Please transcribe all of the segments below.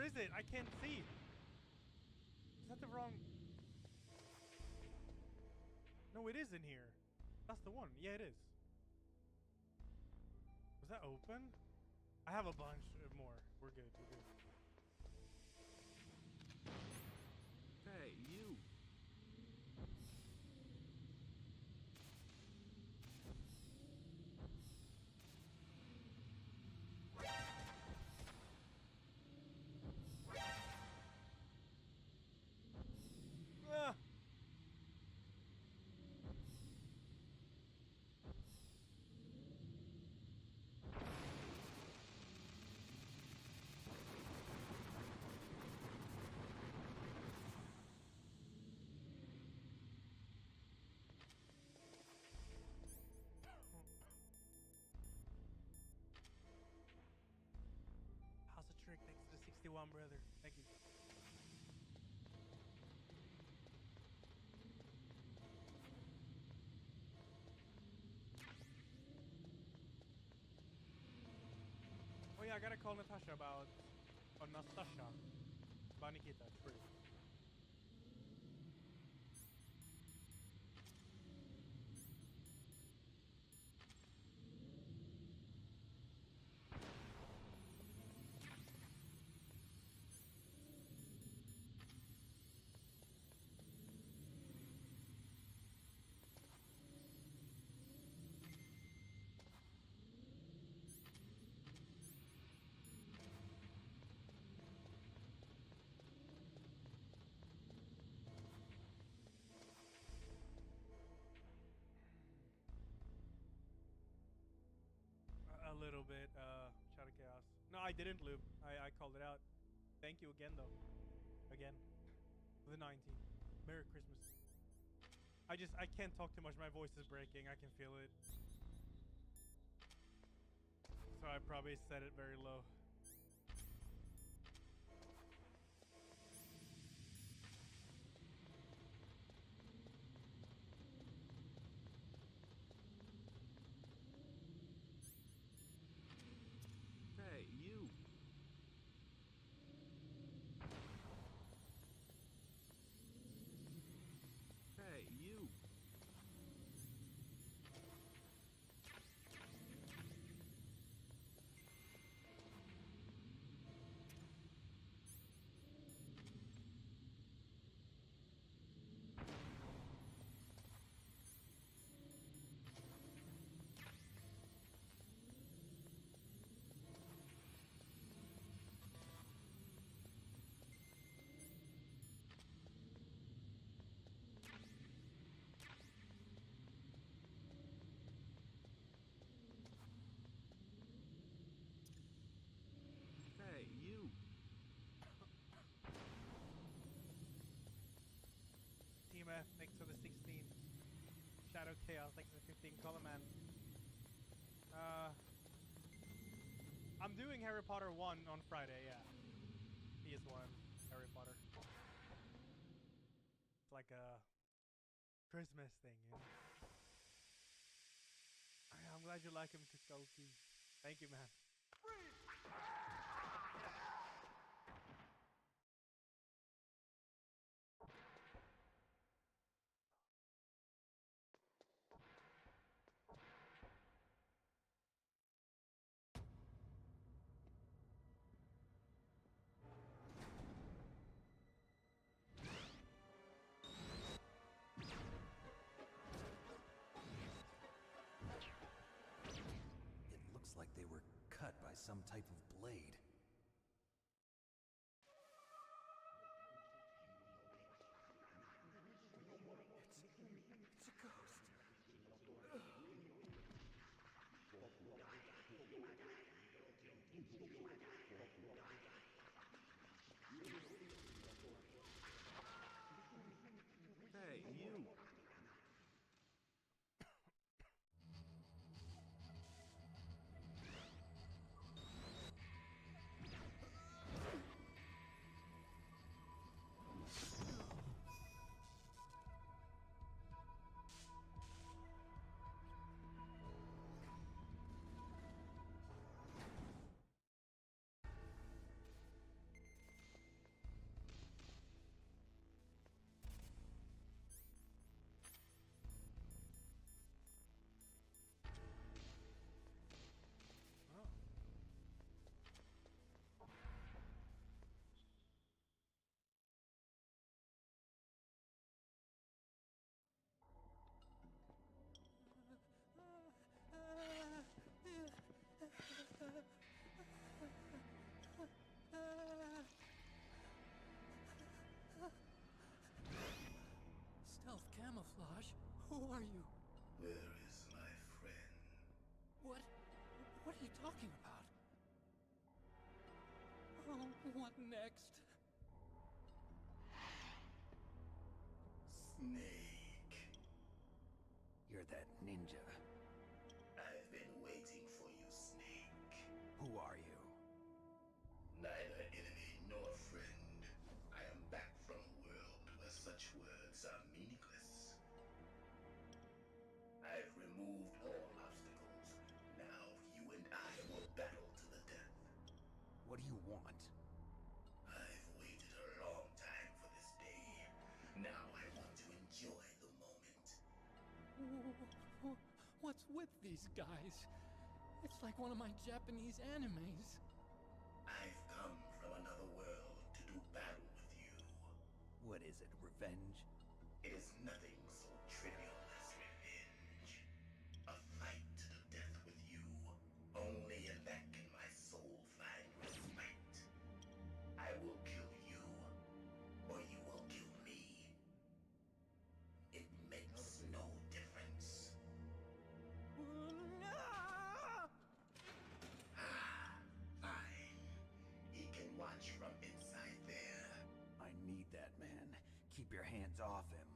is it? I can't see. Is that the wrong? No, it is in here. That's the one. Yeah, it is. Was that open? I have a bunch more. We're good. We're good. Hey, you. Ah! How's the trick? Thanks to the 61, brother. Thank you. Oh yeah, I gotta call Natasha about... Oh, Nastasha. About Nikita. True. A little bit, Shadow Chaos. No, I didn't loop. I called it out. Thank you again, though. Again. The 19th. Merry Christmas. I can't talk too much. My voice is breaking. I can feel it. So I probably set it very low. Hey, you. Hey, you. Hey, you. Team F, thanks for the 16. Shadow Chaos, thanks for the 15. Color Man. I'm doing Harry Potter 1 on Friday, yeah. PS1, Harry Potter. It's like a Christmas thing, you know? I'm glad you like him, Kuskoki. Thank you, man. It looks like they were cut by some type of blade. It's a ghost. Hey, you. Oh, what next? Snake, You're that ninja. I've been waiting for you, Snake. Who are you? Neither enemy nor friend. I am back from a world where such words are meaningless. I've removed all obstacles. Now you and I will battle to the death. What do you want? I've waited a long time for this day. Now I want to enjoy the moment. What's with these guys? It's like one of my Japanese animes. I've come from another world to do battle with you. What is it, revenge? It is nothing so trivial as revenge. A fight to the death with you. Only in that can my soul find respite. I will kill you, or you will kill me. It makes no difference. Fine. He can watch from inside there. I need that man. Keep your hands off him.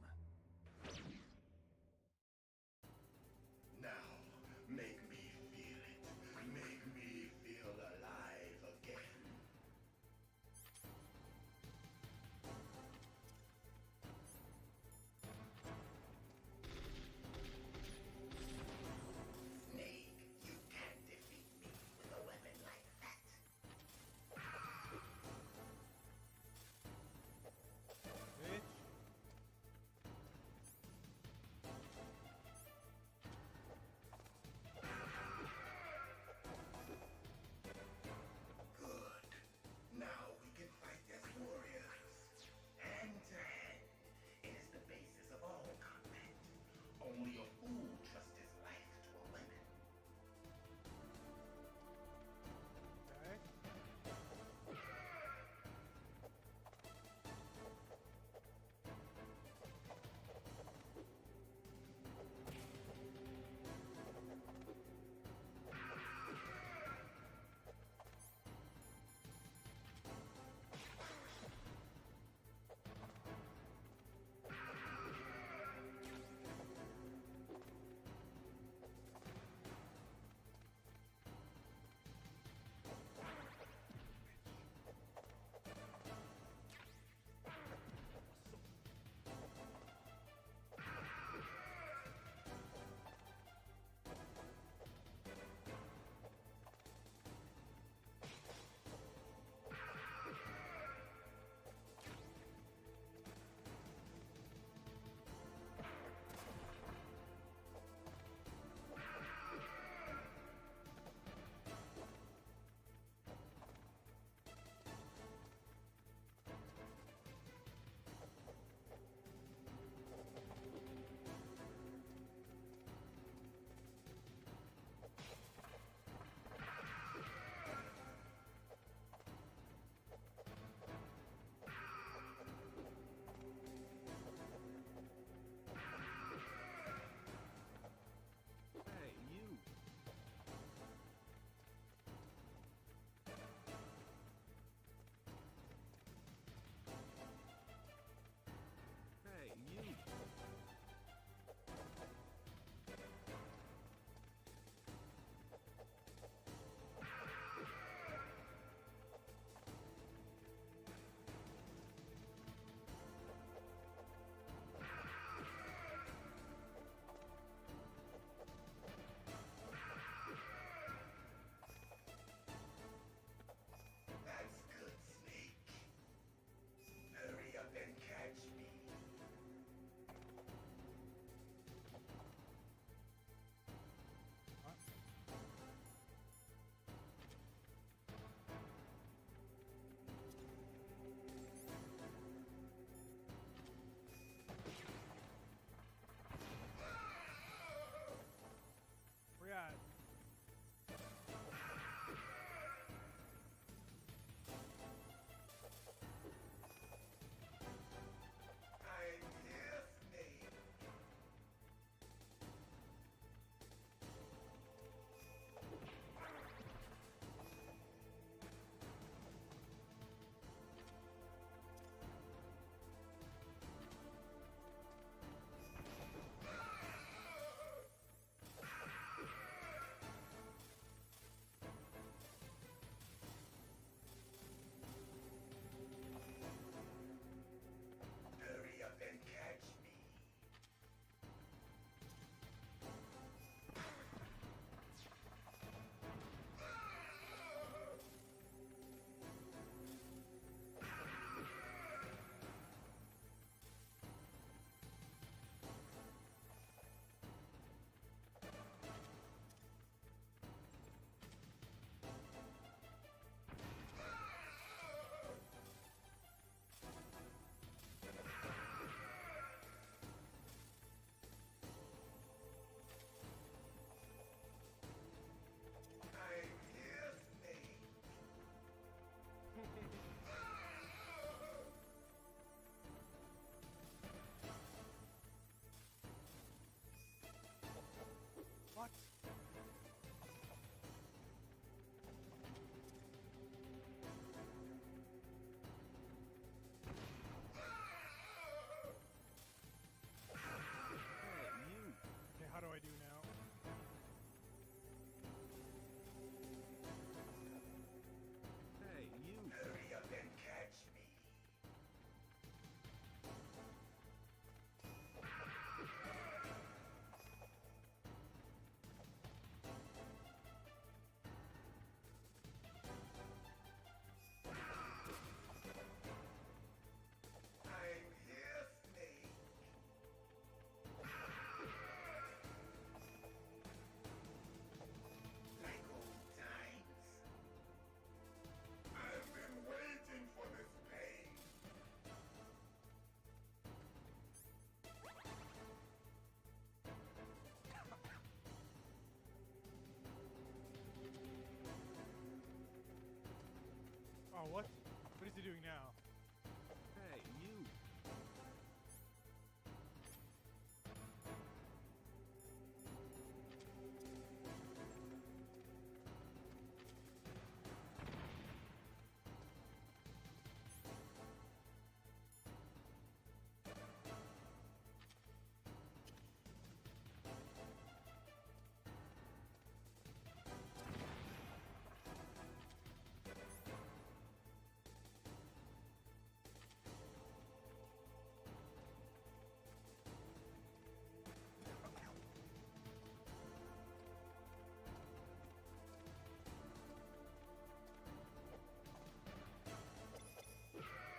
Now, make me feel it. Make me feel alive again. Snake, you can't defeat me with a weapon like that. Bitch. Oh, what? What is he doing now? Hey, you.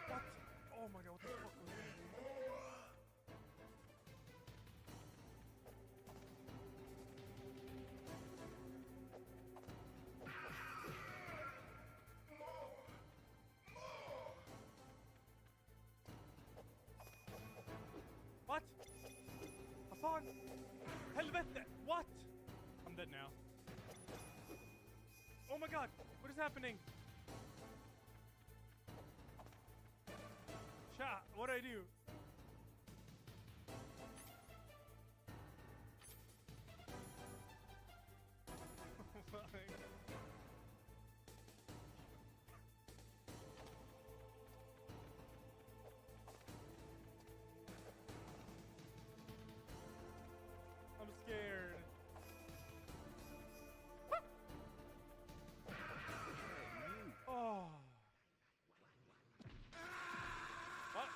What? Oh my god, what the fuck was that, dude? What? Hassan! Helvete! What? I'm dead now. Oh my god! What is happening? Chat, what do I do? I'm scared. Oh. What?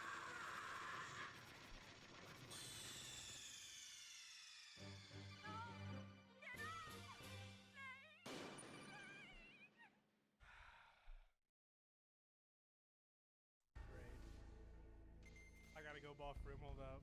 Great. I gotta go buff room, hold up.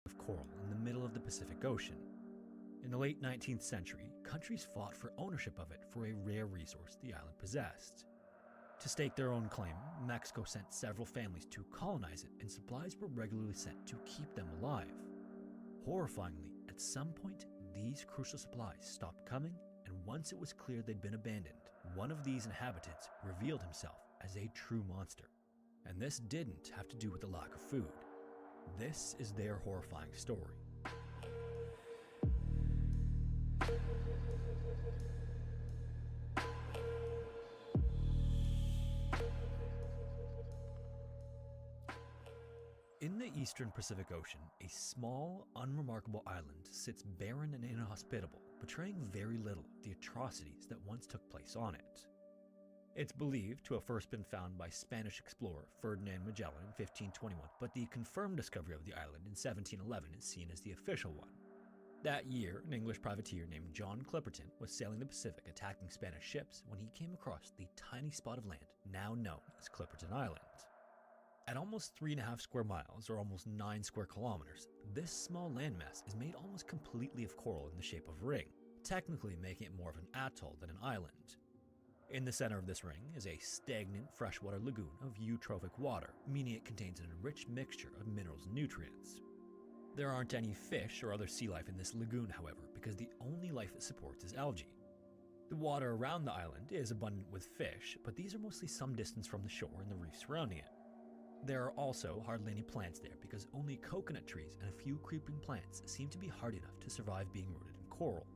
Of coral in the middle of the Pacific Ocean. In the late 19th century, countries fought for ownership of it for a rare resource the island possessed. To stake their own claim, Mexico sent several families to colonize it, and supplies were regularly sent to keep them alive. Horrifyingly, at some point, these crucial supplies stopped coming, and once it was clear they'd been abandoned, one of these inhabitants revealed himself as a true monster. And this didn't have to do with the lack of food. This is their horrifying story. In the eastern Pacific Ocean, a small, unremarkable island sits barren and inhospitable, betraying very little of the atrocities that once took place on it. It's believed to have first been found by Spanish explorer Ferdinand Magellan in 1521, but the confirmed discovery of the island in 1711 is seen as the official one. That year, an English privateer named John Clipperton was sailing the Pacific attacking Spanish ships when he came across the tiny spot of land now known as Clipperton Island. At almost 3.5 square miles, or almost 9 square kilometers, this small landmass is made almost completely of coral in the shape of a ring, technically making it more of an atoll than an island. In the center of this ring is a stagnant freshwater lagoon of eutrophic water, meaning it contains an enriched mixture of minerals and nutrients. There aren't any fish or other sea life in this lagoon, however, because the only life it supports is algae. The water around the island is abundant with fish, but these are mostly some distance from the shore and the reef surrounding it. There are also hardly any plants there because only coconut trees and a few creeping plants seem to be hard enough to survive being rooted in coral.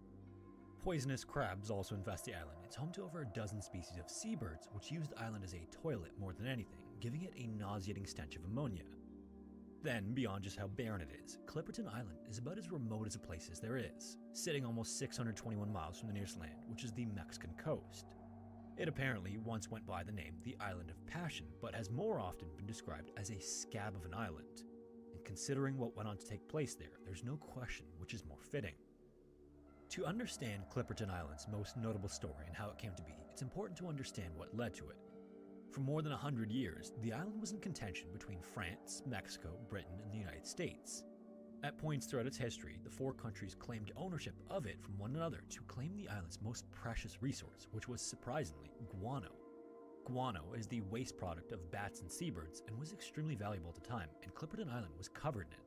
Poisonous crabs also infest the island. It's home to over a dozen species of seabirds, which use the island as a toilet more than anything, giving it a nauseating stench of ammonia. Then, beyond just how barren it is, Clipperton Island is about as remote as a place as there is, sitting almost 621 miles from the nearest land, which is the Mexican coast. It apparently once went by the name the Island of Passion, but has more often been described as a scab of an island. And considering what went on to take place there, there's no question which is more fitting. To understand Clipperton Island's most notable story and how it came to be, it's important to understand what led to it. For more than 100 years, the island was in contention between France, Mexico, Britain, and the United States. At points throughout its history, the four countries claimed ownership of it from one another to claim the island's most precious resource, which was surprisingly guano. Guano is the waste product of bats and seabirds and was extremely valuable at the time, and Clipperton Island was covered in it.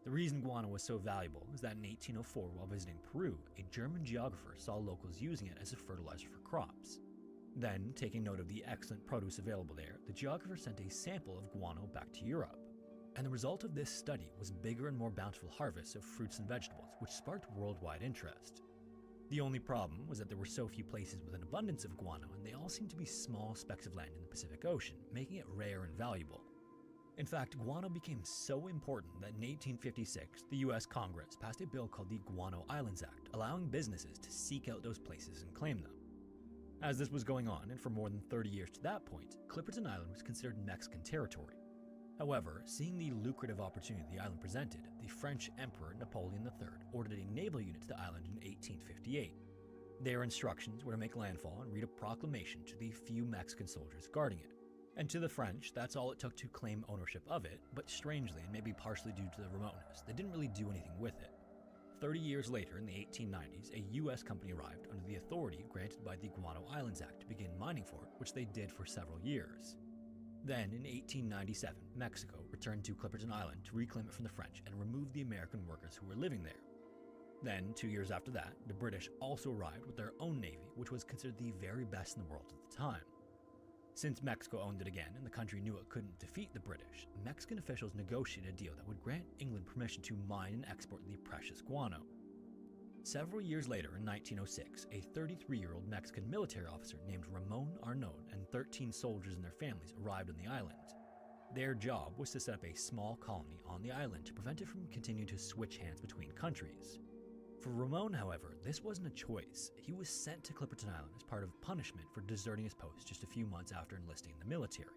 The reason guano was so valuable is that in 1804, while visiting Peru, a German geographer saw locals using it as a fertilizer for crops. Then, taking note of the excellent produce available there, the geographer sent a sample of guano back to Europe. And the result of this study was bigger and more bountiful harvests of fruits and vegetables, which sparked worldwide interest. The only problem was that there were so few places with an abundance of guano, and they all seemed to be small specks of land in the Pacific Ocean, making it rare and valuable. In fact, guano became so important that in 1856, the US Congress passed a bill called the Guano Islands Act, allowing businesses to seek out those places and claim them. As this was going on, and for more than 30 years to that point, Clipperton Island was considered Mexican territory. However, seeing the lucrative opportunity the island presented, the French Emperor Napoleon III ordered a naval unit to the island in 1858. Their instructions were to make landfall and read a proclamation to the few Mexican soldiers guarding it. And to the French, that's all it took to claim ownership of it, but strangely, and maybe partially due to the remoteness, they didn't really do anything with it. 30 years later, in the 1890s, a US company arrived under the authority granted by the Guano Islands Act to begin mining for it, which they did for several years. Then, in 1897, Mexico returned to Clipperton Island to reclaim it from the French and remove the American workers who were living there. Then, 2 years after that, the British also arrived with their own navy, which was considered the very best in the world at the time. Since Mexico owned it again and the country knew it couldn't defeat the British, Mexican officials negotiated a deal that would grant England permission to mine and export the precious guano. Several years later, in 1906, a 33-year-old Mexican military officer named Ramon Arnaud and 13 soldiers and their families arrived on the island. Their job was to set up a small colony on the island to prevent it from continuing to switch hands between countries. For Ramon, however, this wasn't a choice. He was sent to Clipperton Island as part of punishment for deserting his post just a few months after enlisting in the military.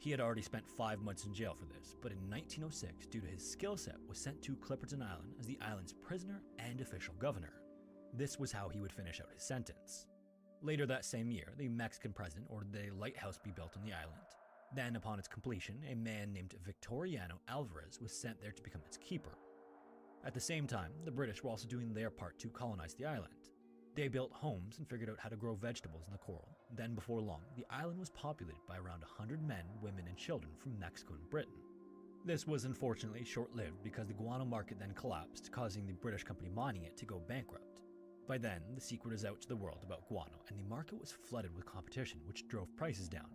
He had already spent 5 months in jail for this, but in 1906, due to his skill set, was sent to Clipperton Island as the island's prisoner and official governor. This was how he would finish out his sentence. Later that same year, the Mexican president ordered a lighthouse be built on the island. Then, upon its completion, a man named Victoriano Alvarez was sent there to become its keeper. At the same time, the British were also doing their part to colonize the island. They built homes and figured out how to grow vegetables in the coral. Then, before long, the island was populated by around 100 men, women, and children from Mexico and Britain. This was unfortunately short-lived because the guano market then collapsed, causing the British company mining it to go bankrupt. By then, the secret is out to the world about guano, and the market was flooded with competition, which drove prices down.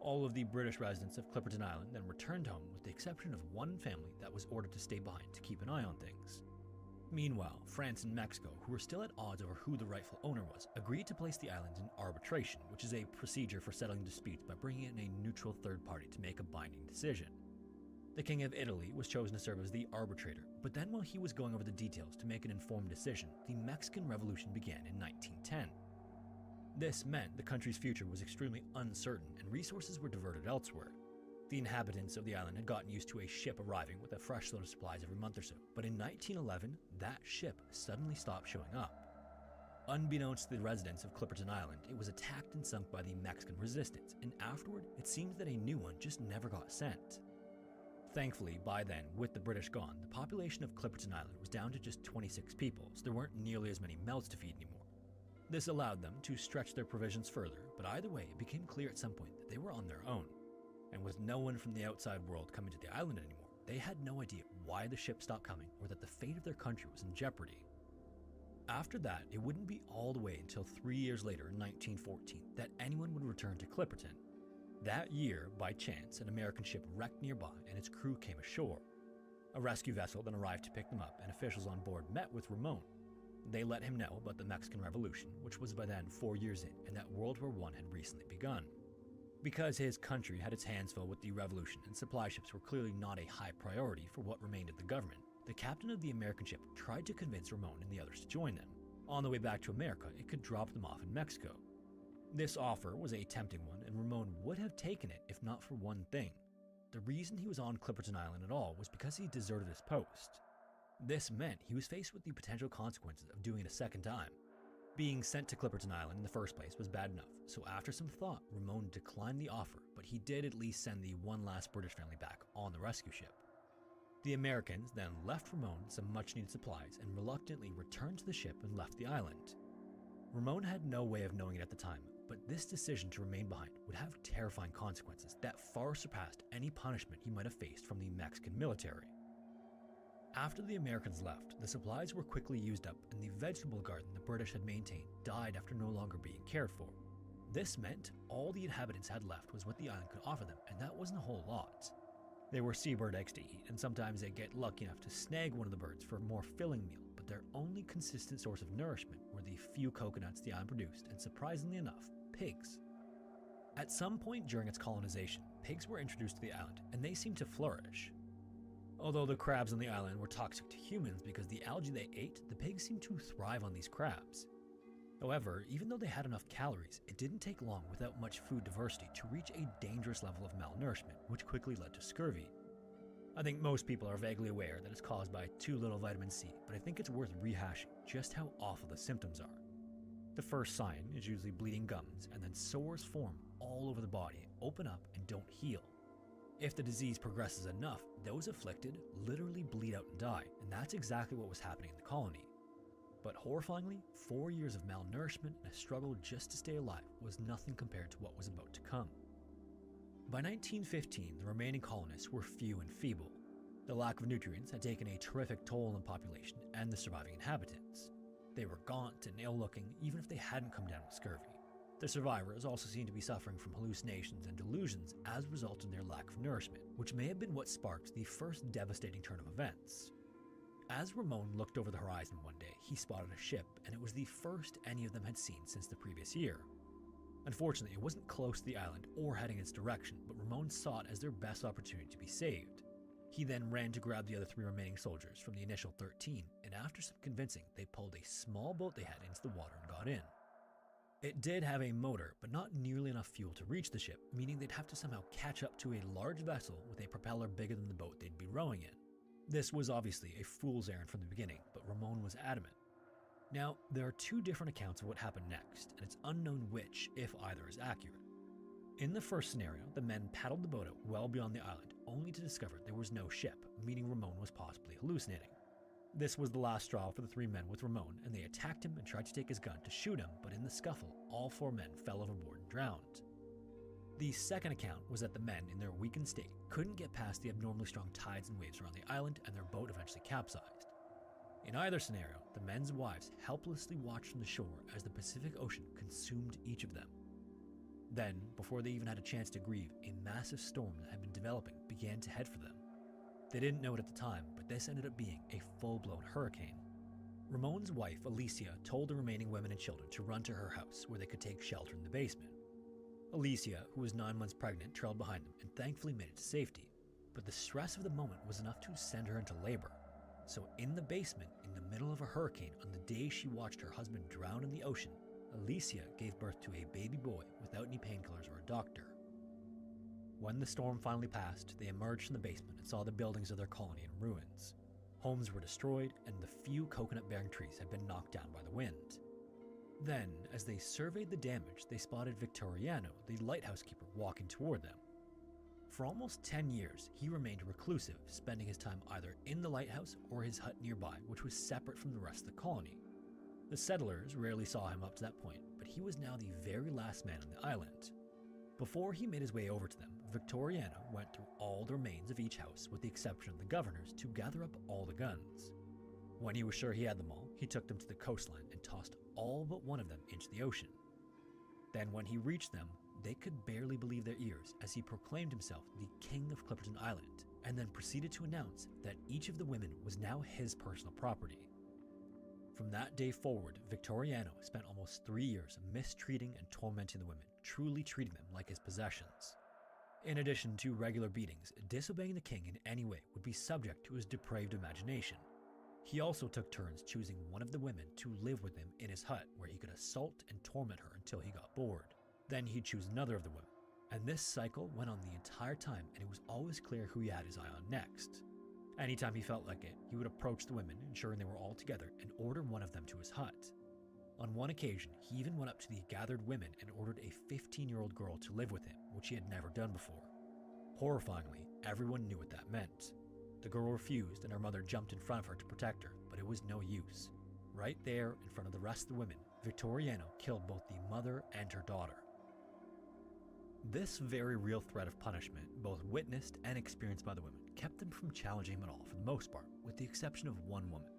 All of the British residents of Clipperton Island then returned home, with the exception of one family that was ordered to stay behind to keep an eye on things. Meanwhile, France and Mexico, who were still at odds over who the rightful owner was, agreed to place the islands in arbitration, which is a procedure for settling disputes by bringing in a neutral third party to make a binding decision. The King of Italy was chosen to serve as the arbitrator, but then while he was going over the details to make an informed decision, the Mexican Revolution began in 1910. This meant the country's future was extremely uncertain and resources were diverted elsewhere. The inhabitants of the island had gotten used to a ship arriving with a fresh load of supplies every month or so, but in 1911, that ship suddenly stopped showing up. Unbeknownst to the residents of Clipperton Island, it was attacked and sunk by the Mexican resistance, and afterward, it seemed that a new one just never got sent. Thankfully, by then, with the British gone, the population of Clipperton Island was down to just 26 people, so there weren't nearly as many mouths to feed anymore. This allowed them to stretch their provisions further, but either way, it became clear at some point that they were on their own. And with no one from the outside world coming to the island anymore, they had no idea why the ship stopped coming or that the fate of their country was in jeopardy. After that, it wouldn't be all the way until 3 years later in 1914 that anyone would return to Clipperton. That year, by chance, an American ship wrecked nearby and its crew came ashore. A rescue vessel then arrived to pick them up, and officials on board met with Ramon. They let him know about the Mexican Revolution, which was by then 4 years in, and that World War I had recently begun. Because his country had its hands full with the revolution and supply ships were clearly not a high priority for what remained of the government, the captain of the American ship tried to convince Ramon and the others to join them. On the way back to America, it could drop them off in Mexico. This offer was a tempting one, and Ramon would have taken it if not for one thing. The reason he was on Clipperton Island at all was because he deserted his post. This meant he was faced with the potential consequences of doing it a second time. Being sent to Clipperton Island in the first place was bad enough, so after some thought, Ramon declined the offer, but he did at least send the one last British family back on the rescue ship. The Americans then left Ramon some much-needed supplies and reluctantly returned to the ship and left the island. Ramon had no way of knowing it at the time, but this decision to remain behind would have terrifying consequences that far surpassed any punishment he might have faced from the Mexican military. After the Americans left, the supplies were quickly used up and the vegetable garden the British had maintained died after no longer being cared for. This meant all the inhabitants had left was what the island could offer them, and that wasn't a whole lot. There were seabird eggs to eat, and sometimes they'd get lucky enough to snag one of the birds for a more filling meal, but their only consistent source of nourishment were the few coconuts the island produced, and surprisingly enough, pigs. At some point during its colonization, pigs were introduced to the island, and they seemed to flourish. Although the crabs on the island were toxic to humans because the algae they ate, the pigs seemed to thrive on these crabs. However, even though they had enough calories, it didn't take long without much food diversity to reach a dangerous level of malnourishment, which quickly led to scurvy. I think most people are vaguely aware that it's caused by too little vitamin C, but I think it's worth rehashing just how awful the symptoms are. The first sign is usually bleeding gums, and then sores form all over the body, open up, and don't heal. If the disease progresses enough, those afflicted literally bleed out and die, and that's exactly what was happening in the colony. But horrifyingly, 4 years of malnourishment and a struggle just to stay alive was nothing compared to what was about to come. By 1915, the remaining colonists were few and feeble. The lack of nutrients had taken a terrific toll on the population and the surviving inhabitants. They were gaunt and ill-looking, even if they hadn't come down with scurvy. The survivors also seemed to be suffering from hallucinations and delusions as a result of their lack of nourishment, which may have been what sparked the first devastating turn of events. As Ramon looked over the horizon one day, he spotted a ship, and it was the first any of them had seen since the previous year. Unfortunately, it wasn't close to the island or heading its direction, but Ramon saw it as their best opportunity to be saved. He then ran to grab the other 3 remaining soldiers from the initial 13, and after some convincing, they pulled a small boat they had into the water and got in. It did have a motor, but not nearly enough fuel to reach the ship, meaning they'd have to somehow catch up to a large vessel with a propeller bigger than the boat they'd be rowing in. This was obviously a fool's errand from the beginning, but Ramon was adamant. Now, there are 2 different accounts of what happened next, and it's unknown which, if either, is accurate. In the first scenario, the men paddled the boat out well beyond the island, only to discover there was no ship, meaning Ramon was possibly hallucinating. This was the last straw for the 3 men with Ramon, and they attacked him and tried to take his gun to shoot him, but in the scuffle, all 4 men fell overboard and drowned. The second account was that the men, in their weakened state, couldn't get past the abnormally strong tides and waves around the island, and their boat eventually capsized. In either scenario, the men's wives helplessly watched from the shore as the Pacific Ocean consumed each of them. Then, before they even had a chance to grieve, a massive storm that had been developing began to head for them. They didn't know it at the time, but this ended up being a full-blown hurricane. Ramon's wife, Alicia, told the remaining women and children to run to her house where they could take shelter in the basement. Alicia, who was 9 months pregnant, trailed behind them and thankfully made it to safety. But the stress of the moment was enough to send her into labor. So in the basement, in the middle of a hurricane, on the day she watched her husband drown in the ocean, Alicia gave birth to a baby boy without any painkillers or a doctor. When the storm finally passed, they emerged from the basement and saw the buildings of their colony in ruins. Homes were destroyed, and the few coconut-bearing trees had been knocked down by the wind. Then, as they surveyed the damage, they spotted Victoriano, the lighthouse keeper, walking toward them. For almost 10 years, he remained reclusive, spending his time either in the lighthouse or his hut nearby, which was separate from the rest of the colony. The settlers rarely saw him up to that point, but he was now the very last man on the island. Before he made his way over to them, Victoriano went through all the remains of each house, with the exception of the governor's, to gather up all the guns. When he was sure he had them all, he took them to the coastline and tossed all but one of them into the ocean. Then when he reached them, they could barely believe their ears as he proclaimed himself the King of Clipperton Island, and then proceeded to announce that each of the women was now his personal property. From that day forward, Victoriano spent almost 3 years mistreating and tormenting the women, truly treating them like his possessions. In addition to regular beatings, disobeying the king in any way would be subject to his depraved imagination. He also took turns choosing one of the women to live with him in his hut, where he could assault and torment her until he got bored. Then he'd choose another of the women, and this cycle went on the entire time, and it was always clear who he had his eye on next. Anytime he felt like it, he would approach the women, ensuring they were all together, and order one of them to his hut. On one occasion, he even went up to the gathered women and ordered a 15-year-old girl to live with him, which he had never done before. Horrifyingly, everyone knew what that meant. The girl refused, and her mother jumped in front of her to protect her, but it was no use. Right there, in front of the rest of the women, Victoriano killed both the mother and her daughter. This very real threat of punishment, both witnessed and experienced by the women, kept them from challenging him at all for the most part, with the exception of one woman.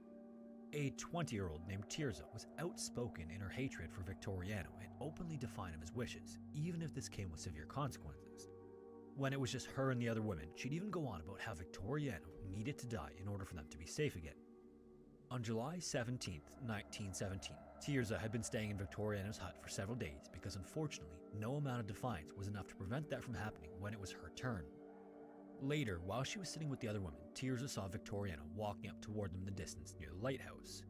A 20-year-old named Tirza was outspoken in her hatred for Victoriano and openly defiant of his wishes, even if this came with severe consequences. When it was just her and the other women, she'd even go on about how Victoriano needed to die in order for them to be safe again. On July 17, 1917, Tirza had been staying in Victoriano's hut for several days because unfortunately, no amount of defiance was enough to prevent that from happening when it was her turn. Later, while she was sitting with the other women, Tirza saw Victoriano walking up toward them in the distance near the lighthouse.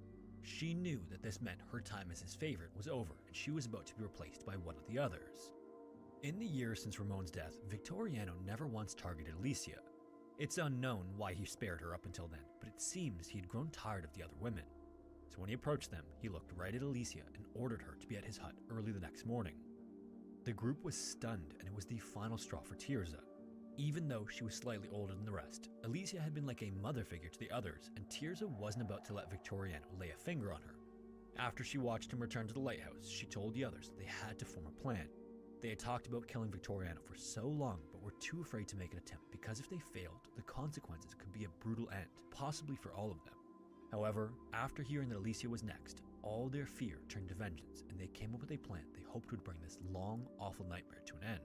She knew that this meant her time as his favorite was over and she was about to be replaced by one of the others. In the years since Ramon's death, Victoriano never once targeted Alicia. It's unknown why he spared her up until then, but it seems he had grown tired of the other women. So when he approached them, he looked right at Alicia and ordered her to be at his hut early the next morning. The group was stunned, and it was the final straw for Tirza. Even though she was slightly older than the rest, Alicia had been like a mother figure to the others, and Tirza wasn't about to let Victoriano lay a finger on her. After she watched him return to the lighthouse, she told the others they had to form a plan. They had talked about killing Victoriano for so long, but were too afraid to make an attempt because if they failed, the consequences could be a brutal end, possibly for all of them. However, after hearing that Alicia was next, all their fear turned to vengeance, and they came up with a plan they hoped would bring this long, awful nightmare to an end.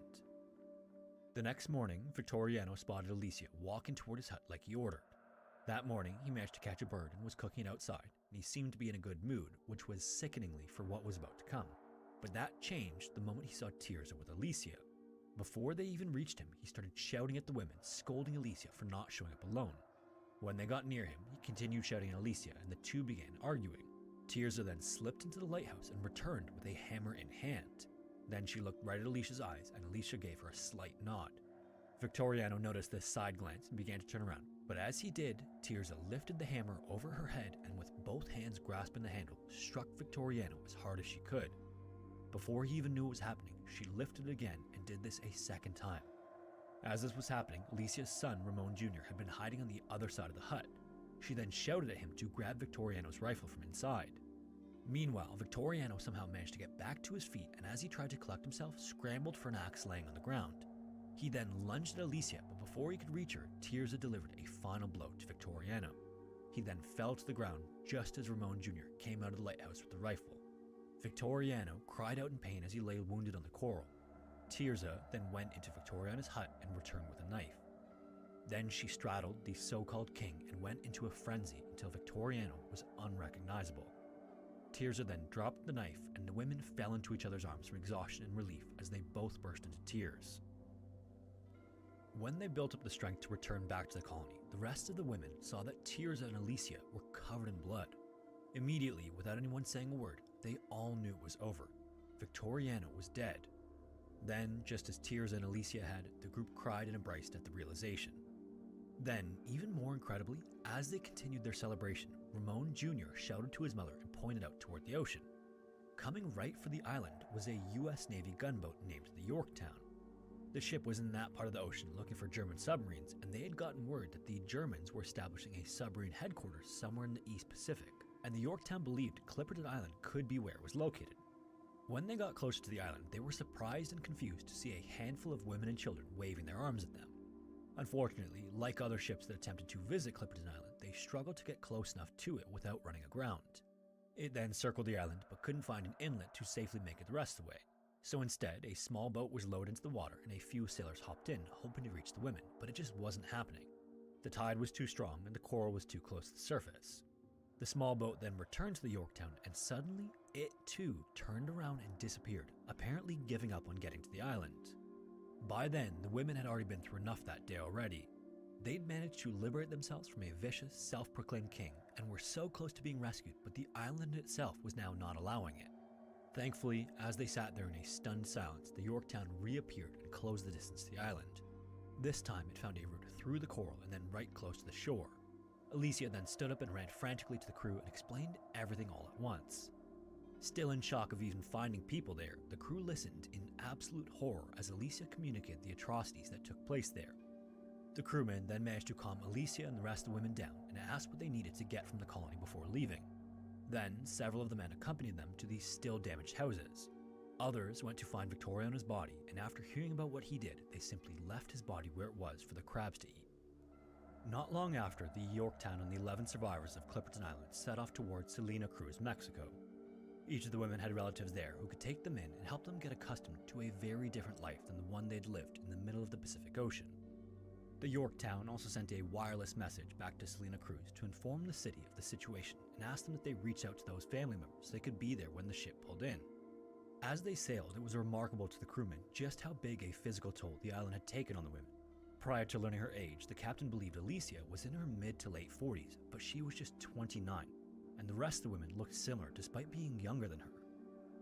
The next morning, Victoriano spotted Alicia walking toward his hut like he ordered. That morning, he managed to catch a bird and was cooking it outside, and he seemed to be in a good mood, which was sickeningly for what was about to come. But that changed the moment he saw Tirza with Alicia. Before they even reached him, he started shouting at the women, scolding Alicia for not showing up alone. When they got near him, he continued shouting at Alicia, and the two began arguing. Tirza then slipped into the lighthouse and returned with a hammer in hand. Then she looked right at Alicia's eyes, and Alicia gave her a slight nod. Victoriano noticed this side glance and began to turn around, but as he did, Tirza lifted the hammer over her head and with both hands grasping the handle, struck Victoriano as hard as she could. Before he even knew what was happening, she lifted it again and did this a second time. As this was happening, Alicia's son, Ramon Jr., had been hiding on the other side of the hut. She then shouted at him to grab Victoriano's rifle from inside. Meanwhile, Victoriano somehow managed to get back to his feet, and as he tried to collect himself, scrambled for an axe laying on the ground. He then lunged at Alicia, but before he could reach her, Tirza delivered a final blow to Victoriano. He then fell to the ground just as Ramon Jr. came out of the lighthouse with the rifle. Victoriano cried out in pain as he lay wounded on the coral. Tirza then went into Victoriano's hut and returned with a knife. Then she straddled the so-called king and went into a frenzy until Victoriano was unrecognizable. Tirza then dropped the knife and the women fell into each other's arms from exhaustion and relief as they both burst into tears. When they built up the strength to return back to the colony, the rest of the women saw that Tirza and Alicia were covered in blood. Immediately, without anyone saying a word, they all knew it was over. Victoriano was dead. Then, just as Tirza and Alicia had, the group cried and embraced at the realization. Then, even more incredibly, as they continued their celebration, Ramon Jr. shouted to his mother and pointed out toward the ocean. Coming right for the island was a US Navy gunboat named the Yorktown. The ship was in that part of the ocean looking for German submarines, and they had gotten word that the Germans were establishing a submarine headquarters somewhere in the East Pacific, and the Yorktown believed Clipperton Island could be where it was located. When they got closer to the island, they were surprised and confused to see a handful of women and children waving their arms at them. Unfortunately, like other ships that attempted to visit Clipperton Island, they struggled to get close enough to it without running aground. It then circled the island but couldn't find an inlet to safely make it the rest of the way. So instead, a small boat was lowered into the water and a few sailors hopped in, hoping to reach the women, but it just wasn't happening. The tide was too strong and the coral was too close to the surface. The small boat then returned to the Yorktown, and suddenly, it too turned around and disappeared, apparently giving up on getting to the island. By then, the women had already been through enough that day already. They'd managed to liberate themselves from a vicious, self-proclaimed king, and were so close to being rescued, but the island itself was now not allowing it. Thankfully, as they sat there in a stunned silence, the Yorktown reappeared and closed the distance to the island. This time, it found a route through the coral and then right close to the shore. Alicia then stood up and ran frantically to the crew and explained everything all at once. Still in shock of even finding people there, the crew listened in absolute horror as Alicia communicated the atrocities that took place there. The crewmen then managed to calm Alicia and the rest of the women down and asked what they needed to get from the colony before leaving. Then, several of the men accompanied them to these still damaged houses. Others went to find Victoriano's body, and after hearing about what he did, they simply left his body where it was for the crabs to eat. Not long after, the Yorktown and the 11 survivors of Clipperton Island set off towards Salina Cruz, Mexico. Each of the women had relatives there who could take them in and help them get accustomed to a very different life than the one they'd lived in the middle of the Pacific Ocean. The Yorktown also sent a wireless message back to Salina Cruz to inform the city of the situation and asked them that they reach out to those family members so they could be there when the ship pulled in. As they sailed, it was remarkable to the crewmen just how big a physical toll the island had taken on the women. Prior to learning her age, the captain believed Alicia was in her mid to late 40s, but she was just 29, and the rest of the women looked similar despite being younger than her.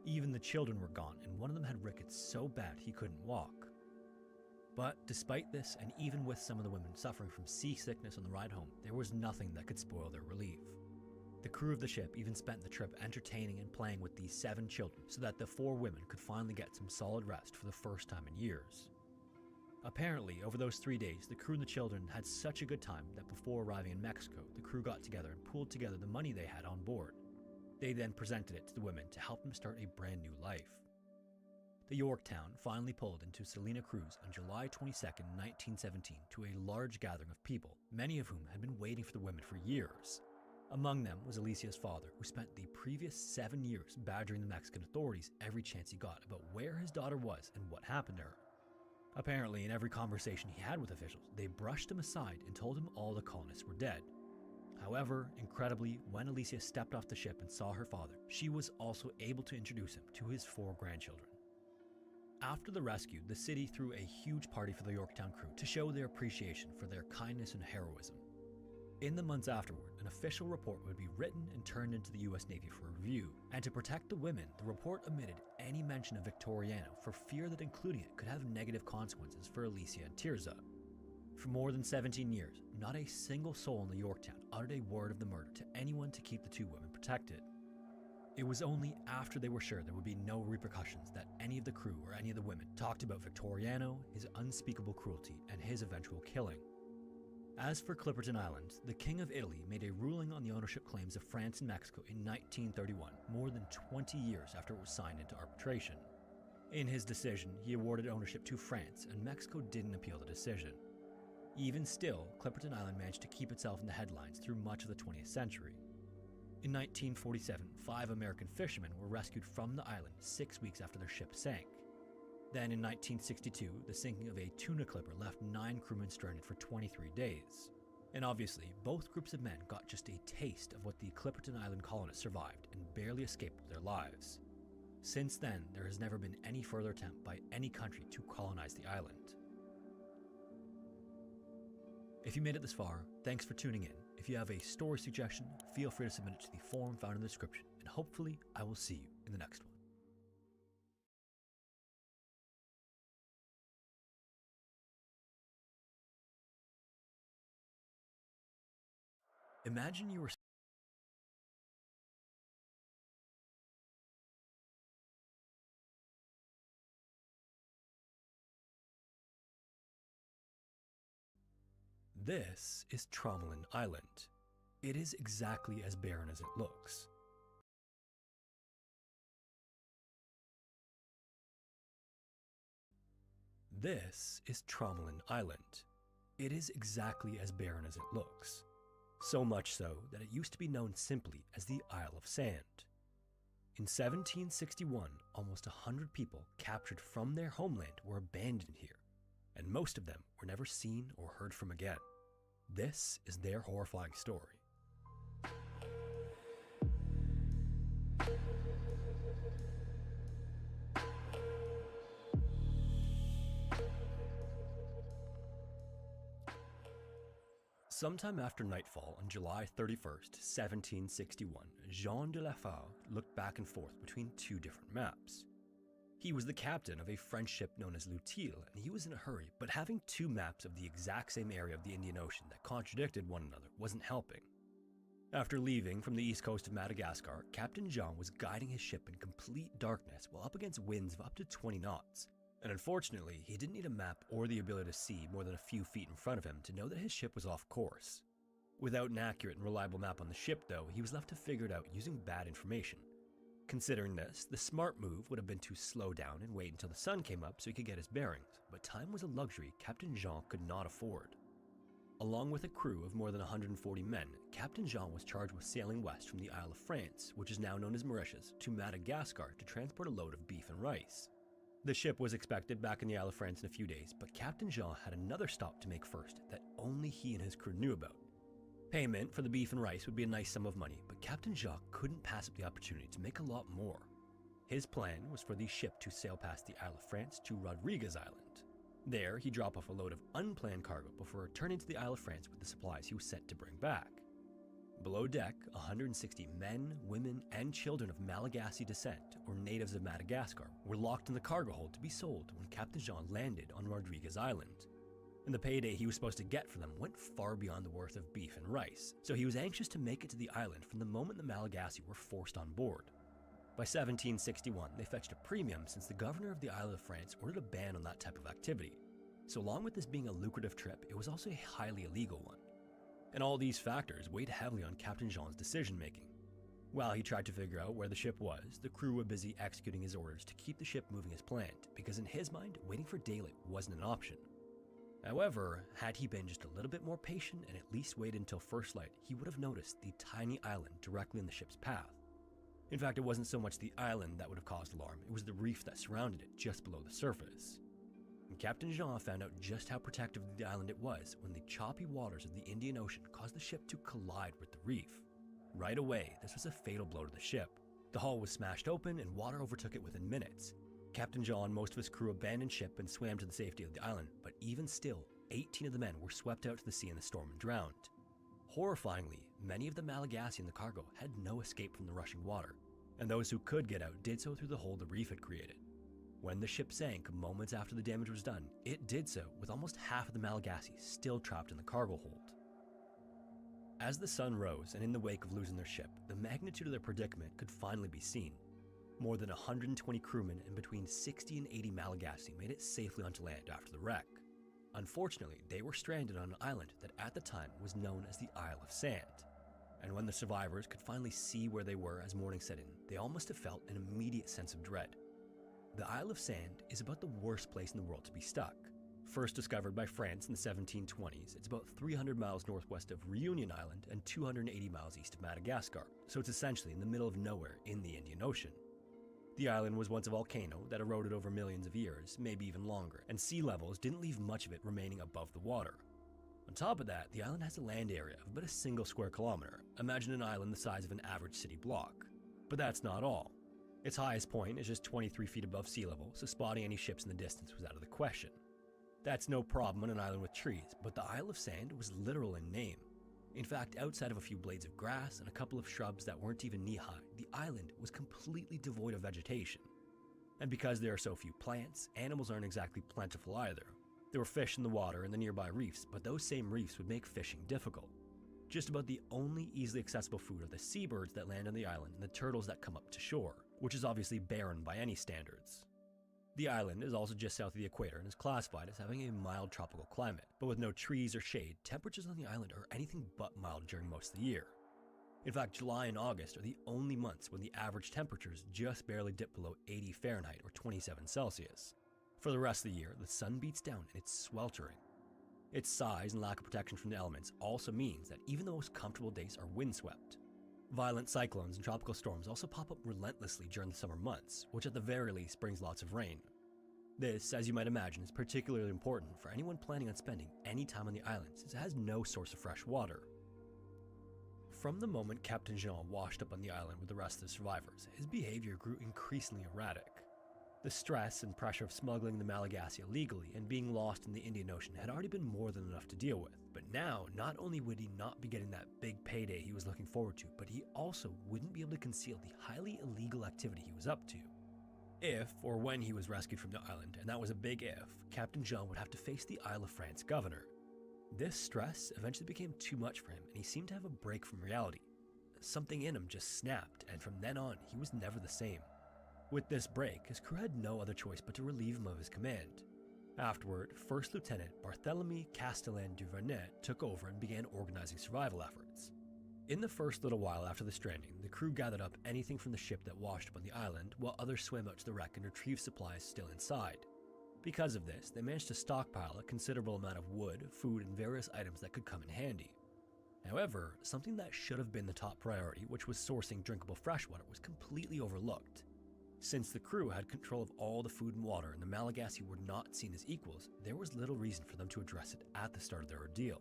Even the children were gone, and one of them had rickets so bad he couldn't walk. But despite this, and even with some of the women suffering from seasickness on the ride home, there was nothing that could spoil their relief. The crew of the ship even spent the trip entertaining and playing with these 7 children so that the 4 women could finally get some solid rest for the first time in years. Apparently, over those 3 days, the crew and the children had such a good time that before arriving in Mexico, the crew got together and pooled together the money they had on board. They then presented it to the women to help them start a brand new life. The Yorktown finally pulled into Salina Cruz on July 22, 1917, to a large gathering of people, many of whom had been waiting for the women for years. Among them was Alicia's father, who spent the previous 7 years badgering the Mexican authorities every chance he got about where his daughter was and what happened to her. Apparently, in every conversation he had with officials, they brushed him aside and told him all the colonists were dead. However, incredibly, when Alicia stepped off the ship and saw her father, she was also able to introduce him to his 4 grandchildren. After the rescue, the city threw a huge party for the Yorktown crew to show their appreciation for their kindness and heroism. In the months afterward, an official report would be written and turned into the US Navy for review, and to protect the women, the report omitted any mention of Victoriano for fear that including it could have negative consequences for Alicia and Tirza. For more than 17 years, not a single soul in the Yorktown uttered a word of the murder to anyone to keep the 2 women protected. It was only after they were sure there would be no repercussions that any of the crew or any of the women talked about Victoriano, his unspeakable cruelty, and his eventual killing. As for Clipperton Island, the King of Italy made a ruling on the ownership claims of France and Mexico in 1931, more than 20 years after it was signed into arbitration. In his decision, he awarded ownership to France, and Mexico didn't appeal the decision. Even still, Clipperton Island managed to keep itself in the headlines through much of the 20th century. In 1947, 5 American fishermen were rescued from the island 6 weeks after their ship sank. Then in 1962, the sinking of a tuna clipper left 9 crewmen stranded for 23 days. And obviously, both groups of men got just a taste of what the Clipperton Island colonists survived and barely escaped with their lives. Since then, there has never been any further attempt by any country to colonize the island. If you made it this far, thanks for tuning in. If you have a story suggestion, feel free to submit it to the forum found in the description, and hopefully I will see you in the next one. Imagine you were This is Tromelin Island. It is exactly as barren as it looks. This is Tromelin Island. It is exactly as barren as it looks. So much so that it used to be known simply as the Isle of Sand. In 1761, almost 100 people captured from their homeland were abandoned here, and most of them were never seen or heard from again. This is their horrifying story. Sometime after nightfall on July 31st, 1761, Jean de la Fare looked back and forth between 2 different maps. He was the captain of a French ship known as L'Utile, and he was in a hurry, but having 2 maps of the exact same area of the Indian Ocean that contradicted one another wasn't helping. After leaving from the east coast of Madagascar, Captain Jean was guiding his ship in complete darkness while up against winds of up to 20 knots. And unfortunately, he didn't need a map or the ability to see more than a few feet in front of him to know that his ship was off course. Without an accurate and reliable map on the ship though, he was left to figure it out using bad information. Considering this, the smart move would have been to slow down and wait until the sun came up so he could get his bearings, but time was a luxury Captain Jean could not afford. Along with a crew of more than 140 men, Captain Jean was charged with sailing west from the Isle of France, which is now known as Mauritius, to Madagascar to transport a load of beef and rice. The ship was expected back in the Isle of France in a few days, but Captain Jean had another stop to make first that only he and his crew knew about. Payment for the beef and rice would be a nice sum of money, but Captain Jean couldn't pass up the opportunity to make a lot more. His plan was for the ship to sail past the Isle of France to Rodriguez Island. There, he'd drop off a load of unplanned cargo before returning to the Isle of France with the supplies he was sent to bring back. Below deck, 160 men, women, and children of Malagasy descent, or natives of Madagascar, were locked in the cargo hold to be sold when Captain Jean landed on Rodriguez Island. And the payday he was supposed to get for them went far beyond the worth of beef and rice, so he was anxious to make it to the island from the moment the Malagasy were forced on board. By 1761, they fetched a premium since the governor of the Isle of France ordered a ban on that type of activity. So along with this being a lucrative trip, it was also a highly illegal one. And all these factors weighed heavily on Captain Jean's decision-making. While he tried to figure out where the ship was, the crew were busy executing his orders to keep the ship moving as planned, because in his mind, waiting for daylight wasn't an option. However, had he been just a little bit more patient and at least waited until first light, he would have noticed the tiny island directly in the ship's path. In fact, it wasn't so much the island that would have caused alarm, it was the reef that surrounded it just below the surface. And Captain Jean found out just how protective of the island it was when the choppy waters of the Indian Ocean caused the ship to collide with the reef. Right away, this was a fatal blow to the ship. The hull was smashed open and water overtook it within minutes. Captain Jean and most of his crew abandoned ship and swam to the safety of the island, but even still, 18 of the men were swept out to the sea in the storm and drowned. Horrifyingly, many of the Malagasy in the cargo had no escape from the rushing water, and those who could get out did so through the hole the reef had created. When the ship sank moments after the damage was done, it did so with almost half of the Malagasy still trapped in the cargo hold. As the sun rose and in the wake of losing their ship, the magnitude of their predicament could finally be seen. More than 120 crewmen and between 60 and 80 Malagasy made it safely onto land after the wreck. Unfortunately, they were stranded on an island that at the time was known as the Isle of Sand. And when the survivors could finally see where they were as morning set in, they all must have felt an immediate sense of dread. The Isle of Sand is about the worst place in the world to be stuck. First discovered by France in the 1720s, it's about 300 miles northwest of Reunion Island and 280 miles east of Madagascar, so it's essentially in the middle of nowhere in the Indian Ocean. The island was once a volcano that eroded over millions of years, maybe even longer, and sea levels didn't leave much of it remaining above the water. On top of that, the island has a land area of about a single square kilometer. Imagine an island the size of an average city block. But that's not all. Its highest point is just 23 feet above sea level, so spotting any ships in the distance was out of the question. That's no problem on an island with trees, but the Isle of Sand was literal in name. In fact, outside of a few blades of grass and a couple of shrubs that weren't even knee-high, the island was completely devoid of vegetation. And because there are so few plants, animals aren't exactly plentiful either. There were fish in the water and the nearby reefs, but those same reefs would make fishing difficult. Just about the only easily accessible food are the seabirds that land on the island and the turtles that come up to shore, which is obviously barren by any standards. The island is also just south of the equator and is classified as having a mild tropical climate, but with no trees or shade, temperatures on the island are anything but mild during most of the year. In fact, July and August are the only months when the average temperatures just barely dip below 80 Fahrenheit or 27 Celsius. For the rest of the year, the sun beats down and it's sweltering. Its size and lack of protection from the elements also means that even the most comfortable days are windswept. Violent cyclones and tropical storms also pop up relentlessly during the summer months, which at the very least brings lots of rain. This, as you might imagine, is particularly important for anyone planning on spending any time on the island since it has no source of fresh water. From the moment Captain Jean washed up on the island with the rest of the survivors, his behavior grew increasingly erratic. The stress and pressure of smuggling the Malagasy illegally and being lost in the Indian Ocean had already been more than enough to deal with, but now not only would he not be getting that big payday he was looking forward to, but he also wouldn't be able to conceal the highly illegal activity he was up to. If, or when he was rescued from the island, and that was a big if, Captain Jean would have to face the Isle of France governor. This stress eventually became too much for him, and he seemed to have a break from reality. Something in him just snapped, and from then on, he was never the same. With this break, his crew had no other choice but to relieve him of his command. Afterward, First Lieutenant Barthélemy Castellan du Vernet took over and began organizing survival efforts. In the first little while after the stranding, the crew gathered up anything from the ship that washed up on the island, while others swam out to the wreck and retrieved supplies still inside. Because of this, they managed to stockpile a considerable amount of wood, food, and various items that could come in handy. However, something that should have been the top priority, which was sourcing drinkable freshwater, was completely overlooked. Since the crew had control of all the food and water and the Malagasy were not seen as equals, there was little reason for them to address it at the start of their ordeal.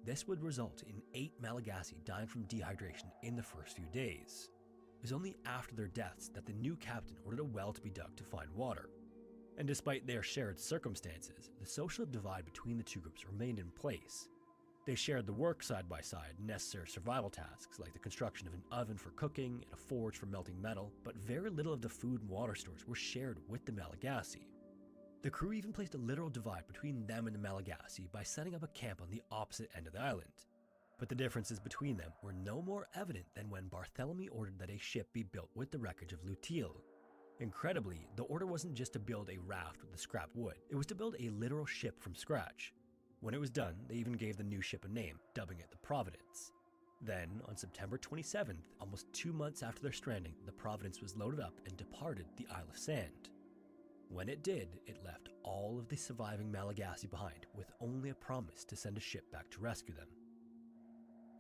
This would result in 8 Malagasy dying from dehydration in the first few days. It was only after their deaths that the new captain ordered a well to be dug to find water. And despite their shared circumstances, the social divide between the two groups remained in place. They shared the work side by side, necessary survival tasks like the construction of an oven for cooking and a forge for melting metal, but very little of the food and water stores were shared with the Malagasy. The crew even placed a literal divide between them and the Malagasy by setting up a camp on the opposite end of the island. But the differences between them were no more evident than when Barthélemy ordered that a ship be built with the wreckage of Lutil. Incredibly, the order wasn't just to build a raft with the scrap wood, it was to build a literal ship from scratch. When it was done, they even gave the new ship a name, dubbing it the Providence. Then, on September 27th, almost 2 months after their stranding, the Providence was loaded up and departed the Isle of Sand. When it did, it left all of the surviving Malagasy behind, with only a promise to send a ship back to rescue them.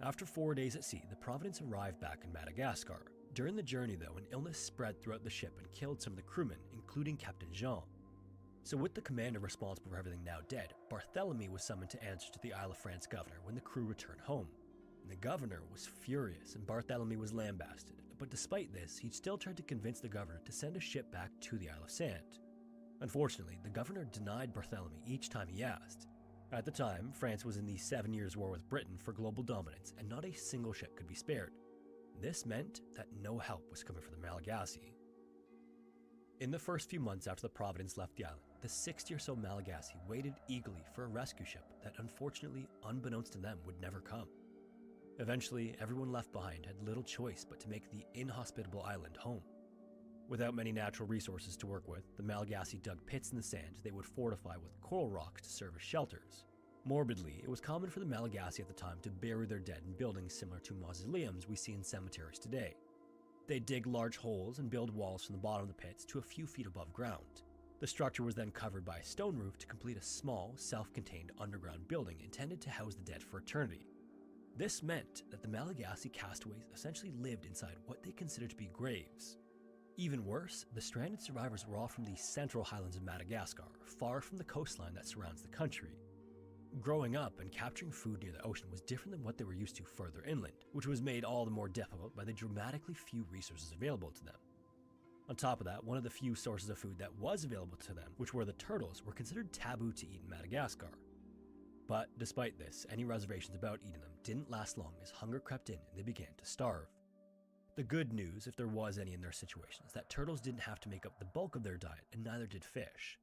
After 4 days at sea, the Providence arrived back in Madagascar. During the journey, though, an illness spread throughout the ship and killed some of the crewmen, including Captain Jean. So with the commander responsible for everything now dead, Barthélemy was summoned to answer to the Isle of France governor when the crew returned home. And the governor was furious and Barthélemy was lambasted, but despite this, he'd still tried to convince the governor to send a ship back to the Isle of Sand. Unfortunately, the governor denied Barthélemy each time he asked. At the time, France was in the 7 Years' War with Britain for global dominance, and not a single ship could be spared. This meant that no help was coming for the Malagasy. In the first few months after the Providence left the island, the 60 or so Malagasy waited eagerly for a rescue ship that unfortunately, unbeknownst to them, would never come. Eventually, everyone left behind had little choice but to make the inhospitable island home. Without many natural resources to work with, the Malagasy dug pits in the sand they would fortify with coral rocks to serve as shelters. Morbidly, it was common for the Malagasy at the time to bury their dead in buildings similar to mausoleums we see in cemeteries today. They'd dig large holes and build walls from the bottom of the pits to a few feet above ground. The structure was then covered by a stone roof to complete a small, self-contained underground building intended to house the dead for eternity. This meant that the Malagasy castaways essentially lived inside what they considered to be graves. Even worse, the stranded survivors were all from the central highlands of Madagascar, far from the coastline that surrounds the country. Growing up and capturing food near the ocean was different than what they were used to further inland, which was made all the more difficult by the dramatically few resources available to them. On top of that, one of the few sources of food that was available to them, which were the turtles, were considered taboo to eat in Madagascar. But despite this, any reservations about eating them didn't last long as hunger crept in and they began to starve. The good news, if there was any in their situation, is that turtles didn't have to make up the bulk of their diet, and neither did fish.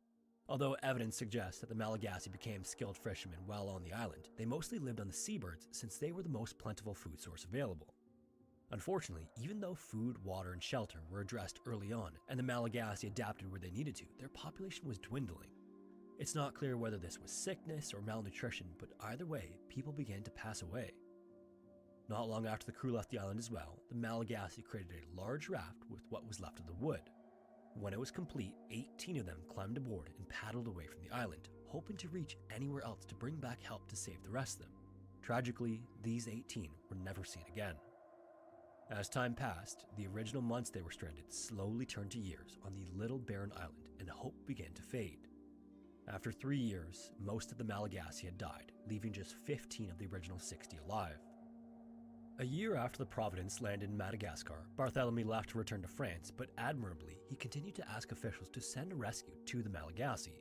Although evidence suggests that the Malagasy became skilled fishermen while on the island, they mostly lived on the seabirds since they were the most plentiful food source available. Unfortunately, even though food, water, and shelter were addressed early on, and the Malagasy adapted where they needed to, their population was dwindling. It's not clear whether this was sickness or malnutrition, but either way, people began to pass away. Not long after the crew left the island as well, the Malagasy created a large raft with what was left of the wood. When it was complete, 18 of them climbed aboard and paddled away from the island, hoping to reach anywhere else to bring back help to save the rest of them. Tragically, these 18 were never seen again. As time passed, the original months they were stranded slowly turned to years on the little barren island, and hope began to fade. After 3 years, most of the Malagasy had died, leaving just 15 of the original 60 alive. A year after the Providence landed in Madagascar, Barthélemy left to return to France, but admirably, he continued to ask officials to send a rescue to the Malagasy.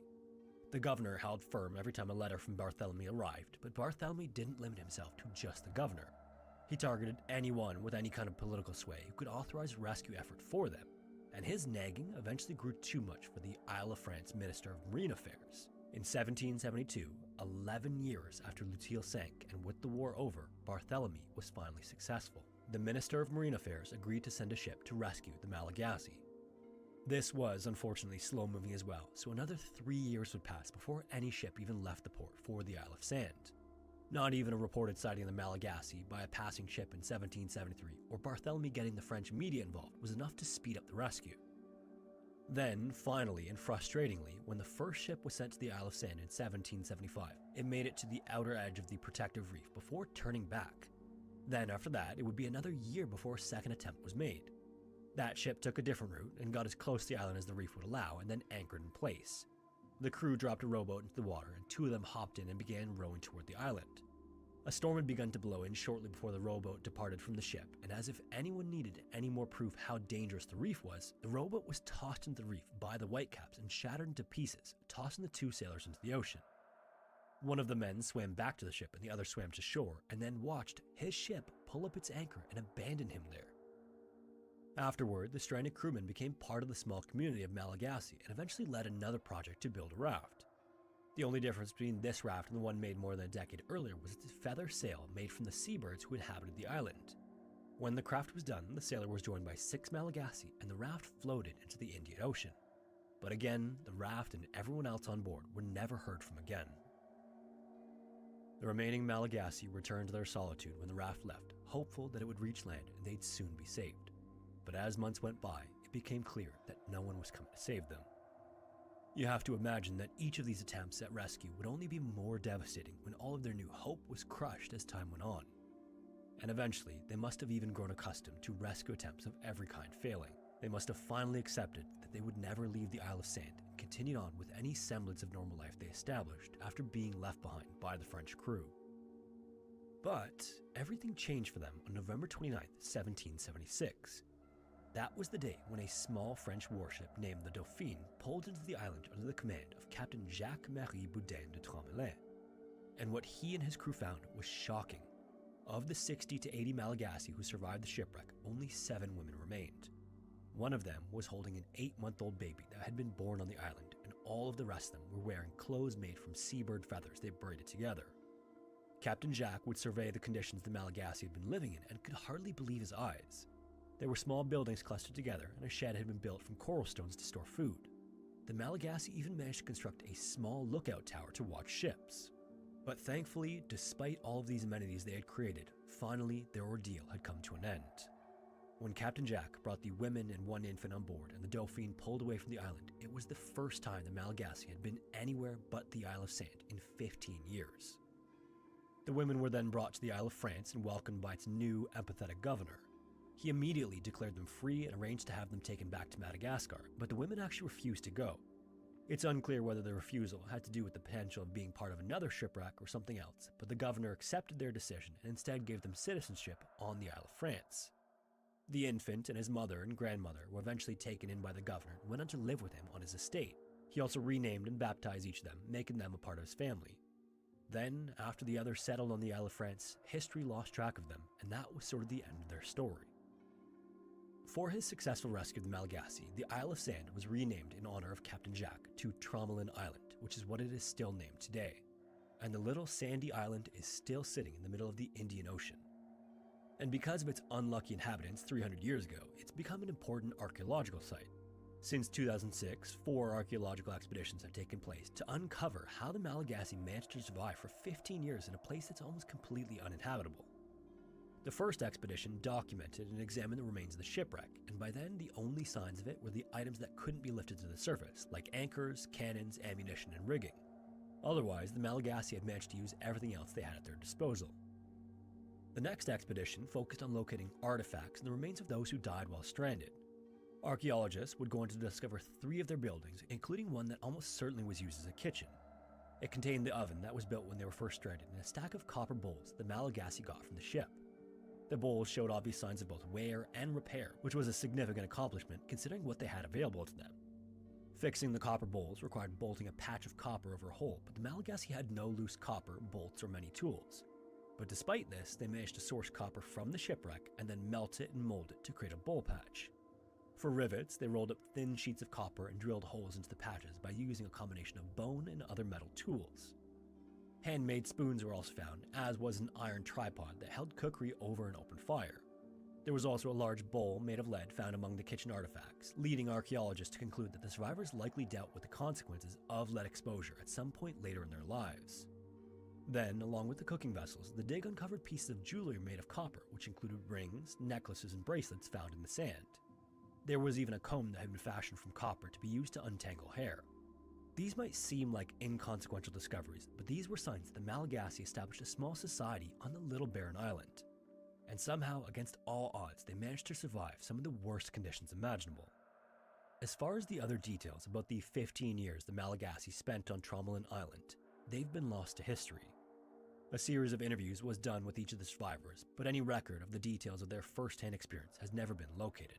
The governor held firm every time a letter from Barthélemy arrived, but Barthélemy didn't limit himself to just the governor. He targeted anyone with any kind of political sway who could authorize a rescue effort for them, and his nagging eventually grew too much for the Isle of France Minister of Marine Affairs. In 1772, 11 years after L'Utile sank and with the war over, Barthélemy was finally successful. The Minister of Marine Affairs agreed to send a ship to rescue the Malagasy. This was unfortunately slow-moving as well, so another 3 years would pass before any ship even left the port for the Isle of Sand. Not even a reported sighting of the Malagasy by a passing ship in 1773, or Barthélemy getting the French media involved, was enough to speed up the rescue. Then, finally and frustratingly, when the first ship was sent to the Isle of Sand in 1775, it made it to the outer edge of the protective reef before turning back. Then after that, it would be another year before a second attempt was made. That ship took a different route and got as close to the island as the reef would allow, and then anchored in place. The crew dropped a rowboat into the water, and 2 of them hopped in and began rowing toward the island. A storm had begun to blow in shortly before the rowboat departed from the ship, and as if anyone needed any more proof how dangerous the reef was, the rowboat was tossed into the reef by the Whitecaps and shattered into pieces, tossing the 2 sailors into the ocean. One of the men swam back to the ship and the other swam to shore, and then watched his ship pull up its anchor and abandon him there. Afterward, the stranded crewmen became part of the small community of Malagasy and eventually led another project to build a raft. The only difference between this raft and the one made more than a decade earlier was its feather sail made from the seabirds who inhabited the island. When the craft was done, the sailor was joined by 6 Malagasy and the raft floated into the Indian Ocean. But again, the raft and everyone else on board were never heard from again. The remaining Malagasy returned to their solitude when the raft left, hopeful that it would reach land and they'd soon be saved. But as months went by, it became clear that no one was coming to save them. You have to imagine that each of these attempts at rescue would only be more devastating when all of their new hope was crushed as time went on. And eventually, they must have even grown accustomed to rescue attempts of every kind failing. They must have finally accepted that they would never leave the Isle of Sand and continued on with any semblance of normal life they established after being left behind by the French crew. But everything changed for them on November 29th, 1776. That was the day when a small French warship named the Dauphine pulled into the island under the command of Captain Jacques-Marie Boudin de Tremblay. And what he and his crew found was shocking. Of the 60 to 80 Malagasy who survived the shipwreck, only 7 women remained. One of them was holding an 8-month-old baby that had been born on the island, and all of the rest of them were wearing clothes made from seabird feathers they braided together. Captain Jacques would survey the conditions the Malagasy had been living in and could hardly believe his eyes. There were small buildings clustered together, and a shed had been built from coral stones to store food. The Malagasy even managed to construct a small lookout tower to watch ships. But thankfully, despite all of these amenities they had created, finally their ordeal had come to an end. When Captain Jack brought the women and one infant on board and the Dauphine pulled away from the island, it was the first time the Malagasy had been anywhere but the Isle of Sand in 15 years. The women were then brought to the Isle of France and welcomed by its new, empathetic governor. He immediately declared them free and arranged to have them taken back to Madagascar, but the women actually refused to go. It's unclear whether the refusal had to do with the potential of being part of another shipwreck or something else, but the governor accepted their decision and instead gave them citizenship on the Isle of France. The infant and his mother and grandmother were eventually taken in by the governor and went on to live with him on his estate. He also renamed and baptized each of them, making them a part of his family. Then, after the others settled on the Isle of France, history lost track of them, and that was sort of the end of their story. For his successful rescue of the Malagasy, the Isle of Sand was renamed in honor of Captain Jack to Tromelin Island, which is what it is still named today. And the little sandy island is still sitting in the middle of the Indian Ocean. And because of its unlucky inhabitants 300 years ago, it's become an important archaeological site. Since 2006, 4 archaeological expeditions have taken place to uncover how the Malagasy managed to survive for 15 years in a place that's almost completely uninhabitable. The first expedition documented and examined the remains of the shipwreck, and by then the only signs of it were the items that couldn't be lifted to the surface, like anchors, cannons, ammunition, and rigging. Otherwise, the Malagasy had managed to use everything else they had at their disposal. The next expedition focused on locating artifacts and the remains of those who died while stranded. Archaeologists would go on to discover 3 of their buildings, including one that almost certainly was used as a kitchen. It contained the oven that was built when they were first stranded and a stack of copper bowls the Malagasy got from the ship. The bowls showed obvious signs of both wear and repair, which was a significant accomplishment considering what they had available to them. Fixing the copper bowls required bolting a patch of copper over a hole, but the Malagasy had no loose copper, bolts, or many tools. But despite this, they managed to source copper from the shipwreck and then melt it and mold it to create a bowl patch. For rivets, they rolled up thin sheets of copper and drilled holes into the patches by using a combination of bone and other metal tools. Handmade spoons were also found, as was an iron tripod that held cookery over an open fire. There was also a large bowl made of lead found among the kitchen artifacts, leading archaeologists to conclude that the survivors likely dealt with the consequences of lead exposure at some point later in their lives. Then, along with the cooking vessels, the dig uncovered pieces of jewelry made of copper, which included rings, necklaces, and bracelets found in the sand. There was even a comb that had been fashioned from copper to be used to untangle hair. These might seem like inconsequential discoveries, but these were signs that the Malagasy established a small society on the little barren island. And somehow, against all odds, they managed to survive some of the worst conditions imaginable. As far as the other details about the 15 years the Malagasy spent on Tromelin Island, they've been lost to history. A series of interviews was done with each of the survivors, but any record of the details of their first-hand experience has never been located.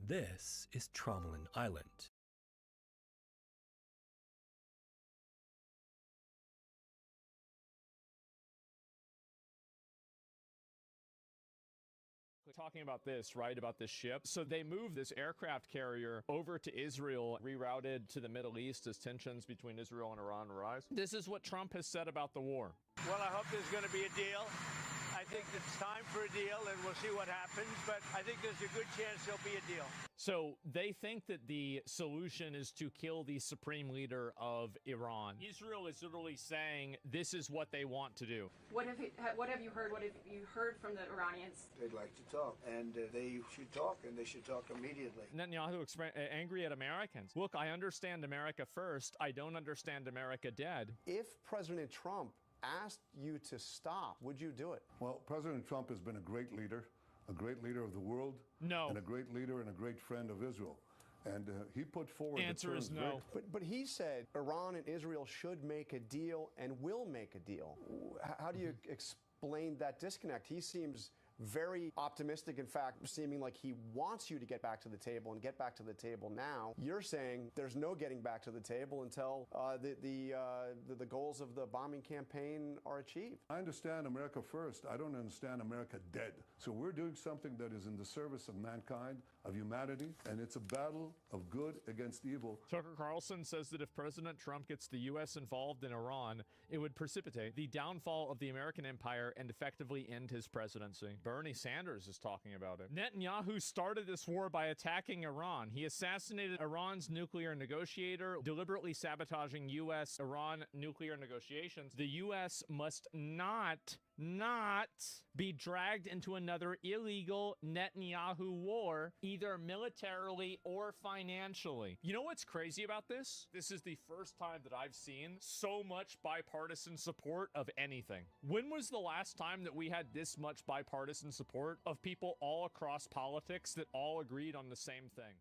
This is Tromelin Island. Talking about this, right, about this ship. So they moved this aircraft carrier over to Israel, rerouted to the Middle East as tensions between Israel and Iran rise. This is what Trump has said about the war. Well, I hope there's going to be a deal. I think it's time for a deal, and we'll see what happens, but I think there's a good chance there'll be a deal. So they think that the solution is to kill the supreme leader of Iran. Israel is literally saying this is what they want to do. What have you heard? What have you heard from the Iranians? They'd like to talk, and they should talk, and they should talk immediately. Netanyahu angry at Americans. Look, I understand America first. I don't understand America dead. If President Trump asked you to stop, would you do it? Well, President Trump has been a great leader of the world. No. And a great leader and a great friend of Israel. And he put forward Answer is no. But he said Iran and Israel should make a deal and will make a deal. How do you explain that disconnect? He seems very optimistic, in fact, seeming like he wants you to get back to the table and get back to the table now. You're saying there's no getting back to the table until the goals of the bombing campaign are achieved. I understand America first. I don't understand America dead. So we're doing something that is in the service of mankind, of humanity, and it's a battle of good against evil. Tucker Carlson says that if President Trump gets the U.S. involved in Iran, it would precipitate the downfall of the American empire and effectively end his presidency. Bernie Sanders is talking about it. Netanyahu started this war by attacking Iran. He assassinated Iran's nuclear negotiator, deliberately sabotaging U.S.-Iran nuclear negotiations. The U.S. must not be dragged into another illegal Netanyahu war, either militarily or financially. You know what's crazy about this? This is the first time that I've seen so much bipartisan support of anything. When was the last time that we had this much bipartisan support of people all across politics that all agreed on the same thing?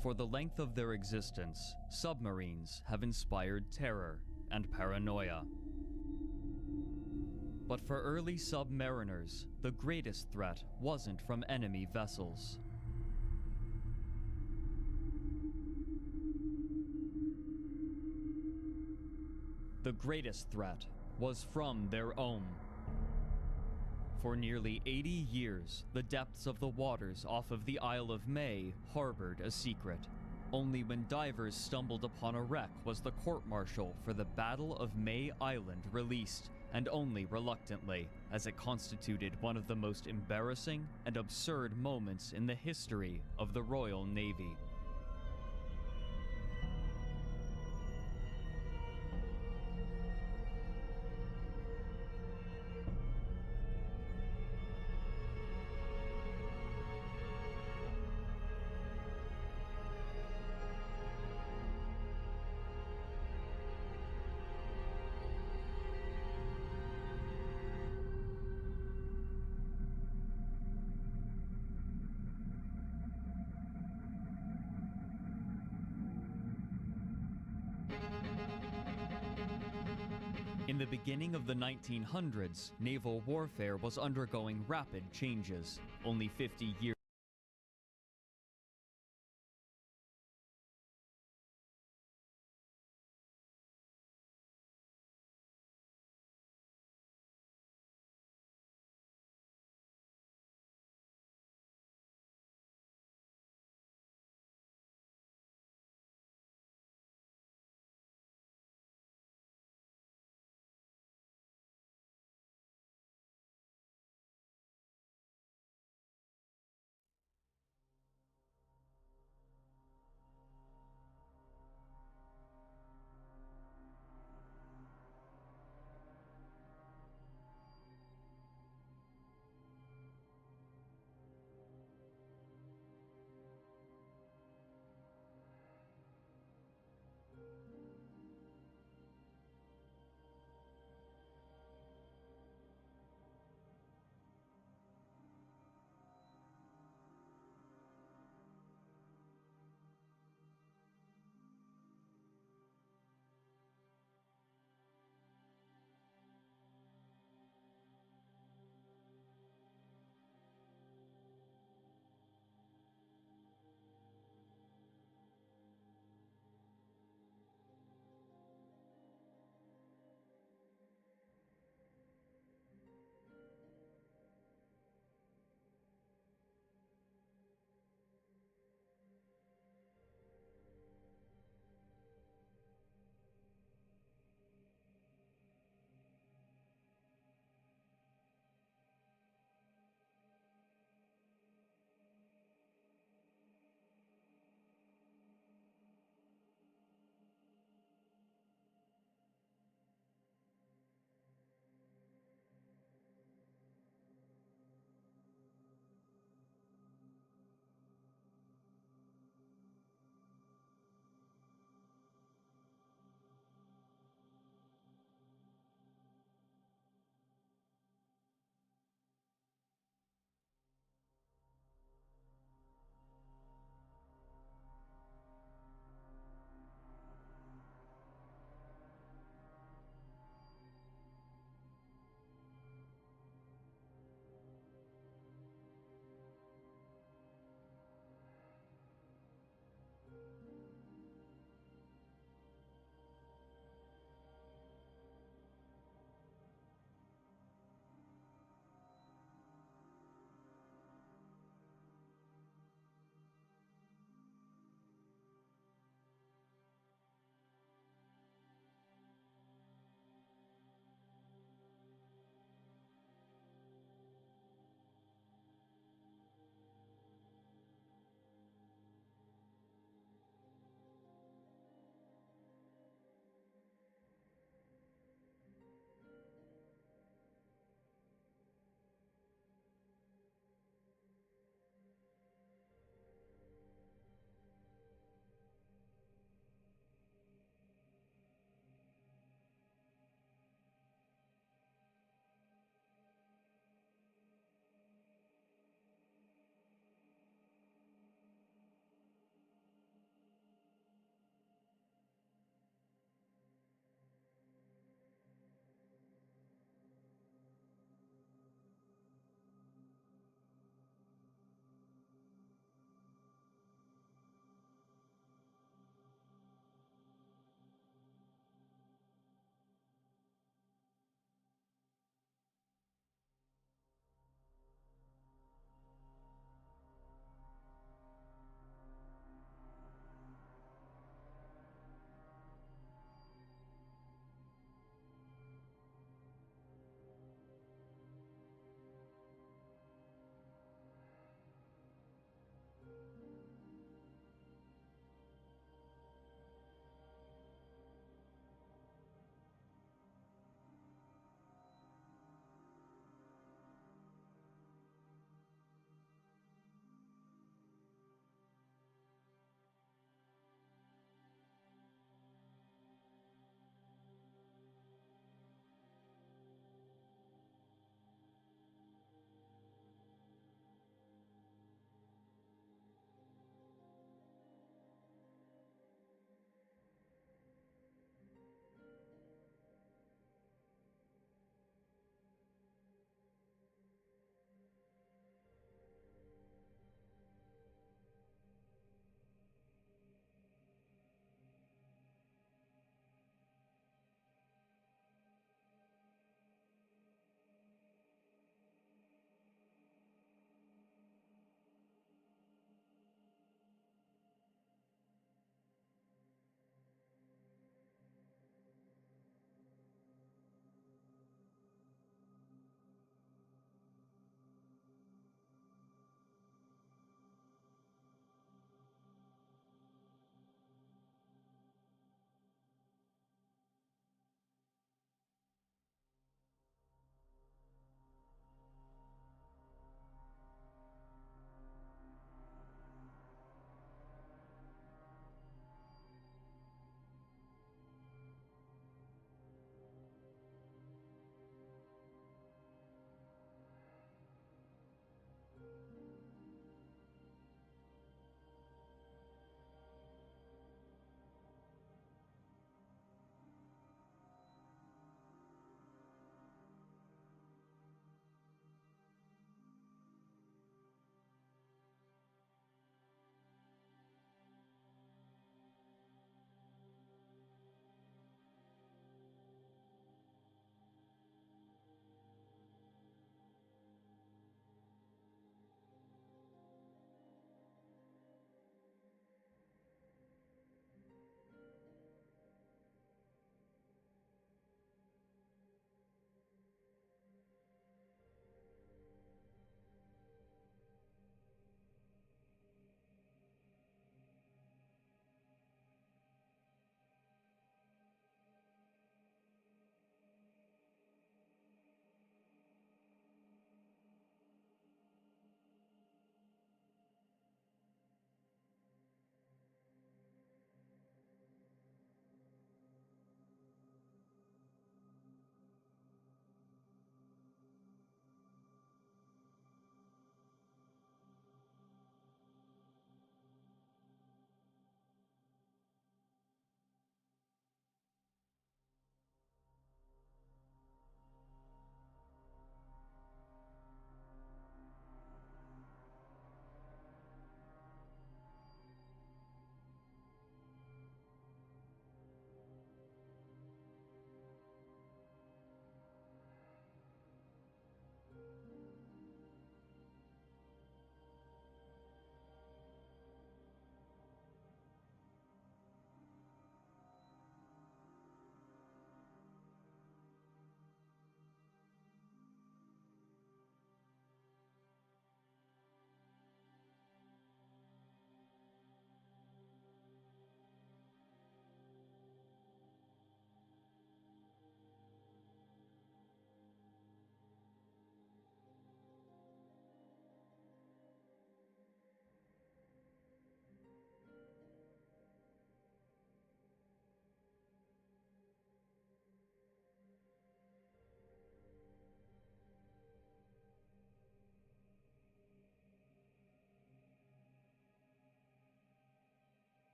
For the length of their existence, submarines have inspired terror and paranoia. But for early submariners, the greatest threat wasn't from enemy vessels. The greatest threat was from their own. For nearly 80 years, the depths of the waters off of the Isle of May harbored a secret. Only when divers stumbled upon a wreck was the court-martial for the Battle of May Island released, and only reluctantly, as it constituted one of the most embarrassing and absurd moments in the history of the Royal Navy. In the beginning of the 1900s, naval warfare was undergoing rapid changes. Only 50 years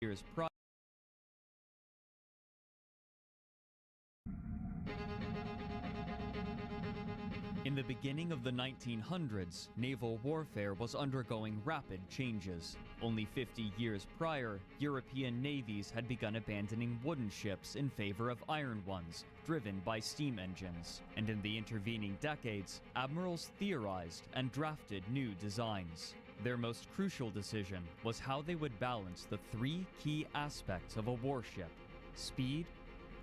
years prior. In the beginning of the 1900s, naval warfare was undergoing rapid changes. Only 50 years prior, European navies had begun abandoning wooden ships in favor of iron ones, driven by steam engines. And in the intervening decades, admirals theorized and drafted new designs. Their most crucial decision was how they would balance the three key aspects of a warship: speed,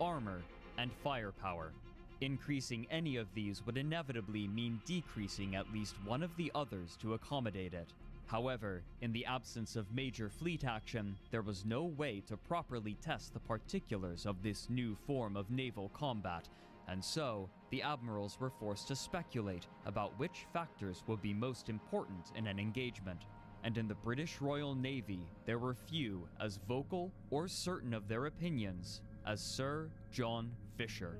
armor, and firepower. Increasing any of these would inevitably mean decreasing at least one of the others to accommodate it. However, in the absence of major fleet action, there was no way to properly test the particulars of this new form of naval combat, and so the admirals were forced to speculate about which factors would be most important in an engagement. And in the British Royal Navy, there were few as vocal or certain of their opinions as Sir John Fisher.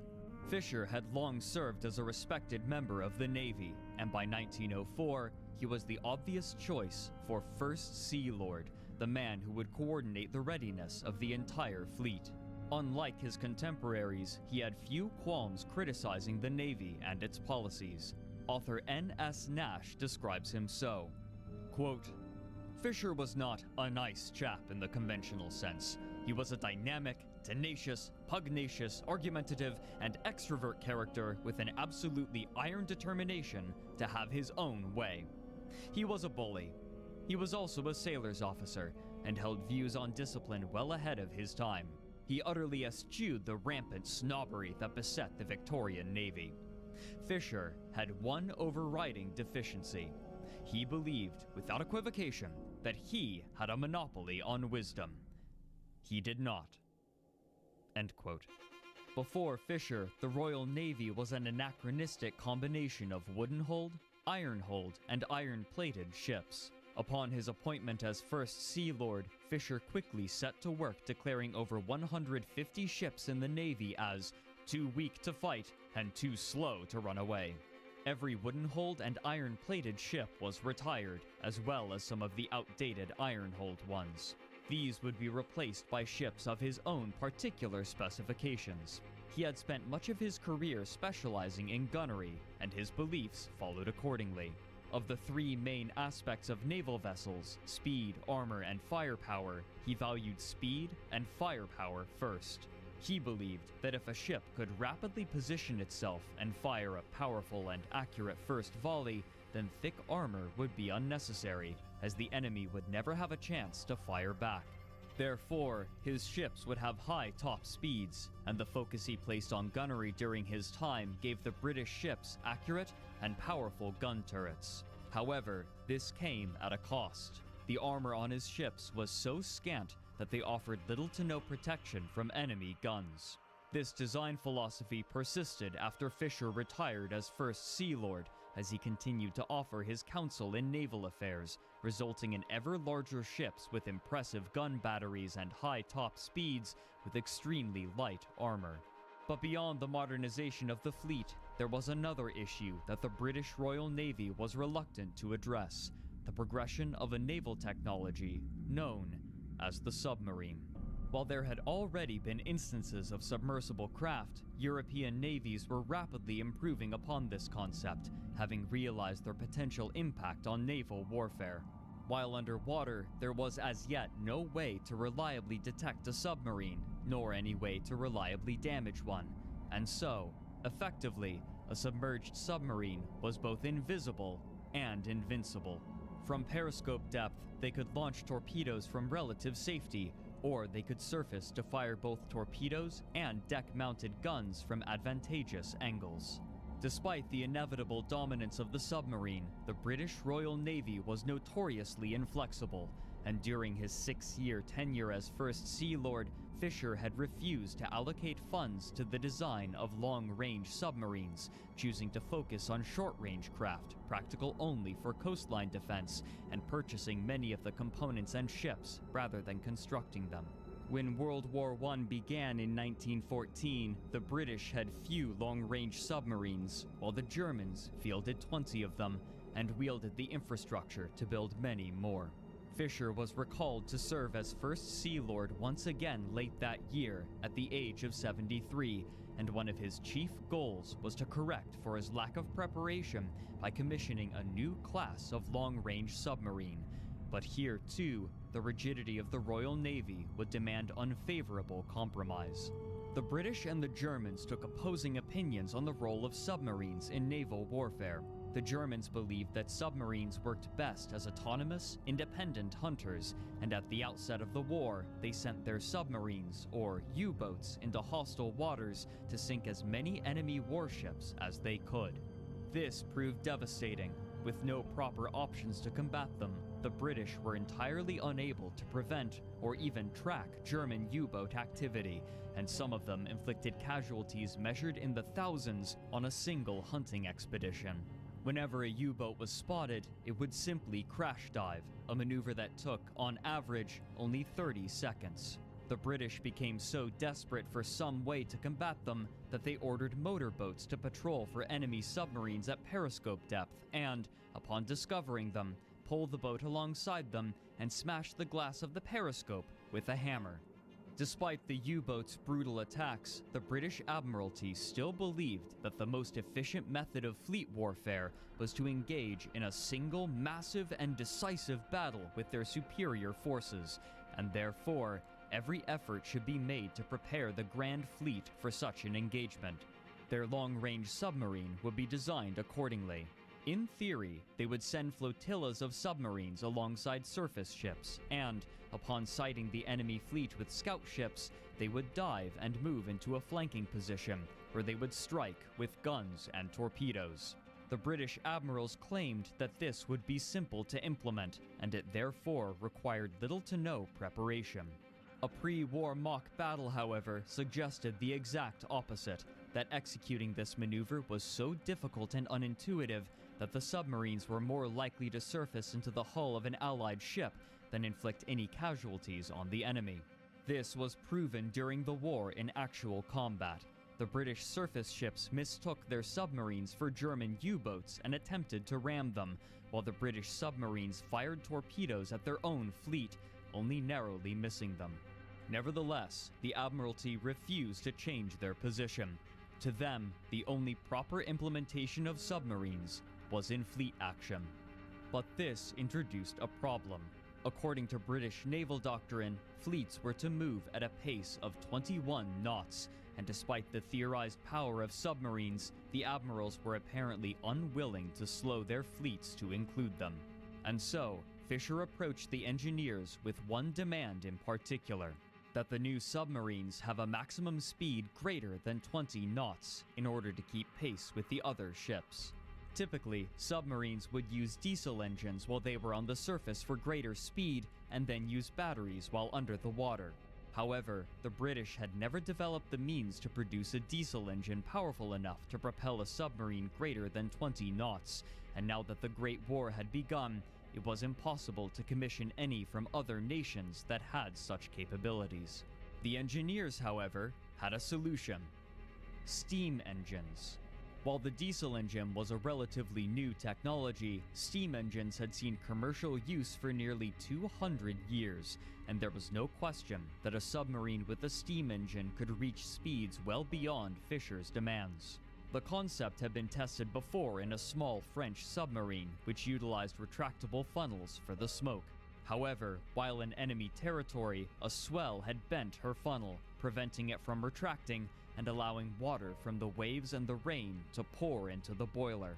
Fisher had long served as a respected member of the Navy, and by 1904, he was the obvious choice for First Sea Lord, the man who would coordinate the readiness of the entire fleet. Unlike his contemporaries, he had few qualms criticizing the Navy and its policies. Author N.S. Nash describes him so, quote, "Fisher was not a nice chap in the conventional sense. He was a dynamic, tenacious, pugnacious, argumentative, and extrovert character with an absolutely iron determination to have his own way. He was a bully. He was also a sailor's officer, and held views on discipline well ahead of his time. He utterly eschewed the rampant snobbery that beset the Victorian Navy. Fisher had one overriding deficiency. He believed, without equivocation, that he had a monopoly on wisdom. He did not." End quote. Before Fisher, the Royal Navy was an anachronistic combination of wooden-hulled, iron-hulled, and iron-plated ships. Upon his appointment as First Sea Lord, Fisher quickly set to work declaring over 150 ships in the Navy as too weak to fight and too slow to run away. Every wooden-hulled and iron-plated ship was retired, as well as some of the outdated iron-hulled ones. These would be replaced by ships of his own particular specifications. He had spent much of his career specializing in gunnery, and his beliefs followed accordingly. Of the three main aspects of naval vessels, speed, armor, and firepower, he valued speed and firepower first. He believed that if a ship could rapidly position itself and fire a powerful and accurate first volley, then thick armor would be unnecessary, as the enemy would never have a chance to fire back. Therefore, his ships would have high top speeds, and the focus he placed on gunnery during his time gave the British ships accurate and powerful gun turrets. However, this came at a cost. The armor on his ships was so scant that they offered little to no protection from enemy guns. This design philosophy persisted after Fisher retired as First Sea Lord, as he continued to offer his counsel in naval affairs, resulting in ever larger ships with impressive gun batteries and high top speeds with extremely light armor. But beyond the modernization of the fleet, there was another issue that the British Royal Navy was reluctant to address: the progression of a naval technology known as the submarine. While there had already been instances of submersible craft, European navies were rapidly improving upon this concept, having realized their potential impact on naval warfare. While underwater, there was as yet no way to reliably detect a submarine, nor any way to reliably damage one, and so, effectively, a submerged submarine was both invisible and invincible. From periscope depth, they could launch torpedoes from relative safety, or they could surface to fire both torpedoes and deck-mounted guns from advantageous angles. Despite the inevitable dominance of the submarine, the British Royal Navy was notoriously inflexible, and during his 6-year tenure as First Sea Lord, Fisher had refused to allocate funds to the design of long-range submarines, choosing to focus on short-range craft, practical only for coastline defense, and purchasing many of the components and ships rather than constructing them. When World War I began in 1914, the British had few long-range submarines, while the Germans fielded 20 of them and wielded the infrastructure to build many more. Fisher was recalled to serve as First Sea Lord once again late that year at the age of 73, and one of his chief goals was to correct for his lack of preparation by commissioning a new class of long-range submarine. But here, too, the rigidity of the Royal Navy would demand unfavorable compromise. The British and the Germans took opposing opinions on the role of submarines in naval warfare. The Germans believed that submarines worked best as autonomous, independent hunters, and at the outset of the war, they sent their submarines, or U-boats, into hostile waters to sink as many enemy warships as they could. This proved devastating. With no proper options to combat them, the British were entirely unable to prevent or even track German U-boat activity, and some of them inflicted casualties measured in the thousands on a single hunting expedition. Whenever a U-boat was spotted, it would simply crash dive, a maneuver that took, on average, only 30 seconds. The British became so desperate for some way to combat them that they ordered motorboats to patrol for enemy submarines at periscope depth and, upon discovering them, pull the boat alongside them and smash the glass of the periscope with a hammer. Despite the U-boat's brutal attacks, the British Admiralty still believed that the most efficient method of fleet warfare was to engage in a single massive and decisive battle with their superior forces, and therefore, every effort should be made to prepare the Grand Fleet for such an engagement. Their long-range submarine would be designed accordingly. In theory, they would send flotillas of submarines alongside surface ships, and, upon sighting the enemy fleet with scout ships, they would dive and move into a flanking position, where they would strike with guns and torpedoes. The British admirals claimed that this would be simple to implement, and it therefore required little to no preparation. A pre-war mock battle, however, suggested the exact opposite, that executing this maneuver was so difficult and unintuitive that the submarines were more likely to surface into the hull of an Allied ship than inflict any casualties on the enemy. This was proven during the war in actual combat. The British surface ships mistook their submarines for German U-boats and attempted to ram them, while the British submarines fired torpedoes at their own fleet, only narrowly missing them. Nevertheless, the Admiralty refused to change their position. To them, the only proper implementation of submarines was in fleet action. But this introduced a problem. According to British naval doctrine, fleets were to move at a pace of 21 knots, and despite the theorized power of submarines, the admirals were apparently unwilling to slow their fleets to include them. And so, Fisher approached the engineers with one demand in particular: that the new submarines have a maximum speed greater than 20 knots in order to keep pace with the other ships. Typically, submarines would use diesel engines while they were on the surface for greater speed, and then use batteries while under the water. However, the British had never developed the means to produce a diesel engine powerful enough to propel a submarine greater than 20 knots, and now that the Great War had begun, it was impossible to commission any from other nations that had such capabilities. The engineers, however, had a solution: steam engines. While the diesel engine was a relatively new technology, steam engines had seen commercial use for nearly 200 years, and there was no question that a submarine with a steam engine could reach speeds well beyond Fisher's demands. The concept had been tested before in a small French submarine, which utilized retractable funnels for the smoke. However, while in enemy territory, a swell had bent her funnel, preventing it from retracting and allowing water from the waves and the rain to pour into the boiler.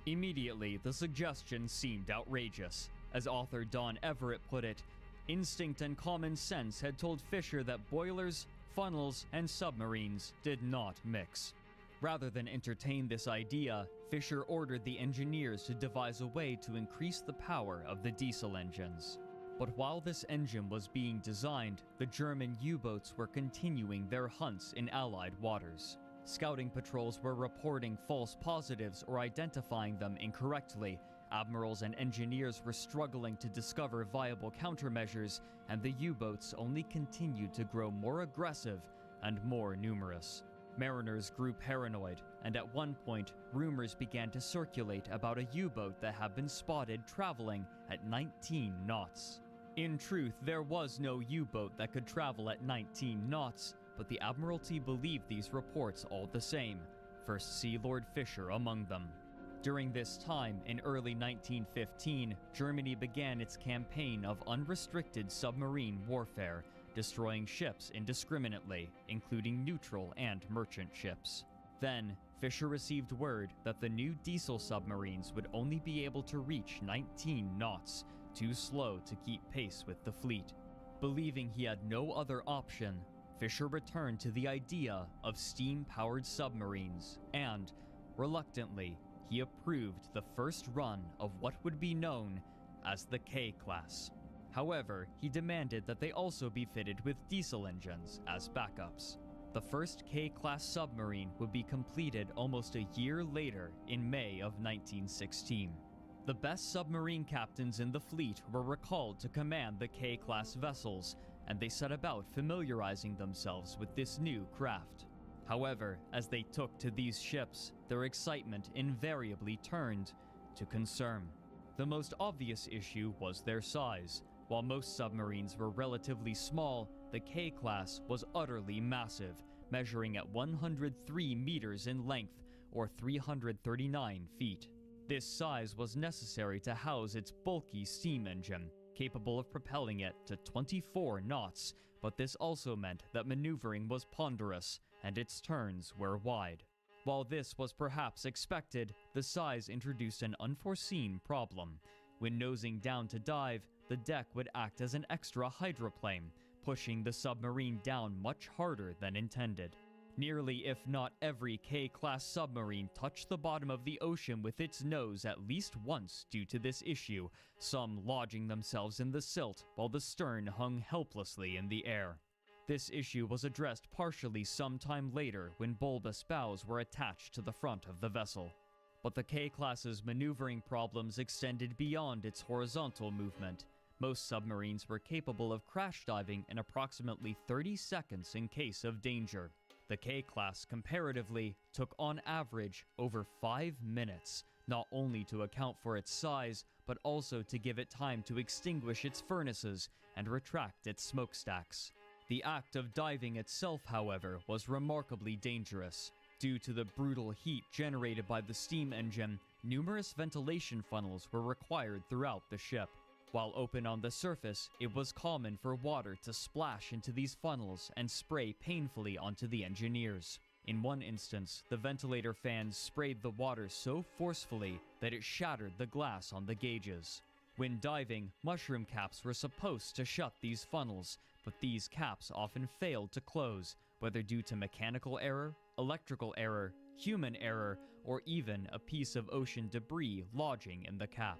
Immediately, the suggestion seemed outrageous. As author Don Everett put it, instinct and common sense had told Fisher that boilers, funnels, and submarines did not mix. Rather than entertain this idea, Fisher ordered the engineers to devise a way to increase the power of the diesel engines. But while this engine was being designed, the German U-boats were continuing their hunts in Allied waters. Scouting patrols were reporting false positives or identifying them incorrectly. Admirals and engineers were struggling to discover viable countermeasures, and the U-boats only continued to grow more aggressive and more numerous. Mariners grew paranoid, and at one point, rumors began to circulate about a U-boat that had been spotted traveling at 19 knots. In truth, there was no U-boat that could travel at 19 knots, but the Admiralty believed these reports all the same, First Sea Lord Fisher among them. During this time, in early 1915, Germany began its campaign of unrestricted submarine warfare, destroying ships indiscriminately, including neutral and merchant ships. Then, Fisher received word that the new diesel submarines would only be able to reach 19 knots, too slow to keep pace with the fleet. Believing he had no other option, Fisher returned to the idea of steam-powered submarines and, reluctantly, he approved the first run of what would be known as the K-class. However, he demanded that they also be fitted with diesel engines as backups. The first K-class submarine would be completed almost a year later in May of 1916. The best submarine captains in the fleet were recalled to command the K-class vessels, and they set about familiarizing themselves with this new craft. However, as they took to these ships, their excitement invariably turned to concern. The most obvious issue was their size. While most submarines were relatively small, the K-class was utterly massive, measuring at 103 meters in length, or 339 feet. This size was necessary to house its bulky steam engine, capable of propelling it to 24 knots, but this also meant that maneuvering was ponderous, and its turns were wide. While this was perhaps expected, the size introduced an unforeseen problem. When nosing down to dive, the deck would act as an extra hydroplane, pushing the submarine down much harder than intended. Nearly, if not every K-class submarine touched the bottom of the ocean with its nose at least once due to this issue, some lodging themselves in the silt while the stern hung helplessly in the air. This issue was addressed partially sometime later when bulbous bows were attached to the front of the vessel. But the K-class's maneuvering problems extended beyond its horizontal movement. Most submarines were capable of crash diving in approximately 30 seconds in case of danger. The K-class, comparatively, took on average over 5 minutes, not only to account for its size, but also to give it time to extinguish its furnaces and retract its smokestacks. The act of diving itself, however, was remarkably dangerous. Due to the brutal heat generated by the steam engine, numerous ventilation funnels were required throughout the ship. While open on the surface, it was common for water to splash into these funnels and spray painfully onto the engineers. In one instance, the ventilator fans sprayed the water so forcefully that it shattered the glass on the gauges. When diving, mushroom caps were supposed to shut these funnels, but these caps often failed to close, whether due to mechanical error, electrical error, human error, or even a piece of ocean debris lodging in the cap.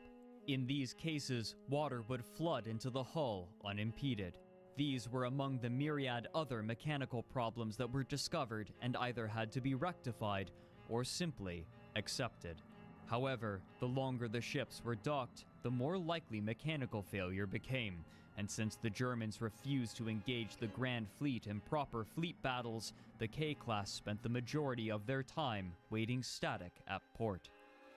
In these cases, water would flood into the hull unimpeded. These were among the myriad other mechanical problems that were discovered and either had to be rectified or simply accepted. However, the longer the ships were docked, the more likely mechanical failure became, and since the Germans refused to engage the Grand Fleet in proper fleet battles, the K-class spent the majority of their time waiting static at port.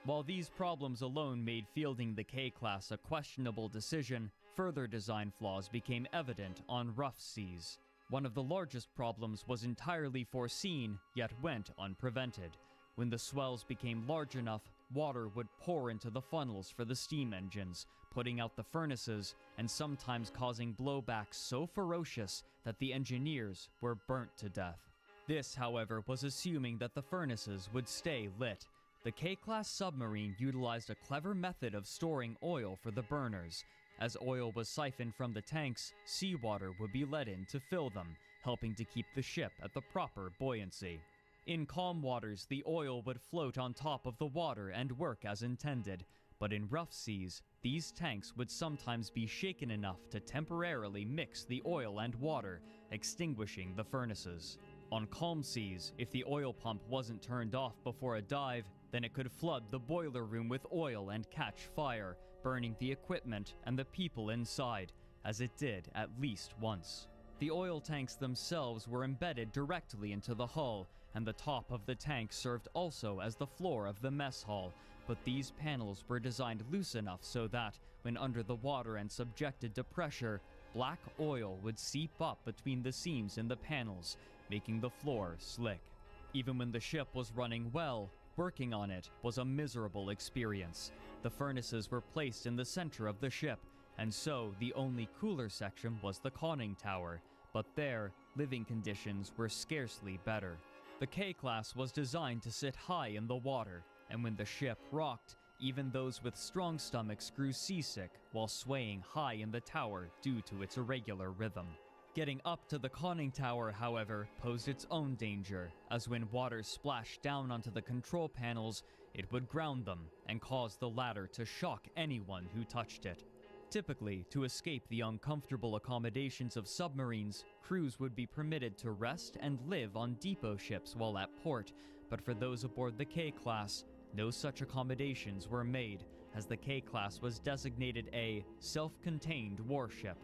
While these problems alone made fielding the K-class a questionable decision, further design flaws became evident on rough seas. One of the largest problems was entirely foreseen, yet went unprevented. When the swells became large enough, water would pour into the funnels for the steam engines, putting out the furnaces, and sometimes causing blowback so ferocious that the engineers were burnt to death. This, however, was assuming that the furnaces would stay lit. The K-class submarine utilized a clever method of storing oil for the burners. As oil was siphoned from the tanks, seawater would be let in to fill them, helping to keep the ship at the proper buoyancy. In calm waters, the oil would float on top of the water and work as intended, but in rough seas, these tanks would sometimes be shaken enough to temporarily mix the oil and water, extinguishing the furnaces. On calm seas, if the oil pump wasn't turned off before a dive, then it could flood the boiler room with oil and catch fire, burning the equipment and the people inside, as it did at least once. The oil tanks themselves were embedded directly into the hull, and the top of the tank served also as the floor of the mess hall, but these panels were designed loose enough so that, when under the water and subjected to pressure, black oil would seep up between the seams in the panels, making the floor slick. Even when the ship was running well, working on it was a miserable experience. The furnaces were placed in the center of the ship, and so the only cooler section was the conning tower, but there, living conditions were scarcely better. The K-class was designed to sit high in the water, and when the ship rocked, even those with strong stomachs grew seasick while swaying high in the tower due to its irregular rhythm. Getting up to the conning tower, however, posed its own danger, as when water splashed down onto the control panels, it would ground them and cause the latter to shock anyone who touched it. Typically, to escape the uncomfortable accommodations of submarines, crews would be permitted to rest and live on depot ships while at port, but for those aboard the K-class, no such accommodations were made, as the K-class was designated a self-contained warship.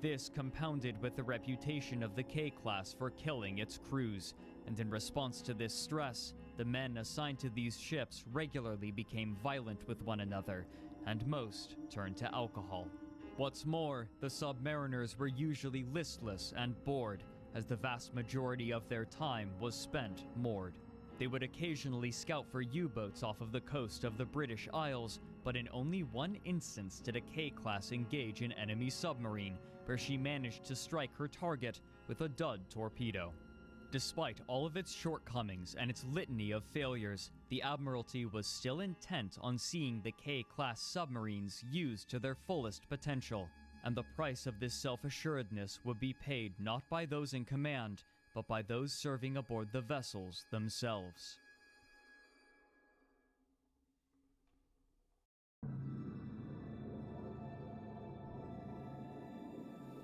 This compounded with the reputation of the K-class for killing its crews, and in response to this stress, the men assigned to these ships regularly became violent with one another, and most turned to alcohol. What's more, the submariners were usually listless and bored, as the vast majority of their time was spent moored. They would occasionally scout for U-boats off of the coast of the British Isles, but in only one instance did a K-class engage an enemy submarine, where she managed to strike her target with a dud torpedo. Despite all of its shortcomings and its litany of failures, the Admiralty was still intent on seeing the K-class submarines used to their fullest potential, and the price of this self-assuredness would be paid not by those in command, but by those serving aboard the vessels themselves.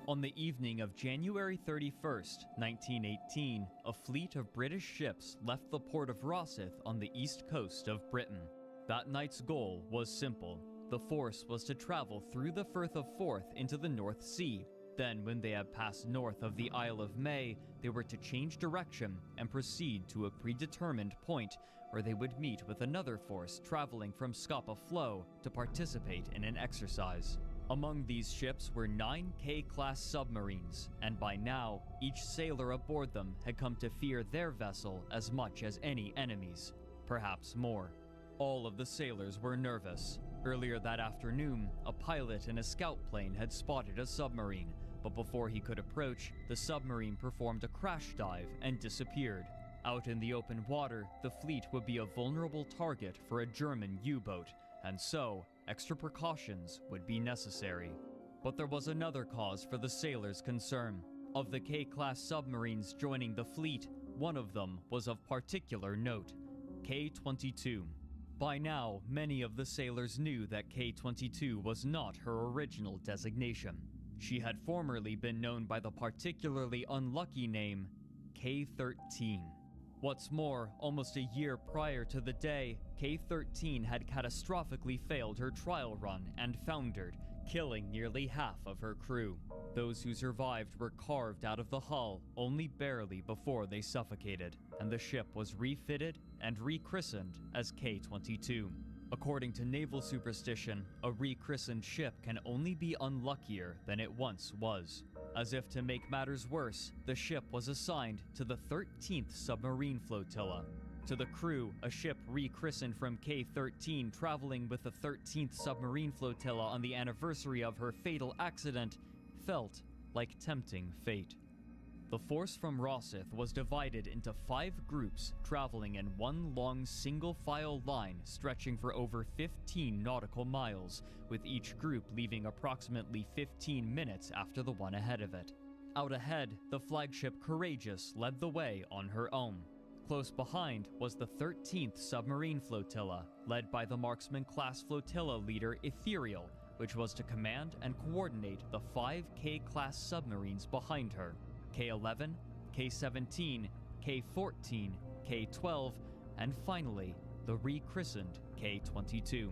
On the evening of January 31st, 1918, a fleet of British ships left the port of Rosyth on the east coast of Britain. That night's goal was simple. The force was to travel through the Firth of Forth into the North Sea. Then, when they had passed north of the Isle of May, they were to change direction and proceed to a predetermined point where they would meet with another force traveling from Scapa Flow to participate in an exercise. Among these ships were 9 K-class submarines, and by now, each sailor aboard them had come to fear their vessel as much as any enemy's, perhaps more. All of the sailors were nervous. Earlier that afternoon, a pilot in a scout plane had spotted a submarine, but before he could approach, the submarine performed a crash dive and disappeared. Out in the open water, the fleet would be a vulnerable target for a German U-boat, and so, extra precautions would be necessary. But there was another cause for the sailors' concern. Of the K-class submarines joining the fleet, one of them was of particular note, K-22. By now, many of the sailors knew that K-22 was not her original designation. She had formerly been known by the particularly unlucky name K-13. What's more, almost a year prior to the day, K-13 had catastrophically failed her trial run and foundered, killing nearly half of her crew. Those who survived were carved out of the hull only barely before they suffocated, and the ship was refitted and rechristened as K-22. According to naval superstition, a rechristened ship can only be unluckier than it once was. As if to make matters worse, the ship was assigned to the 13th Submarine Flotilla. To the crew, a ship rechristened from K-13 traveling with the 13th Submarine Flotilla on the anniversary of her fatal accident felt like tempting fate. The force from Rosyth was divided into 5 groups traveling in one long single-file line stretching for over 15 nautical miles, with each group leaving approximately 15 minutes after the one ahead of it. Out ahead, the flagship Courageous led the way on her own. Close behind was the 13th Submarine Flotilla, led by the Marksman-class flotilla leader Ethereal, which was to command and coordinate the 5 K-class submarines behind her. K-11, K-17, K-14, K-12, and finally, the rechristened K-22.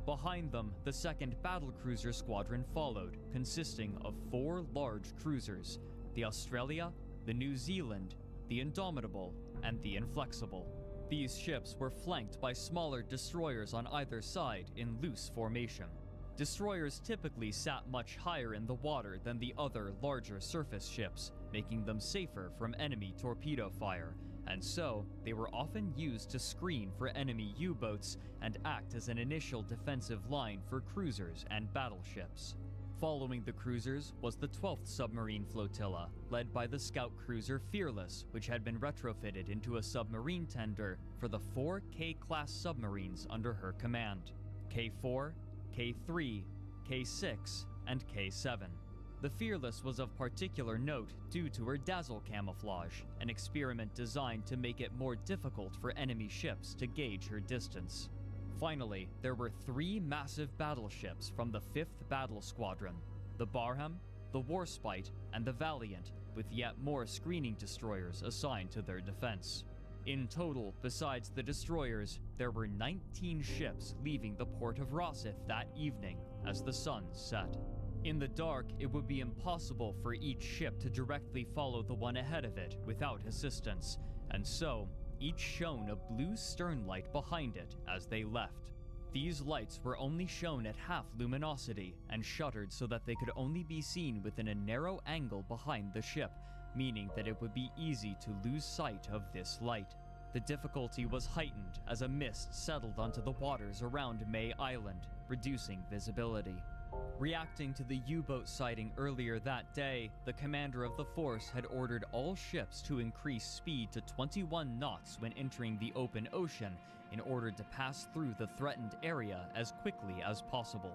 Behind them, the 2nd Battlecruiser Squadron followed, consisting of 4 large cruisers, the Australia, the New Zealand, the Indomitable, and the Inflexible. These ships were flanked by smaller destroyers on either side in loose formation. Destroyers typically sat much higher in the water than the other larger surface ships, making them safer from enemy torpedo fire, and so they were often used to screen for enemy U-boats and act as an initial defensive line for cruisers and battleships. Following the cruisers was the 12th submarine flotilla, led by the scout cruiser Fearless, which had been retrofitted into a submarine tender for the 4 K-class submarines under her command: K4, K3, K6, and K7. The Fearless was of particular note due to her dazzle camouflage, an experiment designed to make it more difficult for enemy ships to gauge her distance. Finally, there were 3 massive battleships from the 5th Battle Squadron: the Barham, the Warspite, and the Valiant, with yet more screening destroyers assigned to their defense. In total, besides the destroyers, there were 19 ships leaving the port of Rosyth that evening as the sun set. In the dark, it would be impossible for each ship to directly follow the one ahead of it without assistance, and so each shone a blue stern light behind it as they left. These lights were only shown at half luminosity and shuttered so that they could only be seen within a narrow angle behind the ship, meaning that it would be easy to lose sight of this light. The difficulty was heightened as a mist settled onto the waters around May Island, reducing visibility. Reacting to the U-boat sighting earlier that day, the commander of the force had ordered all ships to increase speed to 21 knots when entering the open ocean in order to pass through the threatened area as quickly as possible.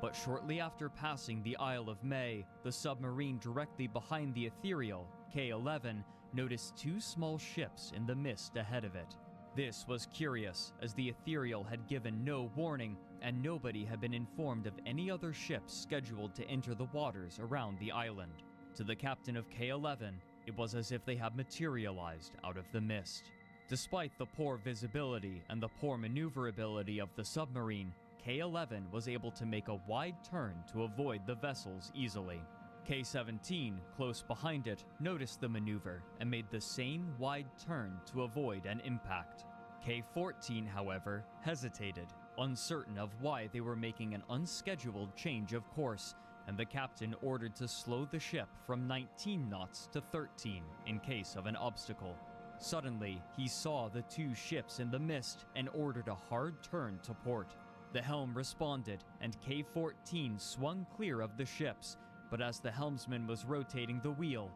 But shortly after passing the Isle of May, the submarine directly behind the Ethereal, K-11, noticed 2 small ships in the mist ahead of it. This was curious, as the Ethereal had given no warning, and nobody had been informed of any other ships scheduled to enter the waters around the island. To the captain of K-11, it was as if they had materialized out of the mist. Despite the poor visibility and the poor maneuverability of the submarine, K-11 was able to make a wide turn to avoid the vessels easily. K-17, close behind it, noticed the maneuver and made the same wide turn to avoid an impact. K-14, however, hesitated, uncertain of why they were making an unscheduled change of course, and the captain ordered to slow the ship from 19 knots to 13 in case of an obstacle. Suddenly, he saw the 2 ships in the mist and ordered a hard turn to port. The helm responded, and K-14 swung clear of the ships, but as the helmsman was rotating the wheel,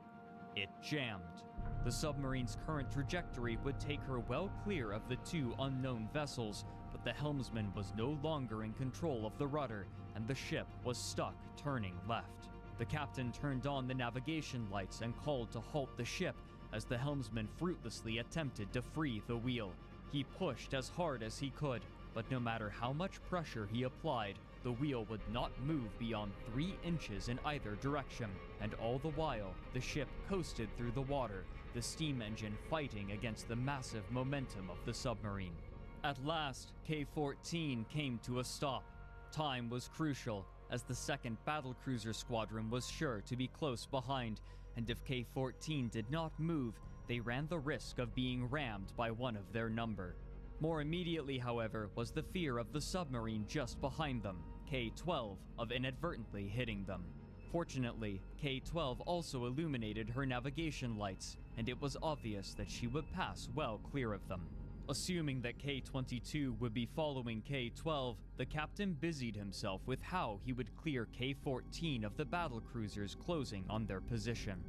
it jammed. The submarine's current trajectory would take her well clear of the 2 unknown vessels, but the helmsman was no longer in control of the rudder, and the ship was stuck turning left. The captain turned on the navigation lights and called to halt the ship as the helmsman fruitlessly attempted to free the wheel. He pushed as hard as he could, but no matter how much pressure he applied, the wheel would not move beyond 3 inches in either direction, and all the while, the ship coasted through the water, the steam engine fighting against the massive momentum of the submarine. At last, K-14 came to a stop. Time was crucial, as the 2nd Battlecruiser Squadron was sure to be close behind, and if K-14 did not move, they ran the risk of being rammed by one of their number. More immediately, however, was the fear of the submarine just behind them, K-12, of inadvertently hitting them. Fortunately, K-12 also illuminated her navigation lights, and it was obvious that she would pass well clear of them. Assuming that K-22 would be following K-12, the captain busied himself with how he would clear K-14 of the battlecruisers closing on their position.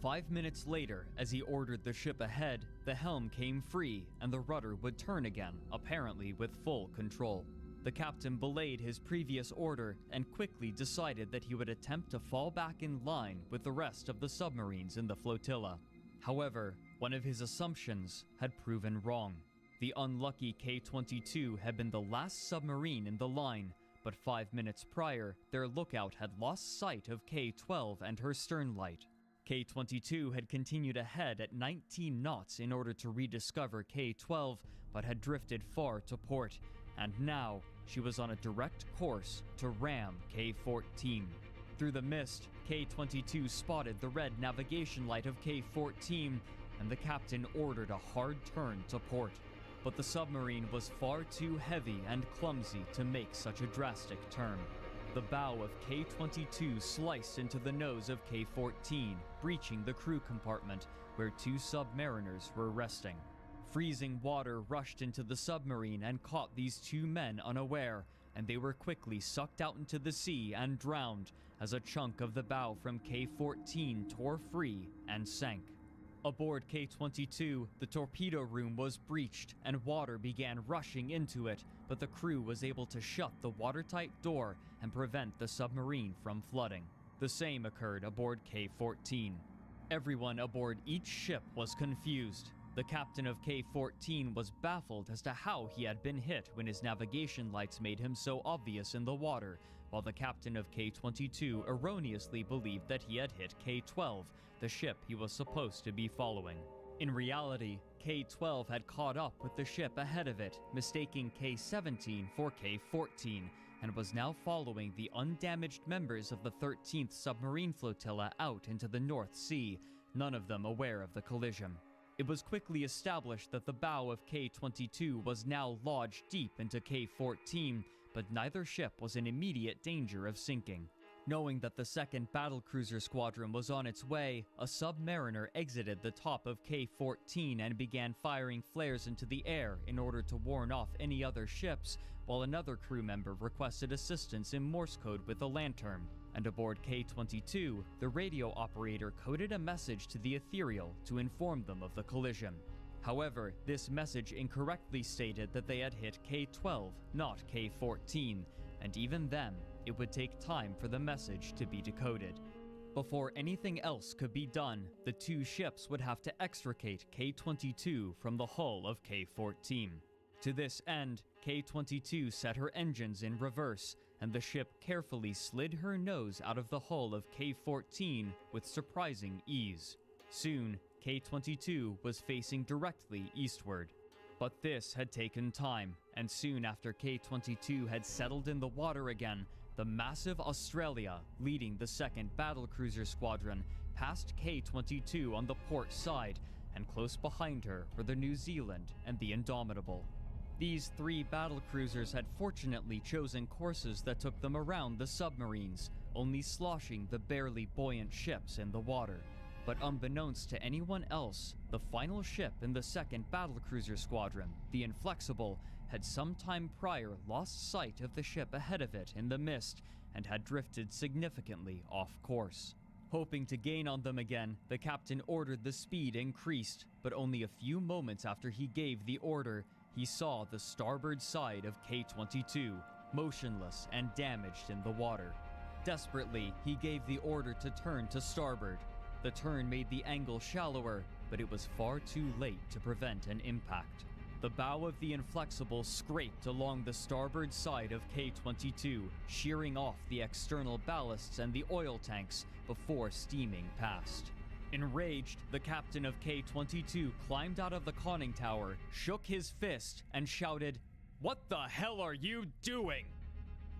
5 minutes later, as he ordered the ship ahead, the helm came free and the rudder would turn again, apparently with full control. The captain belayed his previous order and quickly decided that he would attempt to fall back in line with the rest of the submarines in the flotilla. However, one of his assumptions had proven wrong. The unlucky K-22 had been the last submarine in the line, but 5 minutes prior, their lookout had lost sight of K-12 and her stern light. K-22 had continued ahead at 19 knots in order to rediscover K-12, but had drifted far to port, and now she was on a direct course to ram K-14. Through the mist, K-22 spotted the red navigation light of K-14, and the captain ordered a hard turn to port. but the submarine was far too heavy and clumsy to make such a drastic turn. The bow of K-22 sliced into the nose of K-14, breaching the crew compartment where 2 submariners were resting. Freezing water rushed into the submarine and caught these 2 men unaware, and they were quickly sucked out into the sea and drowned as a chunk of the bow from K-14 tore free and sank. Aboard K-22, the torpedo room was breached and water began rushing into it, but the crew was able to shut the watertight door and prevent the submarine from flooding. The same occurred aboard K-14. Everyone aboard each ship was confused. The captain of K-14 was baffled as to how he had been hit when his navigation lights made him so obvious in the water, while the captain of K-22 erroneously believed that he had hit K-12, the ship he was supposed to be following. In reality, K-12 had caught up with the ship ahead of it, mistaking K-17 for K-14, and was now following the undamaged members of the 13th submarine flotilla out into the North Sea, none of them aware of the collision. It was quickly established that the bow of K-22 was now lodged deep into K-14, but neither ship was in immediate danger of sinking. Knowing that the 2nd Battlecruiser Squadron was on its way, a submariner exited the top of K-14 and began firing flares into the air in order to warn off any other ships, while another crew member requested assistance in Morse code with a lantern. And aboard K-22, the radio operator coded a message to the Ethereal to inform them of the collision. However, this message incorrectly stated that they had hit K-12, not K-14, and even then, it would take time for the message to be decoded. Before anything else could be done, the 2 ships would have to extricate K-22 from the hull of K-14. To this end, K-22 set her engines in reverse, and the ship carefully slid her nose out of the hull of K-14 with surprising ease. Soon, K-22 was facing directly eastward. But this had taken time, and soon after K-22 had settled in the water again, the massive Australia, leading the 2nd Battlecruiser Squadron, passed K-22 on the port side, and close behind her were the New Zealand and the Indomitable. These 3 battlecruisers had fortunately chosen courses that took them around the submarines, only sloshing the barely buoyant ships in the water. But unbeknownst to anyone else, the final ship in the 2nd Battlecruiser Squadron, the Inflexible, had some time prior lost sight of the ship ahead of it in the mist and had drifted significantly off course. Hoping to gain on them again, the captain ordered the speed increased, but only a few moments after he gave the order, he saw the starboard side of K-22, motionless and damaged in the water. Desperately, he gave the order to turn to starboard. The turn made the angle shallower, but it was far too late to prevent an impact. The bow of the Inflexible scraped along the starboard side of K-22, shearing off the external ballasts and the oil tanks before steaming past. Enraged, the captain of K-22 climbed out of the conning tower, shook his fist, and shouted, "What the hell are you doing?"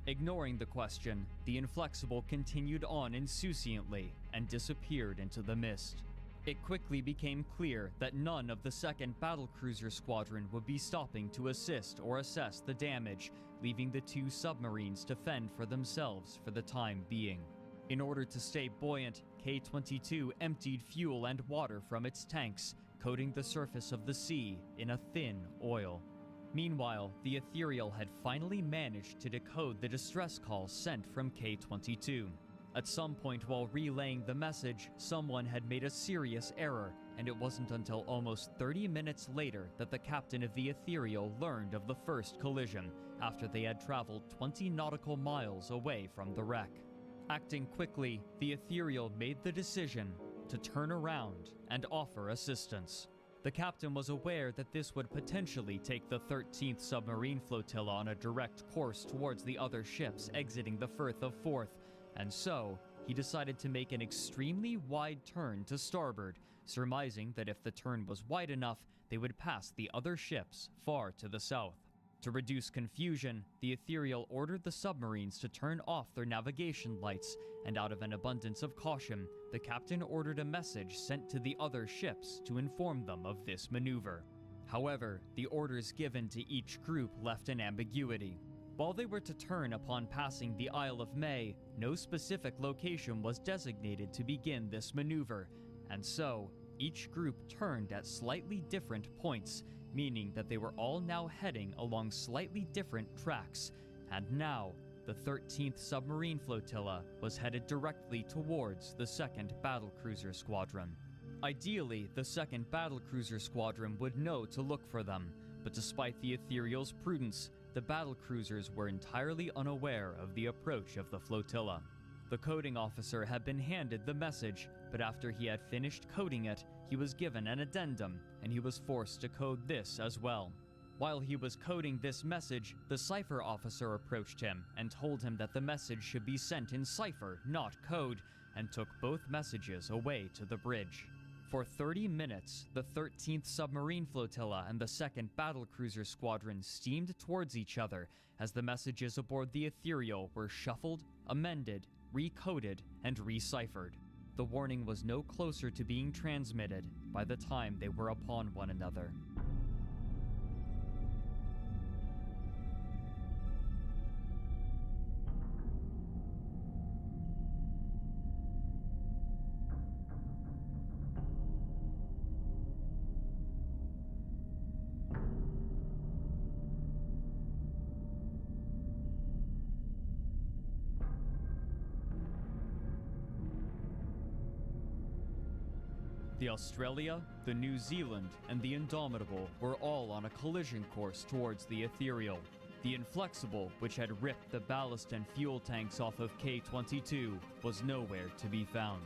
Ignoring the question, the Inflexible continued on insouciantly and disappeared into the mist. It quickly became clear that none of the 2nd Battlecruiser Squadron would be stopping to assist or assess the damage, leaving the 2 submarines to fend for themselves for the time being. In order to stay buoyant, K-22 emptied fuel and water from its tanks, coating the surface of the sea in a thin oil. Meanwhile, the Ethereal had finally managed to decode the distress call sent from K-22. At some point while relaying the message, someone had made a serious error, and it wasn't until almost 30 minutes later that the captain of the Ethereal learned of the first collision, after they had traveled 20 nautical miles away from the wreck. Acting quickly, the Ethereal made the decision to turn around and offer assistance. The captain was aware that this would potentially take the 13th submarine flotilla on a direct course towards the other ships exiting the Firth of Forth, and so he decided to make an extremely wide turn to starboard, surmising that if the turn was wide enough, they would pass the other ships far to the south. To reduce confusion, the Ethereal ordered the submarines to turn off their navigation lights, and out of an abundance of caution, the captain ordered a message sent to the other ships to inform them of this maneuver. However, the orders given to each group left an ambiguity. While they were to turn upon passing the Isle of May, no specific location was designated to begin this maneuver, and so each group turned at slightly different points, meaning that they were all now heading along slightly different tracks, and now the 13th Submarine Flotilla was headed directly towards the 2nd Battlecruiser Squadron. Ideally, the 2nd Battlecruiser Squadron would know to look for them, but despite the Ethereal's prudence, the battlecruisers were entirely unaware of the approach of the flotilla. The coding officer had been handed the message, but after he had finished coding it, he was given an addendum, and he was forced to code this as well. While he was coding this message, the cipher officer approached him and told him that the message should be sent in cipher, not code, and took both messages away to the bridge. For 30 minutes, the 13th Submarine Flotilla and the 2nd Battlecruiser Squadron steamed towards each other as the messages aboard the Ethereal were shuffled, amended, recoded, and reciphered. The warning was no closer to being transmitted by the time they were upon one another. The Australia, the New Zealand, and the Indomitable were all on a collision course towards the Ethereal. The Inflexible, which had ripped the ballast and fuel tanks off of K-22, was nowhere to be found.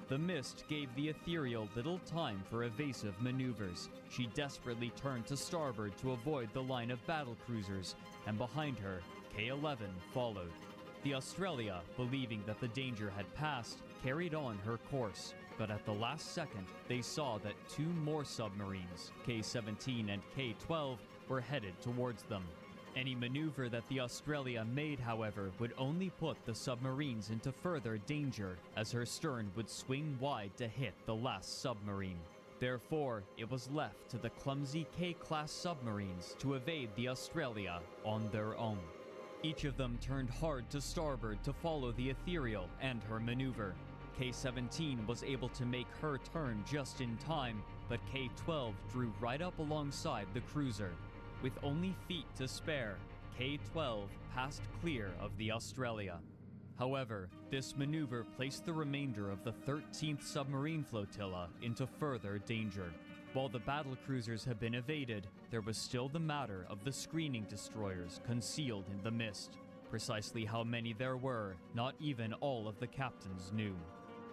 The mist gave the Ethereal little time for evasive maneuvers. She desperately turned to starboard to avoid the line of battlecruisers, and behind her, K-11 followed. The Australia, believing that the danger had passed, carried on her course. But at the last second, they saw that two more submarines, K-17 and K-12, were headed towards them. Any maneuver that the Australia made, however, would only put the submarines into further danger, as her stern would swing wide to hit the last submarine. Therefore, it was left to the clumsy K-class submarines to evade the Australia on their own. Each of them turned hard to starboard to follow the Ethereal and her maneuver. K-17 was able to make her turn just in time, but K-12 drew right up alongside the cruiser. With only feet to spare, K-12 passed clear of the Australia. However, this maneuver placed the remainder of the 13th Submarine Flotilla into further danger. While the battlecruisers had been evaded, there was still the matter of the screening destroyers concealed in the mist. Precisely how many there were, not even all of the captains knew.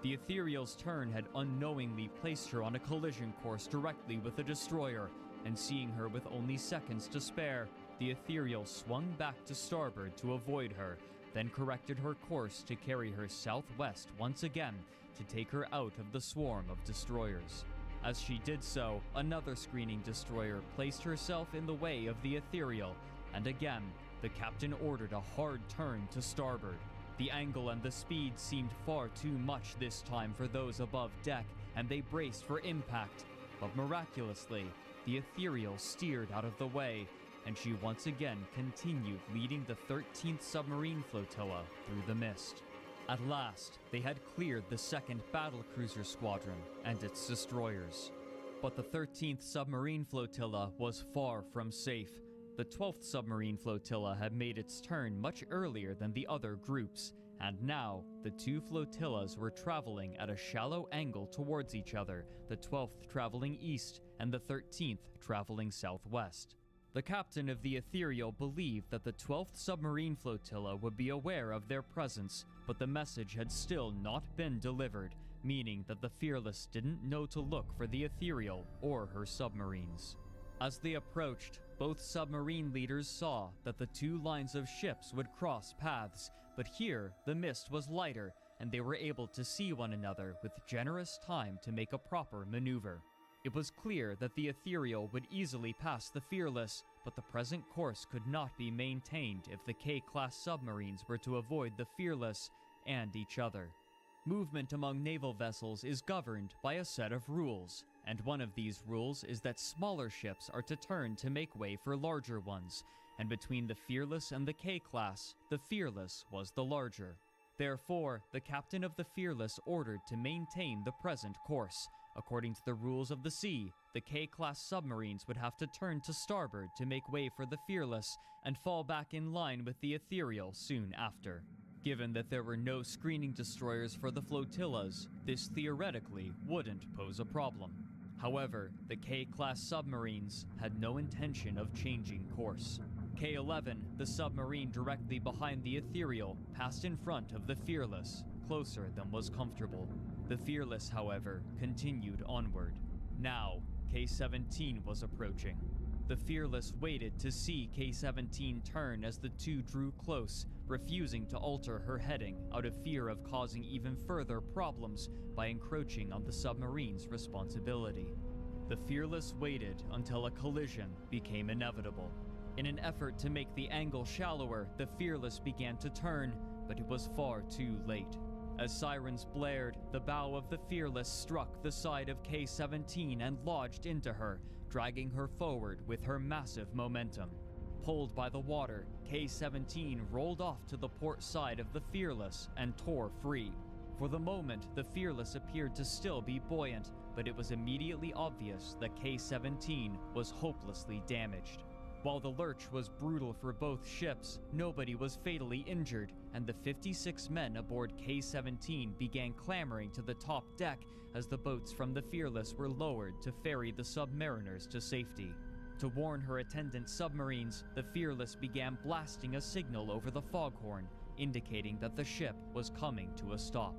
The Ethereal's turn had unknowingly placed her on a collision course directly with the destroyer, and seeing her with only seconds to spare, the Ethereal swung back to starboard to avoid her, then corrected her course to carry her southwest once again to take her out of the swarm of destroyers. As she did so, another screening destroyer placed herself in the way of the Ethereal, and again, the captain ordered a hard turn to starboard. The angle and the speed seemed far too much this time for those above deck, and they braced for impact. But miraculously, the Ethereal steered out of the way, and she once again continued leading the 13th Submarine Flotilla through the mist. At last, they had cleared the 2nd Battlecruiser Squadron and its destroyers. But the 13th Submarine Flotilla was far from safe. The 12th Submarine Flotilla had made its turn much earlier than the other groups, and now the two flotillas were traveling at a shallow angle towards each other, the 12th traveling east and the 13th traveling southwest. The captain of the Ethereal believed that the 12th Submarine Flotilla would be aware of their presence, but the message had still not been delivered, meaning that the Fearless didn't know to look for the Ethereal or her submarines. As they approached, both submarine leaders saw that the two lines of ships would cross paths, but here the mist was lighter, and they were able to see one another with generous time to make a proper maneuver. It was clear that the Ethereal would easily pass the Fearless, but the present course could not be maintained if the K-class submarines were to avoid the Fearless and each other. Movement among naval vessels is governed by a set of rules, and one of these rules is that smaller ships are to turn to make way for larger ones, and between the Fearless and the K-class, the Fearless was the larger. Therefore, the captain of the Fearless ordered to maintain the present course. According to the rules of the sea, the K-class submarines would have to turn to starboard to make way for the Fearless and fall back in line with the Ethereal soon after. Given that there were no screening destroyers for the flotillas, this theoretically wouldn't pose a problem. However, the K-class submarines had no intention of changing course. K-11, the submarine directly behind the Ethereal, passed in front of the Fearless, closer than was comfortable. The Fearless, however, continued onward. Now, K-17 was approaching. The Fearless waited to see K-17 turn as the two drew close, refusing to alter her heading out of fear of causing even further problems by encroaching on the submarine's responsibility. The Fearless waited until a collision became inevitable. In an effort to make the angle shallower, the Fearless began to turn, but it was far too late. As sirens blared, the bow of the Fearless struck the side of K-17 and lodged into her, dragging her forward with her massive momentum. Pulled by the water, K-17 rolled off to the port side of the Fearless and tore free. For the moment, the Fearless appeared to still be buoyant, but it was immediately obvious that K-17 was hopelessly damaged. While the lurch was brutal for both ships, nobody was fatally injured, and the 56 men aboard K-17 began clambering to the top deck as the boats from the Fearless were lowered to ferry the submariners to safety. To warn her attendant submarines, the Fearless began blasting a signal over the foghorn, indicating that the ship was coming to a stop.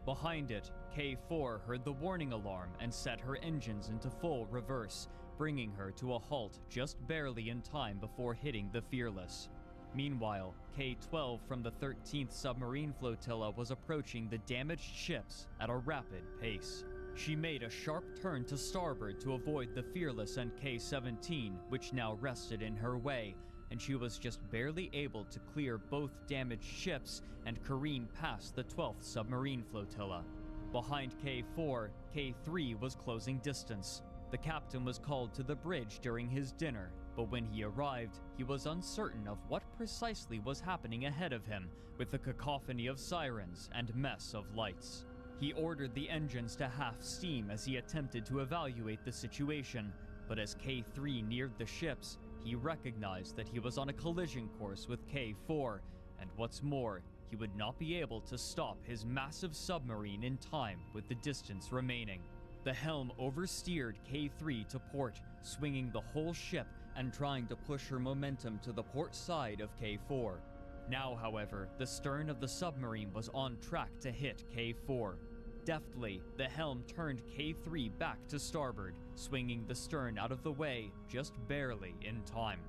Behind it, K-4 heard the warning alarm and set her engines into full reverse, bringing her to a halt just barely in time before hitting the Fearless. Meanwhile, K-12 from the 13th Submarine Flotilla was approaching the damaged ships at a rapid pace. She made a sharp turn to starboard to avoid the Fearless and K-17, which now rested in her way, and she was just barely able to clear both damaged ships and careen past the 12th Submarine Flotilla. Behind K-4, K-3 was closing distance. The captain was called to the bridge during his dinner, but when he arrived, he was uncertain of what precisely was happening ahead of him, with the cacophony of sirens and mess of lights. He ordered the engines to half steam as he attempted to evaluate the situation, but as K-3 neared the ships, he recognized that he was on a collision course with K-4, and what's more, he would not be able to stop his massive submarine in time with the distance remaining. The helm oversteered K-3 to port, swinging the whole ship and trying to push her momentum to the port side of K-4. Now, however, the stern of the submarine was on track to hit K-4. Deftly, the helm turned K-3 back to starboard, swinging the stern out of the way just barely in time.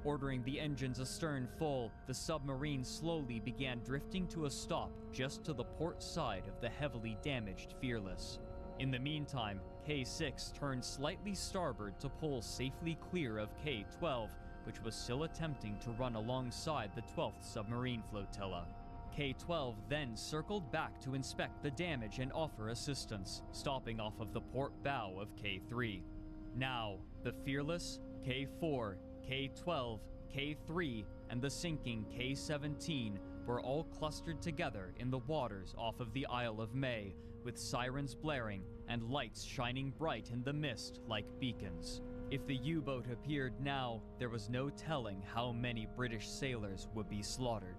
Ordering the engines astern full, the submarine slowly began drifting to a stop just to the port side of the heavily damaged Fearless. In the meantime, K-6 turned slightly starboard to pull safely clear of K-12, which was still attempting to run alongside the 12th Submarine Flotilla. K-12 then circled back to inspect the damage and offer assistance, stopping off of the port bow of K-3. Now, the Fearless, K-4, K-12, K-3, and the sinking K-17 were all clustered together in the waters off of the Isle of May, with sirens blaring and lights shining bright in the mist like beacons. If the U-boat appeared now, there was no telling how many British sailors would be slaughtered.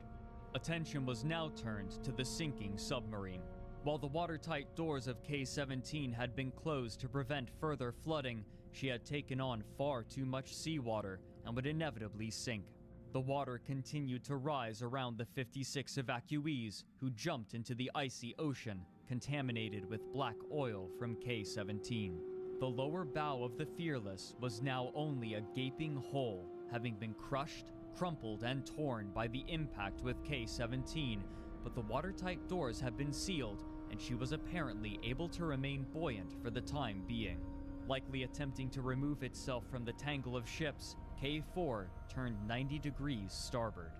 Attention was now turned to the sinking submarine. While the watertight doors of K-17 had been closed to prevent further flooding, she had taken on far too much seawater and would inevitably sink. The water continued to rise around the 56 evacuees who jumped into the icy ocean, contaminated with black oil from K-17. The lower bow of the Fearless was now only a gaping hole, having been crushed, crumpled, and torn by the impact with K-17, but the watertight doors had been sealed, and she was apparently able to remain buoyant for the time being. Likely attempting to remove itself from the tangle of ships, K-4 turned 90 degrees starboard.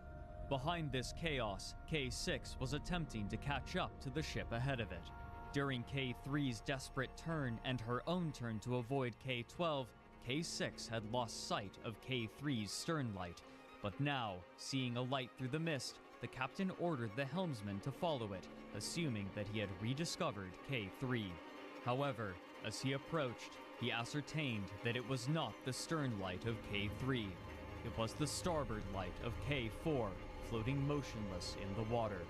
Behind this chaos, K-6 was attempting to catch up to the ship ahead of it. During K3's desperate turn and her own turn to avoid K12, K6 had lost sight of K3's stern light. But now, seeing a light through the mist, the captain ordered the helmsman to follow it, assuming that he had rediscovered K3. However, as he approached, he ascertained that it was not the stern light of K3. It was the starboard light of K4, floating motionless in the water.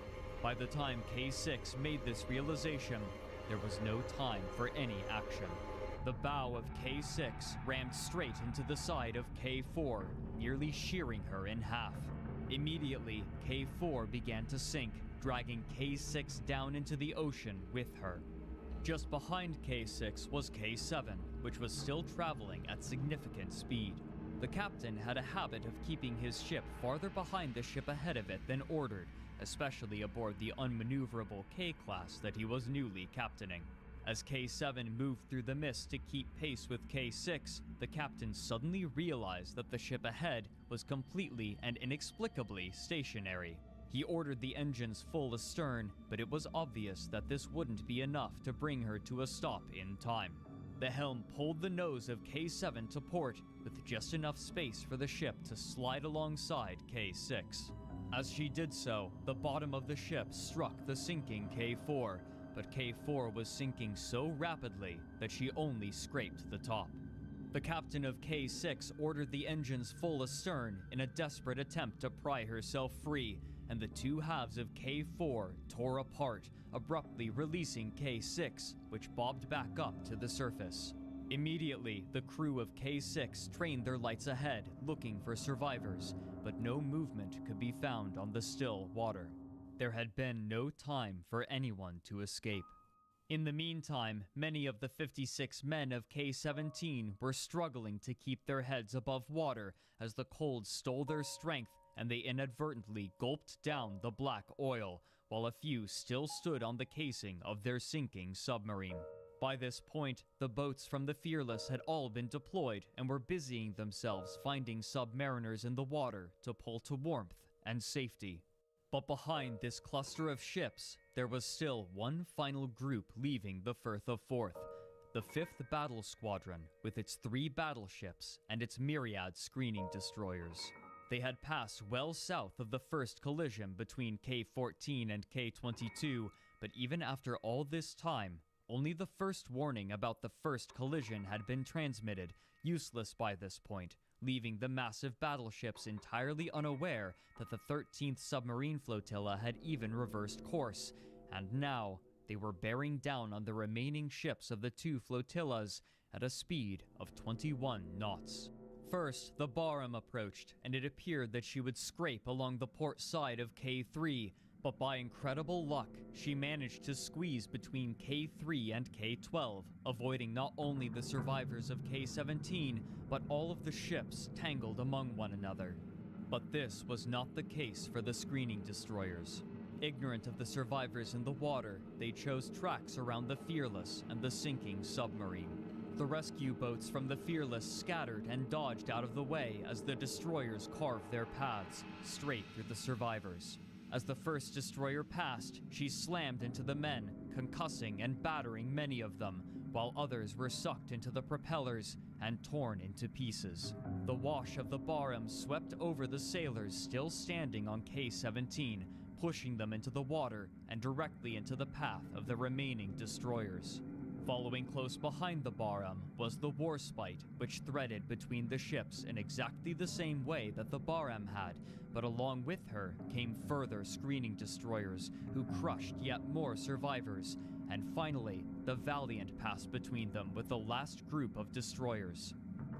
By the time K6 made this realization, there was no time for any action. The bow of K6 rammed straight into the side of K4, nearly shearing her in half. Immediately, K4 began to sink, dragging K6 down into the ocean with her. Just behind K6 was K7, which was still traveling at significant speed. The captain had a habit of keeping his ship farther behind the ship ahead of it than ordered, especially aboard the unmaneuverable K-class that he was newly captaining. As K7 moved through the mist to keep pace with K6, the captain suddenly realized that the ship ahead was completely and inexplicably stationary. He ordered the engines full astern, but it was obvious that this wouldn't be enough to bring her to a stop in time. The helm pulled the nose of K7 to port, with just enough space for the ship to slide alongside K6. As she did so, the bottom of the ship struck the sinking K4, but K4 was sinking so rapidly that she only scraped the top. The captain of K6 ordered the engines full astern in a desperate attempt to pry herself free, and the two halves of K4 tore apart, abruptly releasing K6, which bobbed back up to the surface. Immediately, the crew of K6 trained their lights ahead, looking for survivors, but no movement could be found on the still water. There had been no time for anyone to escape. In the meantime, many of the 56 men of K17 were struggling to keep their heads above water as the cold stole their strength and they inadvertently gulped down the black oil, while a few still stood on the casing of their sinking submarine. By this point, the boats from the Fearless had all been deployed and were busying themselves finding submariners in the water to pull to warmth and safety. But behind this cluster of ships, there was still one final group leaving the Firth of Forth, the 5th Battle Squadron, with its 3 battleships and its myriad screening destroyers. They had passed well south of the first collision between K-14 and K-22, but even after all this time, only the first warning about the first collision had been transmitted, useless by this point, leaving the massive battleships entirely unaware that the 13th Submarine Flotilla had even reversed course, and now they were bearing down on the remaining ships of the 2 flotillas at a speed of 21 knots. First, the Barham approached, and it appeared that she would scrape along the port side of K3, but by incredible luck, she managed to squeeze between K3 and K12, avoiding not only the survivors of K17, but all of the ships tangled among one another. But this was not the case for the screening destroyers. Ignorant of the survivors in the water, they chose tracks around the Fearless and the sinking submarine. The rescue boats from the Fearless scattered and dodged out of the way as the destroyers carved their paths straight through the survivors. As the first destroyer passed, she slammed into the men, concussing and battering many of them, while others were sucked into the propellers and torn into pieces. The wash of the Barham swept over the sailors still standing on K-17, pushing them into the water and directly into the path of the remaining destroyers. Following close behind the Barham was the Warspite, which threaded between the ships in exactly the same way that the Barham had, but along with her came further screening destroyers who crushed yet more survivors, and finally, the Valiant passed between them with the last group of destroyers.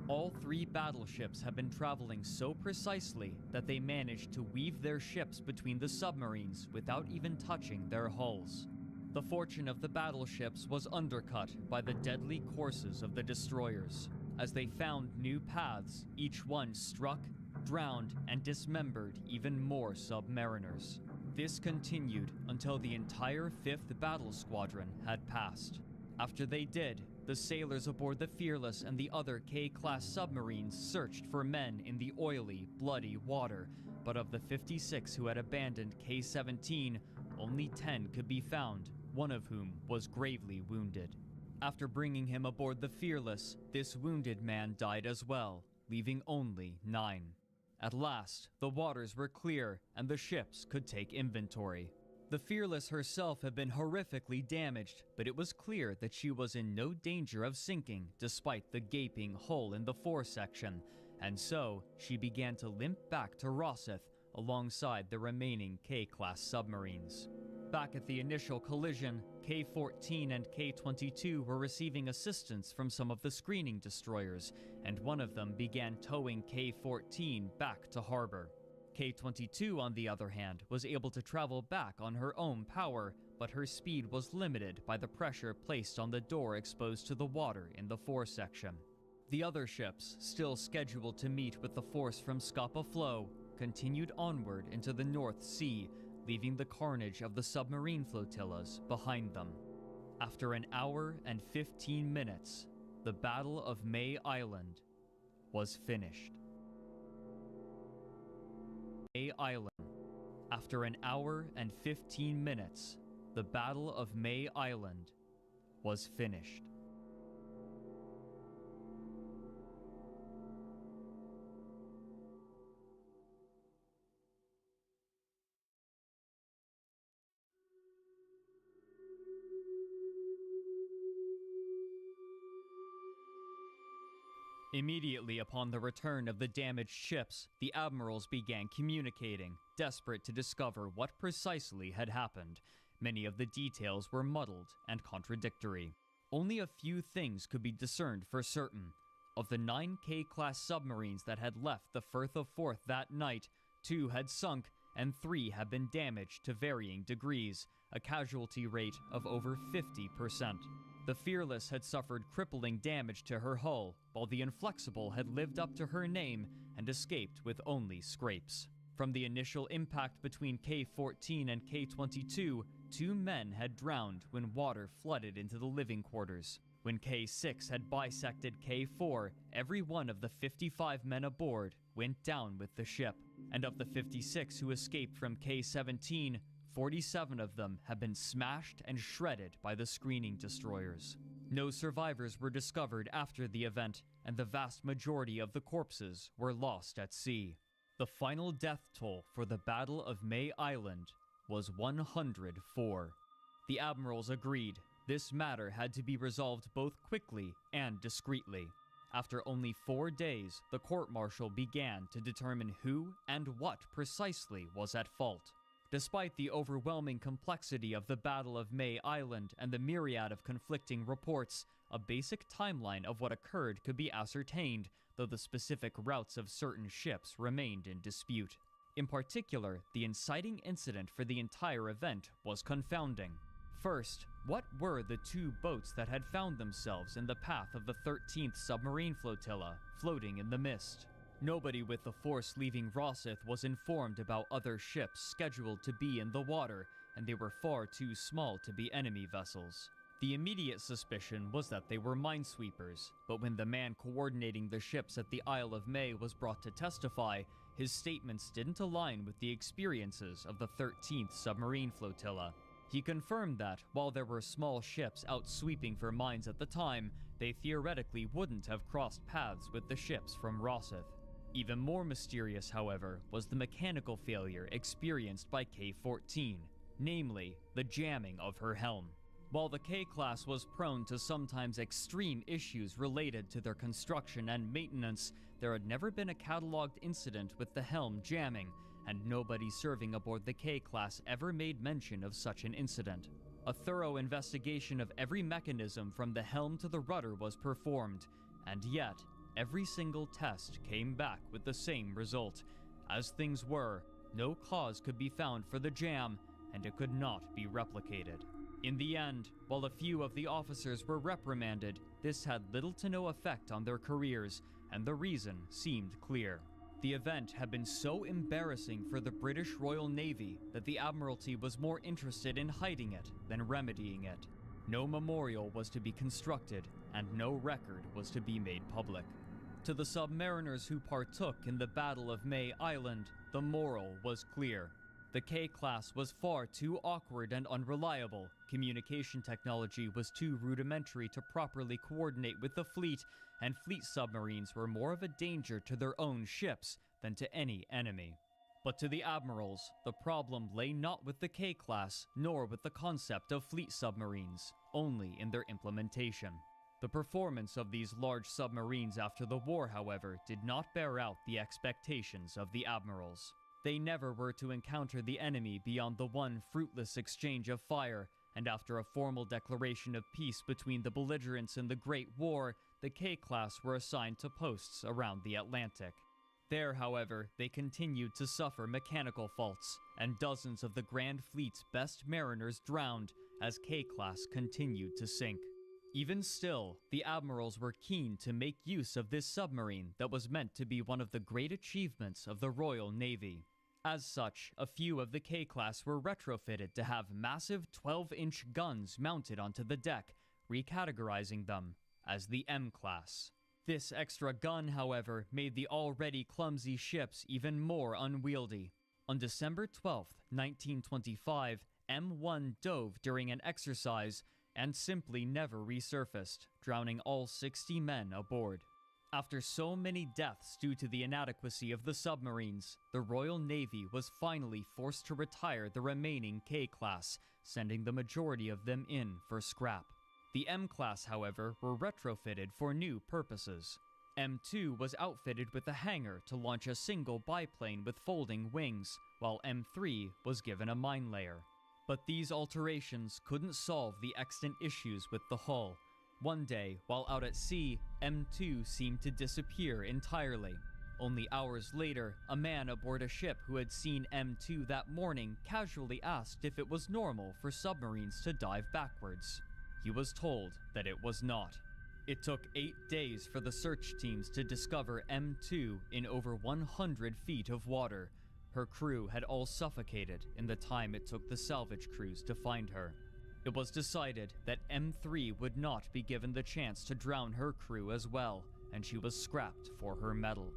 All 3 battleships have been traveling so precisely that they managed to weave their ships between the submarines without even touching their hulls. The fortune of the battleships was undercut by the deadly courses of the destroyers. As they found new paths, each one struck, drowned, and dismembered even more submariners. This continued until the entire 5th Battle Squadron had passed. After they did, the sailors aboard the Fearless and the other K-class submarines searched for men in the oily, bloody water, but of the 56 who had abandoned K-17, only 10 could be found, one of whom was gravely wounded. After bringing him aboard the Fearless, this wounded man died as well, leaving only 9. At last, the waters were clear and the ships could take inventory. The Fearless herself had been horrifically damaged, but it was clear that she was in no danger of sinking despite the gaping hole in the foresection, and so she began to limp back to Rosyth alongside the remaining K-class submarines. Back at the initial collision, K-14 and K-22 were receiving assistance from some of the screening destroyers, and one of them began towing K-14 back to harbor. K-22, on the other hand, was able to travel back on her own power, but her speed was limited by the pressure placed on the door exposed to the water in the foresection. The other ships, still scheduled to meet with the force from Scapa Flow, continued onward into the North Sea, leaving the carnage of the submarine flotillas behind them. After an hour and 15 minutes, the Battle of May Island was finished. May Island. After an hour and 15 minutes, the Battle of May Island was finished. Immediately upon the return of the damaged ships, the admirals began communicating, desperate to discover what precisely had happened. Many of the details were muddled and contradictory. Only a few things could be discerned for certain. Of the 9 K-class submarines that had left the Firth of Forth that night, 2 had sunk and 3 had been damaged to varying degrees, a casualty rate of over 50%. The Fearless had suffered crippling damage to her hull, while the Inflexible had lived up to her name and escaped with only scrapes. From the initial impact between K-14 and K-22, 2 men had drowned when water flooded into the living quarters. When K-6 had bisected K-4, every one of the 55 men aboard went down with the ship, and of the 56 who escaped from K-17, 47 of them have been smashed and shredded by the screening destroyers. No survivors were discovered after the event, and the vast majority of the corpses were lost at sea. The final death toll for the Battle of May Island was 104. The admirals agreed this matter had to be resolved both quickly and discreetly. After only 4 days, the court-martial began to determine who and what precisely was at fault. Despite the overwhelming complexity of the Battle of May Island and the myriad of conflicting reports, a basic timeline of what occurred could be ascertained, though the specific routes of certain ships remained in dispute. In particular, the inciting incident for the entire event was confounding. First, what were the 2 boats that had found themselves in the path of the 13th submarine flotilla, floating in the mist? Nobody with the force leaving Rosyth was informed about other ships scheduled to be in the water, and they were far too small to be enemy vessels. The immediate suspicion was that they were minesweepers, but when the man coordinating the ships at the Isle of May was brought to testify, his statements didn't align with the experiences of the 13th submarine flotilla. He confirmed that, while there were small ships out sweeping for mines at the time, they theoretically wouldn't have crossed paths with the ships from Rosyth. Even more mysterious, however, was the mechanical failure experienced by K-14, namely, the jamming of her helm. While the K-class was prone to sometimes extreme issues related to their construction and maintenance, there had never been a catalogued incident with the helm jamming, and nobody serving aboard the K-class ever made mention of such an incident. A thorough investigation of every mechanism from the helm to the rudder was performed, and yet, every single test came back with the same result. As things were, no cause could be found for the jam, and it could not be replicated. In the end, while a few of the officers were reprimanded, this had little to no effect on their careers, and the reason seemed clear. The event had been so embarrassing for the British Royal Navy that the Admiralty was more interested in hiding it than remedying it. No memorial was to be constructed, and no record was to be made public. To the submariners who partook in the Battle of May Island, the moral was clear. The K-class was far too awkward and unreliable. Communication technology was too rudimentary to properly coordinate with the fleet, and fleet submarines were more of a danger to their own ships than to any enemy. But to the admirals, the problem lay not with the K-class, nor with the concept of fleet submarines, only in their implementation. The performance of these large submarines after the war, however, did not bear out the expectations of the admirals. They never were to encounter the enemy beyond the one fruitless exchange of fire, and after a formal declaration of peace between the belligerents in the Great War, the K-class were assigned to posts around the Atlantic. There, however, they continued to suffer mechanical faults, and dozens of the Grand Fleet's best mariners drowned as K-class continued to sink. Even still, the admirals were keen to make use of this submarine that was meant to be one of the great achievements of the Royal Navy. As such, a few of the K-class were retrofitted to have massive 12-inch guns mounted onto the deck, recategorizing them as the M-class. This extra gun, however, made the already clumsy ships even more unwieldy. On December 12, 1925, M1 dove during an exercise and simply never resurfaced, drowning all 60 men aboard. After so many deaths due to the inadequacy of the submarines, the Royal Navy was finally forced to retire the remaining K-class, sending the majority of them in for scrap. The M-class, however, were retrofitted for new purposes. M2 was outfitted with a hangar to launch a single biplane with folding wings, while M3 was given a mine layer. But these alterations couldn't solve the extant issues with the hull. One day, while out at sea, M2 seemed to disappear entirely. Only hours later, a man aboard a ship who had seen M2 that morning casually asked if it was normal for submarines to dive backwards. He was told that it was not. It took 8 days for the search teams to discover M2 in over 100 feet of water. Her crew had all suffocated in the time it took the salvage crews to find her. It was decided that M3 would not be given the chance to drown her crew as well, and she was scrapped for her metal.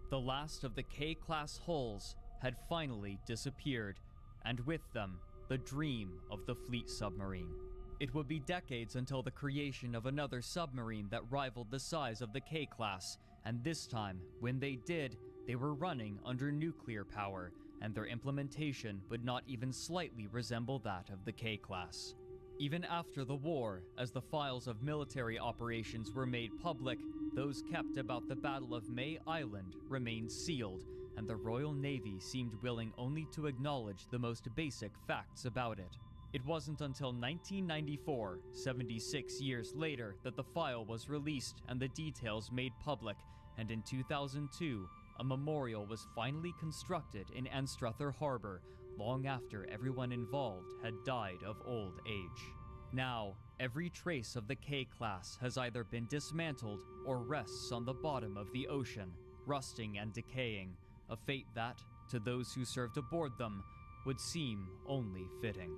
The last of the K-class hulls had finally disappeared, and with them, the dream of the fleet submarine. It would be decades until the creation of another submarine that rivaled the size of the K-class, and this time, when they did, they were running under nuclear power, and their implementation would not even slightly resemble that of the K-class. Even after the war, as the files of military operations were made public, those kept about the Battle of May Island remained sealed, and the Royal Navy seemed willing only to acknowledge the most basic facts about it. It wasn't until 1994, 76 years later, that the file was released and the details made public, and in 2002, a memorial was finally constructed in Anstruther Harbor, long after everyone involved had died of old age. Now, every trace of the K-class has either been dismantled or rests on the bottom of the ocean, rusting and decaying, a fate that, to those who served aboard them, would seem only fitting.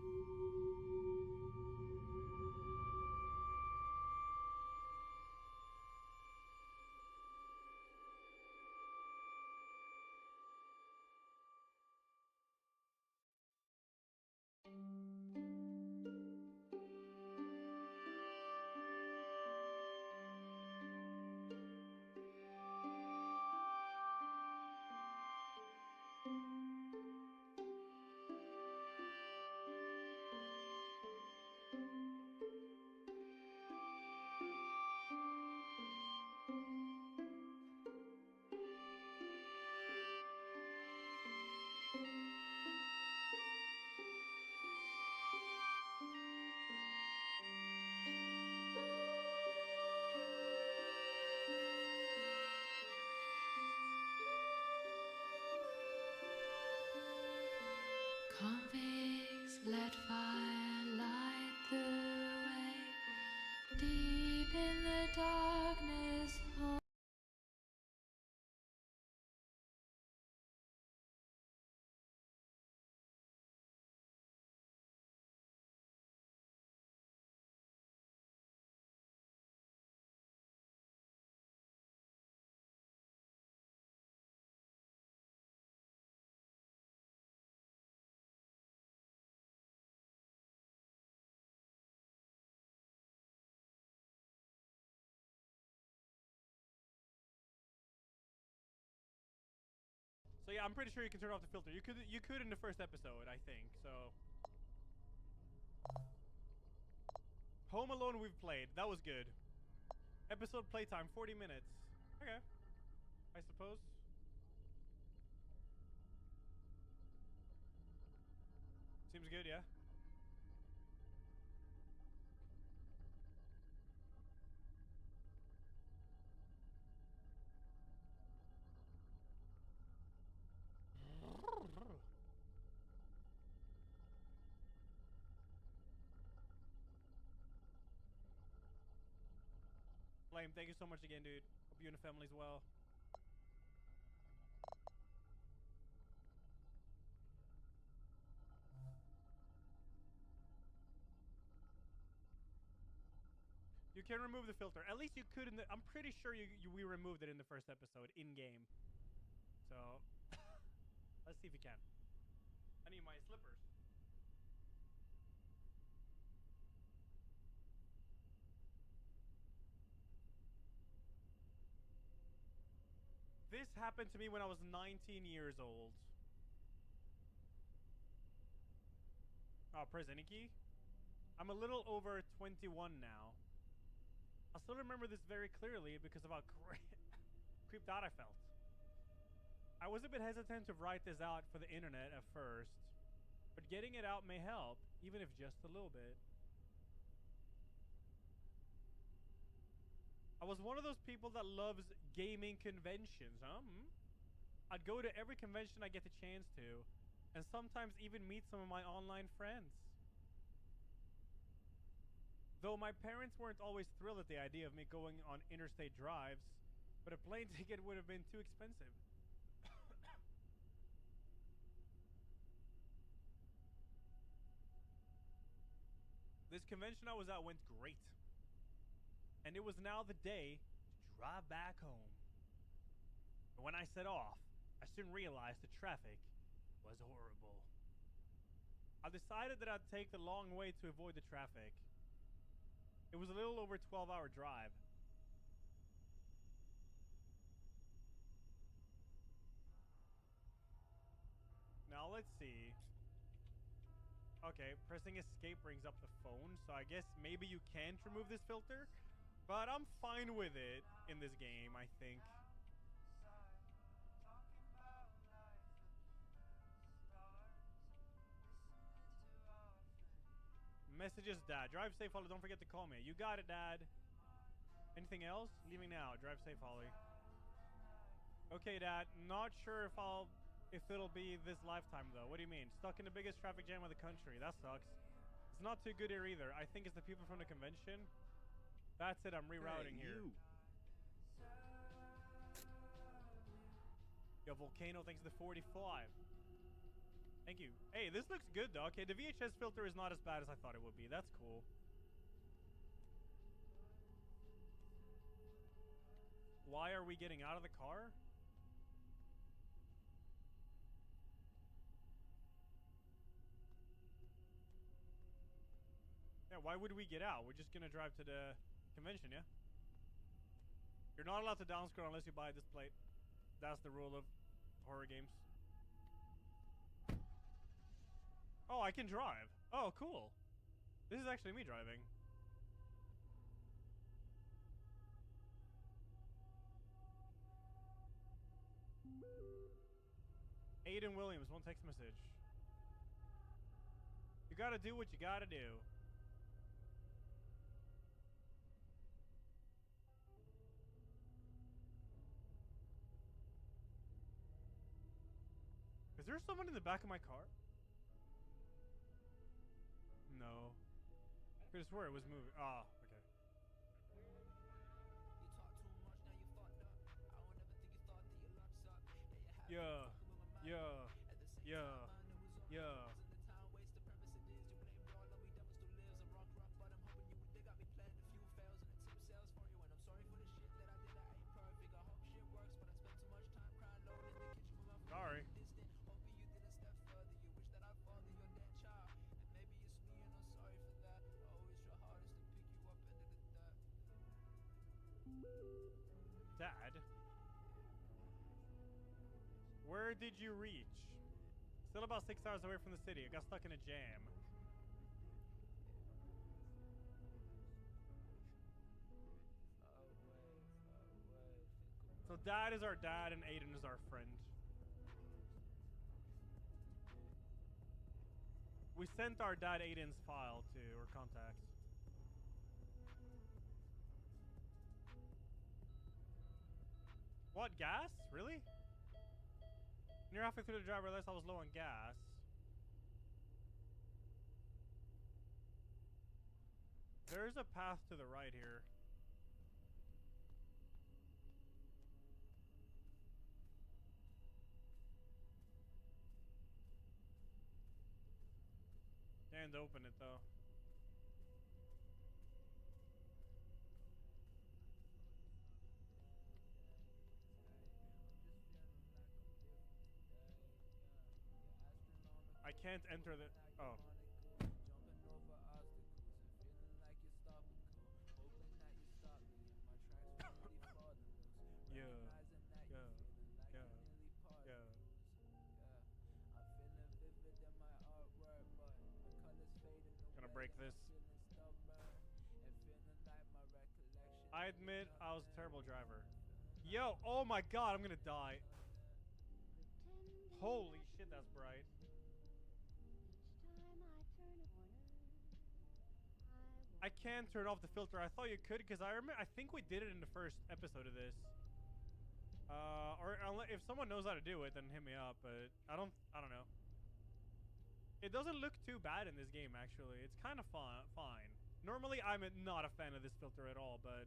Convicts, let fire light the way. Deep in the darkness, So yeah, I'm pretty sure you can turn off the filter. You could in the first episode, I think. So Home Alone we've played. That was good. Episode playtime 40 minutes. Okay. I suppose. Seems good, yeah. Flame, thank you so much again, dude. Hope you and the family's well. You can remove the filter. At least you could in the... I'm pretty sure we removed it in the first episode, in-game. So, let's see if we can. I need my slippers. This happened to me when I was 19 years old. Oh, press any key? I'm a little over 21 now. I still remember this very clearly because of how creeped out I felt. I was a bit hesitant to write this out for the internet at first, but getting it out may help, even if just a little bit. I was one of those people that loves gaming conventions, huh? I'd go to every convention I get the chance to, and sometimes even meet some of my online friends. Though my parents weren't always thrilled at the idea of me going on interstate drives, but a plane ticket would have been too expensive. This convention I was at went great. And it was now the day to drive back home. But when I set off, I soon realized the traffic was horrible. I decided that I'd take the long way to avoid the traffic. It was a little over a 12-hour drive. Now let's see. Okay, pressing escape brings up the phone, so I guess maybe you can't remove this filter, but I'm fine with it in this game, I think. Messages, Dad. Drive safe, Holly. Don't forget to call me. You got it, Dad. Anything else? Leaving now. Drive safe, Holly. Okay, Dad. Not sure if it'll be this lifetime, though. What do you mean? Stuck in the biggest traffic jam of the country. That sucks. It's not too good here either. I think it's the people from the convention. That's it. I'm rerouting here. Yo, Volcano, thanks to the 45. Thank you. Hey, this looks good, though. Okay, the VHS filter is not as bad as I thought it would be. That's cool. Why are we getting out of the car? Yeah, why would we get out? We're just gonna drive to the convention, yeah? You're not allowed to downscroll unless you buy this plate. That's the rule of horror games. Oh, I can drive. Oh, cool. This is actually me driving. Aiden Williams, one text message. You gotta do what you gotta do. Is there someone in the back of my car? No. I could swear it was moving. Ah, okay. Yeah. Yeah. Yeah. Yeah. Sorry. Dad? Where did you reach? Still about 6 hours away from the city. I got stuck in a jam. So Dad is our dad and Aiden is our friend. We sent our dad Aiden's file to, or contacts. What, gas? Really? Near halfway through the drive, I realized I was low on gas. There's a path to the right here. Can't open it though. I can't enter the. Oh. Yeah. Yeah. Yeah. Yeah. Gonna break this. I admit I was a terrible driver. Yo, oh my god, I'm gonna die. Holy shit, that's bright. I can turn off the filter. I thought you could because I think we did it in the first episode of this. Or if someone knows how to do it, then hit me up. But I don't know. It doesn't look too bad in this game, actually. It's kind of fine. Normally, I'm not a fan of this filter at all, but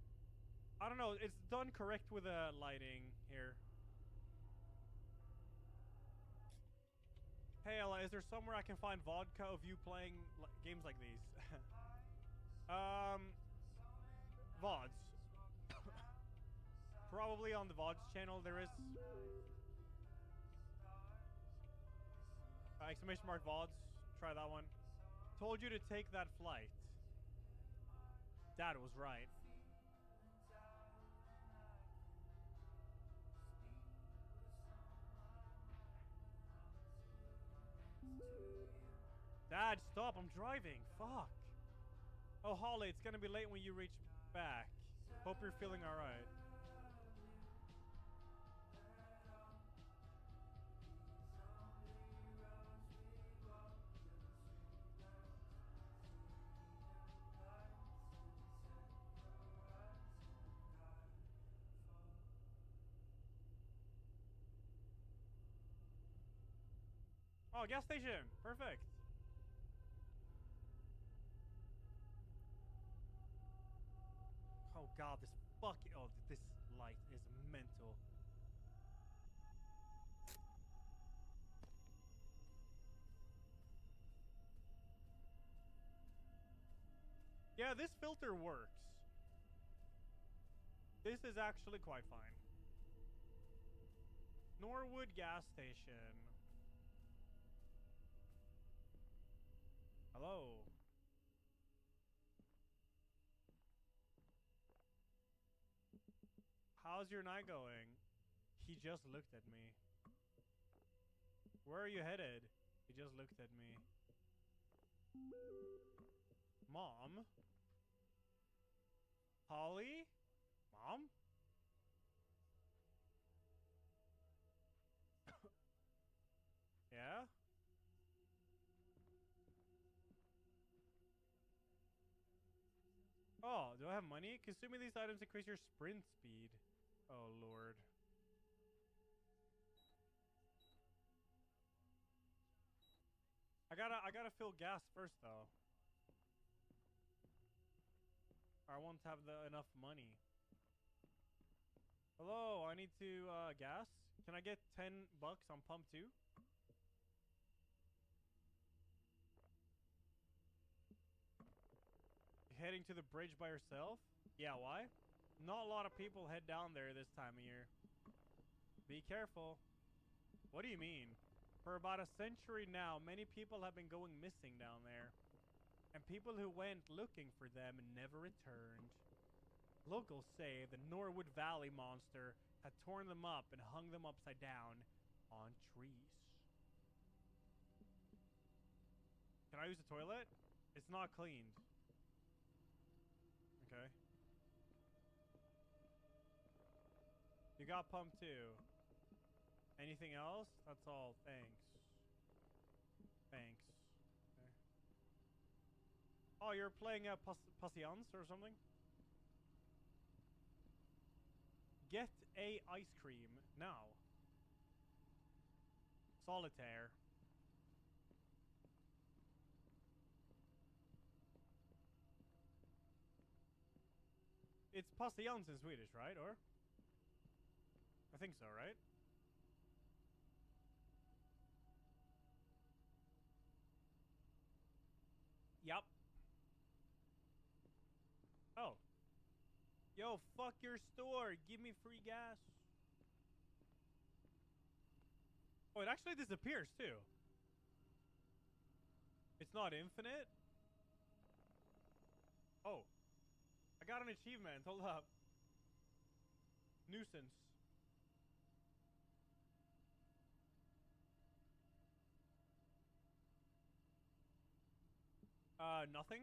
I don't know. It's done correct with the lighting here. Hey, Ella, is there somewhere I can find vodka of you playing games like these? VODs. Probably on the VODs channel there is. Exclamation mark VODs. Try that one. Told you to take that flight. Dad was right. Dad, stop. I'm driving. Fuck. Oh, Holly, it's gonna be late when you reach back. Hope you're feeling alright. Oh, gas station. Perfect. Oh god, this fucking... Oh, this light is mental. Yeah, this filter works. This is actually quite fine. Norwood gas station. Hello. How's your night going? He just looked at me. Where are you headed? He just looked at me. Mom? Holly? Mom? Yeah? Oh, do I have money? Consuming these items increase your sprint speed. Oh, Lord. I gotta fill gas first, though. I won't have enough money. Hello, I need to, gas? Can I get 10 bucks on pump 2? Heading to the bridge by yourself? Yeah, why? Not a lot of people head down there this time of year. Be careful. What do you mean? For about a century now, many people have been going missing down there. And people who went looking for them never returned. Locals say the Norwood Valley monster had torn them up and hung them upside down, on trees. Can I use the toilet? It's not cleaned. Okay. You got pump too. Anything else? That's all. Thanks. Thanks. Okay. Oh, you're playing a Patience or something? Get a ice cream now. Solitaire. It's Patience in Swedish, right? Or? I think so, right? Yup. Oh. Yo, fuck your store. Give me free gas. Oh, it actually disappears too. It's not infinite? Oh. I got an achievement. Hold up. Nuisance. Nothing?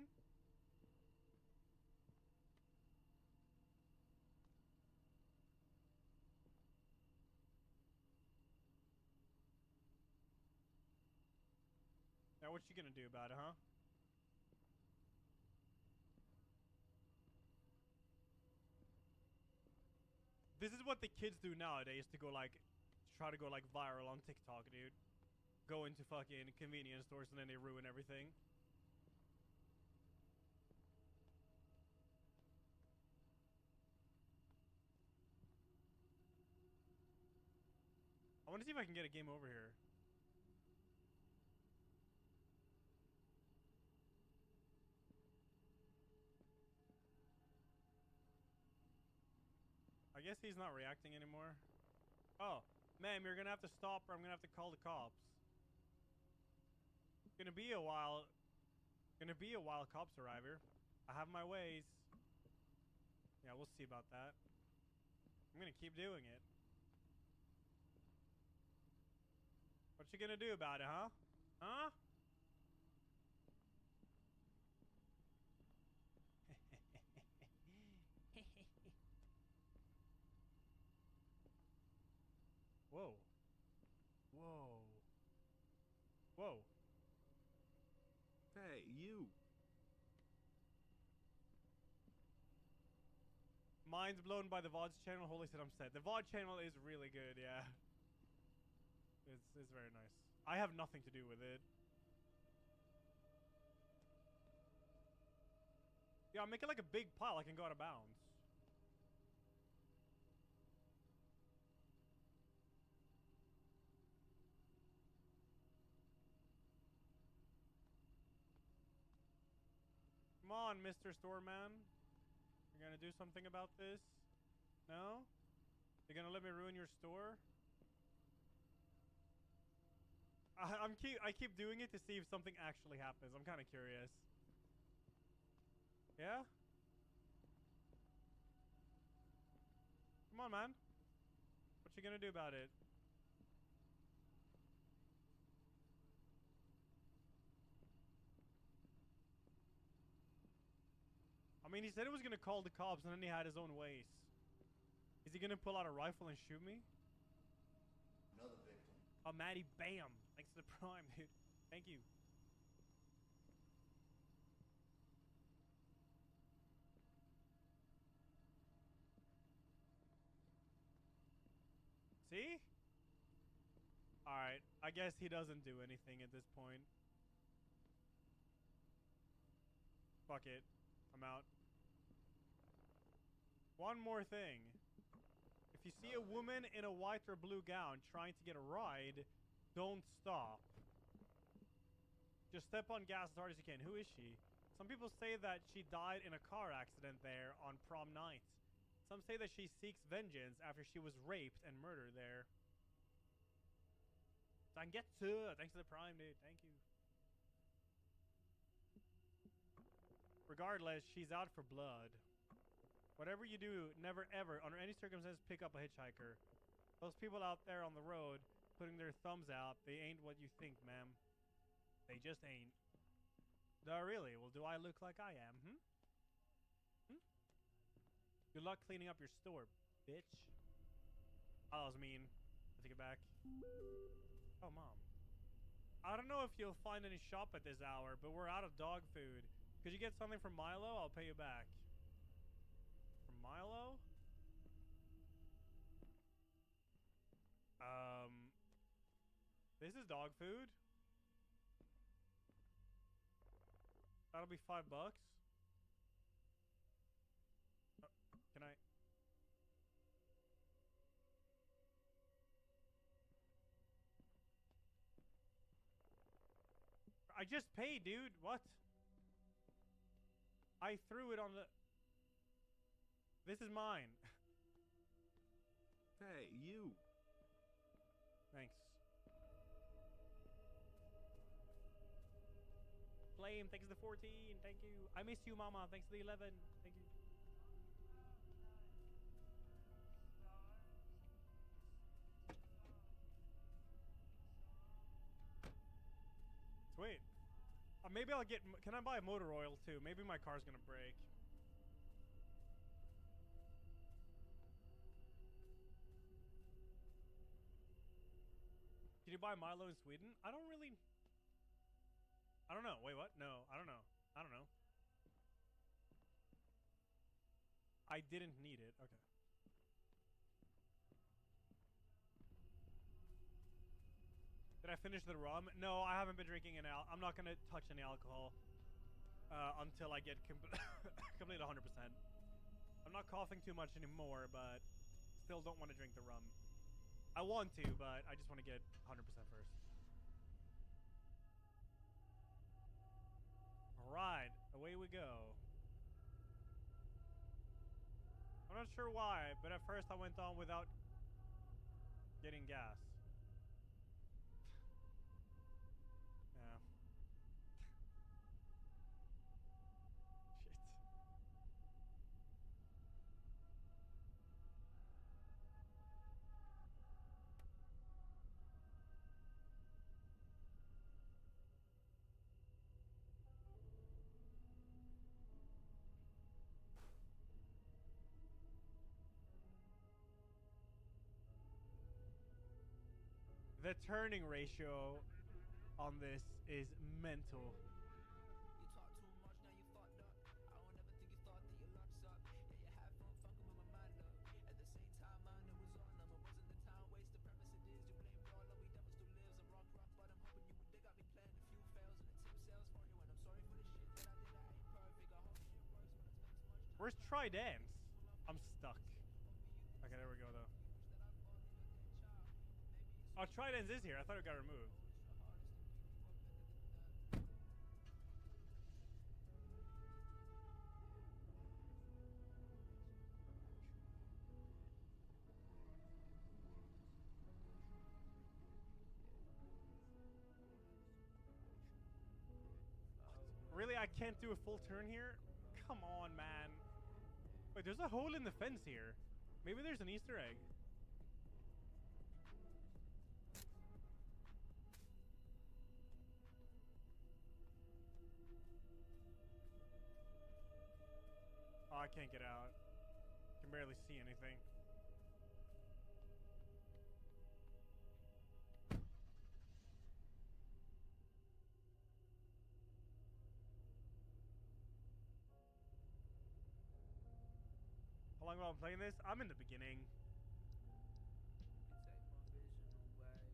Now what you gonna do about it, huh? This is what the kids do nowadays to go like, try to go like viral on TikTok, dude. Go into fucking convenience stores and then they ruin everything. I want to see if I can get a game over here. I guess he's not reacting anymore. Oh, ma'am, you're gonna have to stop or I'm gonna have to call the cops. Gonna be a while. Gonna be a while cops arrive here. I have my ways. Yeah, we'll see about that. I'm gonna keep doing it. What you gonna do about it, huh? Huh? Whoa. Whoa. Whoa. Hey, you. Mind's blown by the VOD's channel. Holy shit, I'm sad. The VOD channel is really good, yeah. It's very nice. I have nothing to do with it. Yeah, I'll make it like a big pile. I can go out of bounds. Come on, Mr. Storeman. You're gonna do something about this? No? You're gonna let me ruin your store? I keep doing it to see if something actually happens. I'm kind of curious. Yeah? Come on, man. What you gonna do about it? I mean, he said he was gonna call the cops and then he had his own ways. Is he gonna pull out a rifle and shoot me? Another victim. Oh, Maddie, bam. Thanks to the prime, dude. Thank you. See? Alright. I guess he doesn't do anything at this point. Fuck it. I'm out. One more thing. If you see a woman in a white or blue gown trying to get a ride, don't stop. Just step on gas as hard as you can. Who is she? Some people say that she died in a car accident there on prom night. Some say that she seeks vengeance after she was raped and murdered there. Zangetsu! Thanks for the prime, dude. Thank you. Regardless, she's out for blood. Whatever you do, never ever, under any circumstance, pick up a hitchhiker. Those people out there on the road, putting their thumbs out. They ain't what you think, ma'am. They just ain't. No, really? Well, do I look like I am? Good luck cleaning up your store, bitch. Oh, that was mean. I take it back. Oh, Mom. I don't know if you'll find any shop at this hour, but we're out of dog food. Could you get something from Milo? I'll pay you back. From Milo? This is dog food. That'll be $5. Can I? I just paid, dude. What? I threw it on the... This is mine. Hey, you. Thanks. Flame, thanks to the 14. Thank you. I miss you, Mama. Thanks to the 11. Thank you. Sweet. Maybe I'll get... Can I buy motor oil, too? Maybe my car's gonna break. Can you buy Milo in Sweden? I don't really... I don't know. Wait, what? No, I don't know. I don't know. I didn't need it. Okay. Did I finish the rum? No, I haven't been drinking I'm not gonna touch any alcohol until I get complete 100%. I'm not coughing too much anymore, but still don't want to drink the rum. I want to, but I just want to get 100% first. Alright, away we go. I'm not sure why, but at first I went on without getting gas. Yeah. Shit. The turning ratio on this is mental. Where's Tridance? I'm stuck. Okay, there we go though. Oh, Tridance is here. I thought it got removed. Really? I can't do a full turn here? Come on, man. Wait, there's a hole in the fence here. Maybe there's an Easter egg. Oh, I can't get out. Can barely see anything. How long have I been playing this? I'm in the beginning.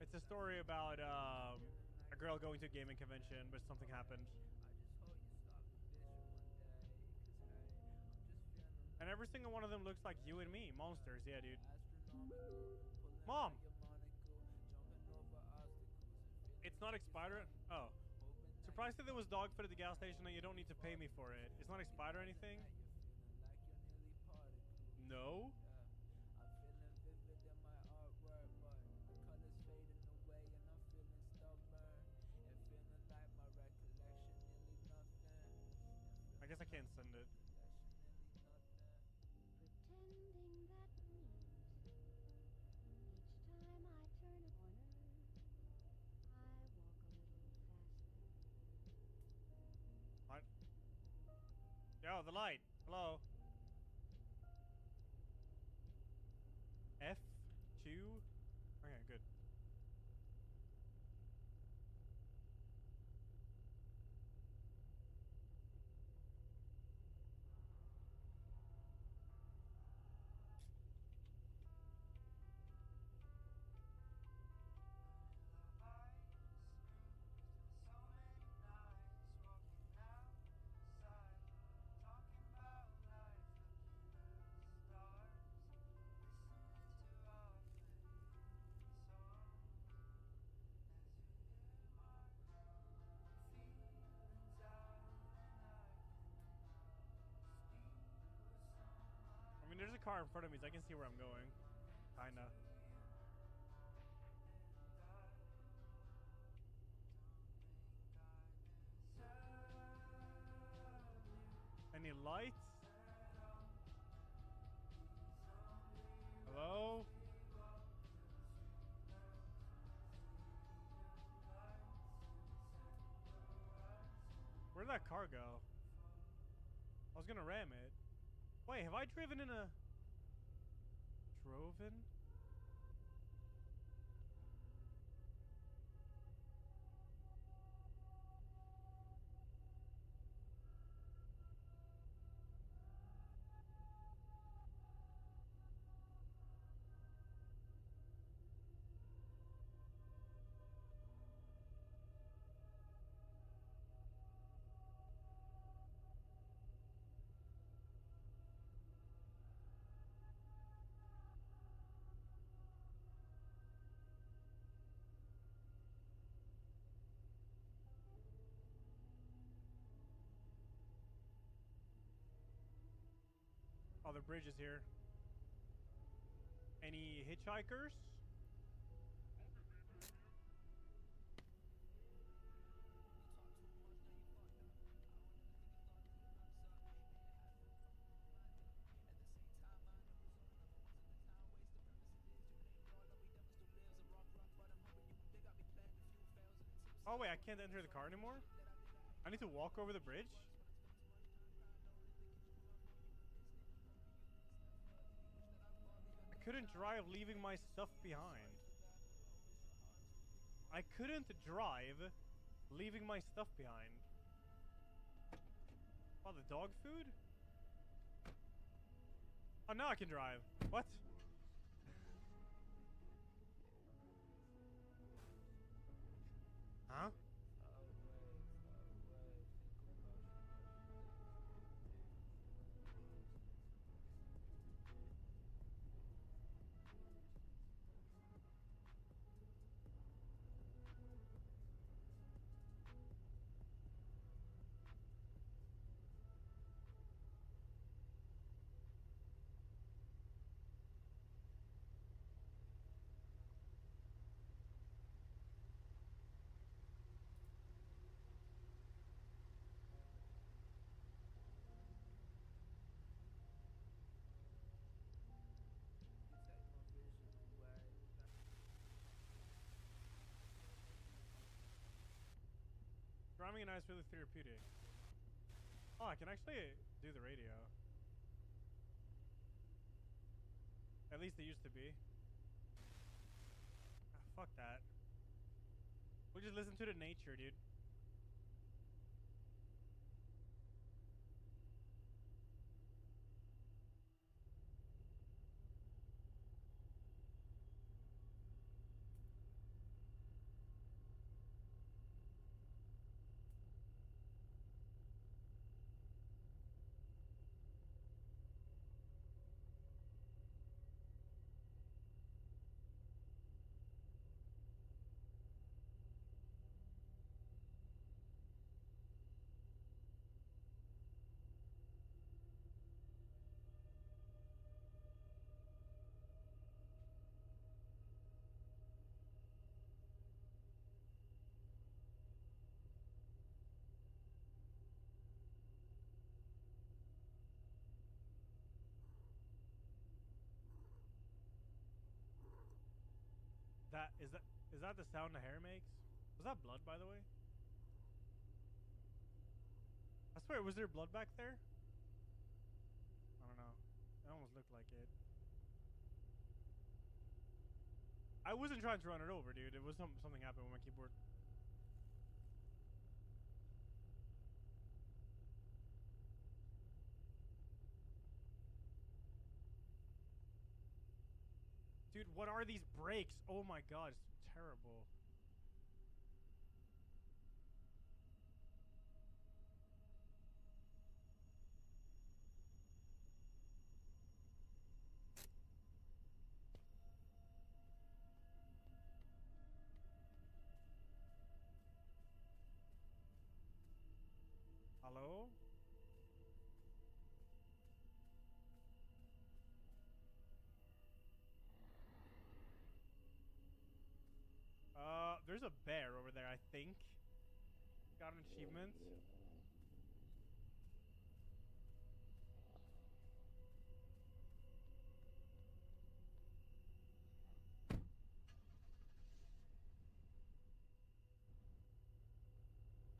It's a story about a girl going to a gaming convention, but something happened. And every single one of them looks like you and me. Monsters, yeah, dude. Mom! It's not expired? Oh. Surprised that there was dog food at the gas station and you don't need to pay me for it. It's not expired or anything? No? I guess I can't send it. Pretending that means each time I turn a corner, Oh, the light. Hello. F2. Okay, good. I mean, there's a car in front of me, so I can see where I'm going. Kinda. Any lights? Hello? Where'd that car go? I was gonna ram it. Wait, have I driven in a... Droven? Oh, the bridge is here. Any hitchhikers? Oh wait, I can't enter the car anymore? I need to walk over the bridge? I couldn't drive leaving my stuff behind. I couldn't drive leaving my stuff behind. Oh, the dog food? Oh, now I can drive. What? Huh? Drumming and I is really therapeutic. Oh, I can actually do the radio. At least it used to be. Ah, fuck that. We'll just listen to the nature, dude. Is that the sound the hair makes? Was that blood, by the way? I swear, was there blood back there? almost looked like it. I wasn't trying to run it over, dude. It was something happened with my keyboard. Dude, what are these brakes? Oh my god, it's terrible. Hello? There's a bear over there, I think. Got an achievement.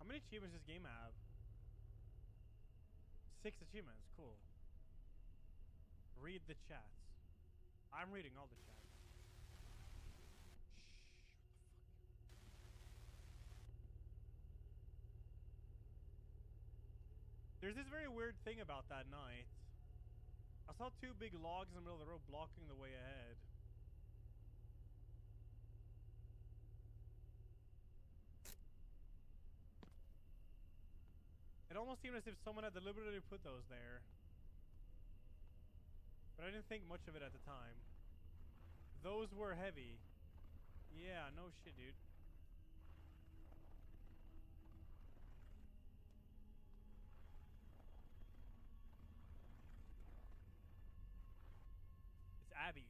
How many achievements does this game have? 6 achievements, cool. Read the chats. I'm reading all the chats. There's this very weird thing about that night. I saw 2 big logs in the middle of the road blocking the way ahead. It almost seemed as if someone had deliberately put those there. But I didn't think much of it at the time. Those were heavy. Yeah, no shit, dude. It's Abby.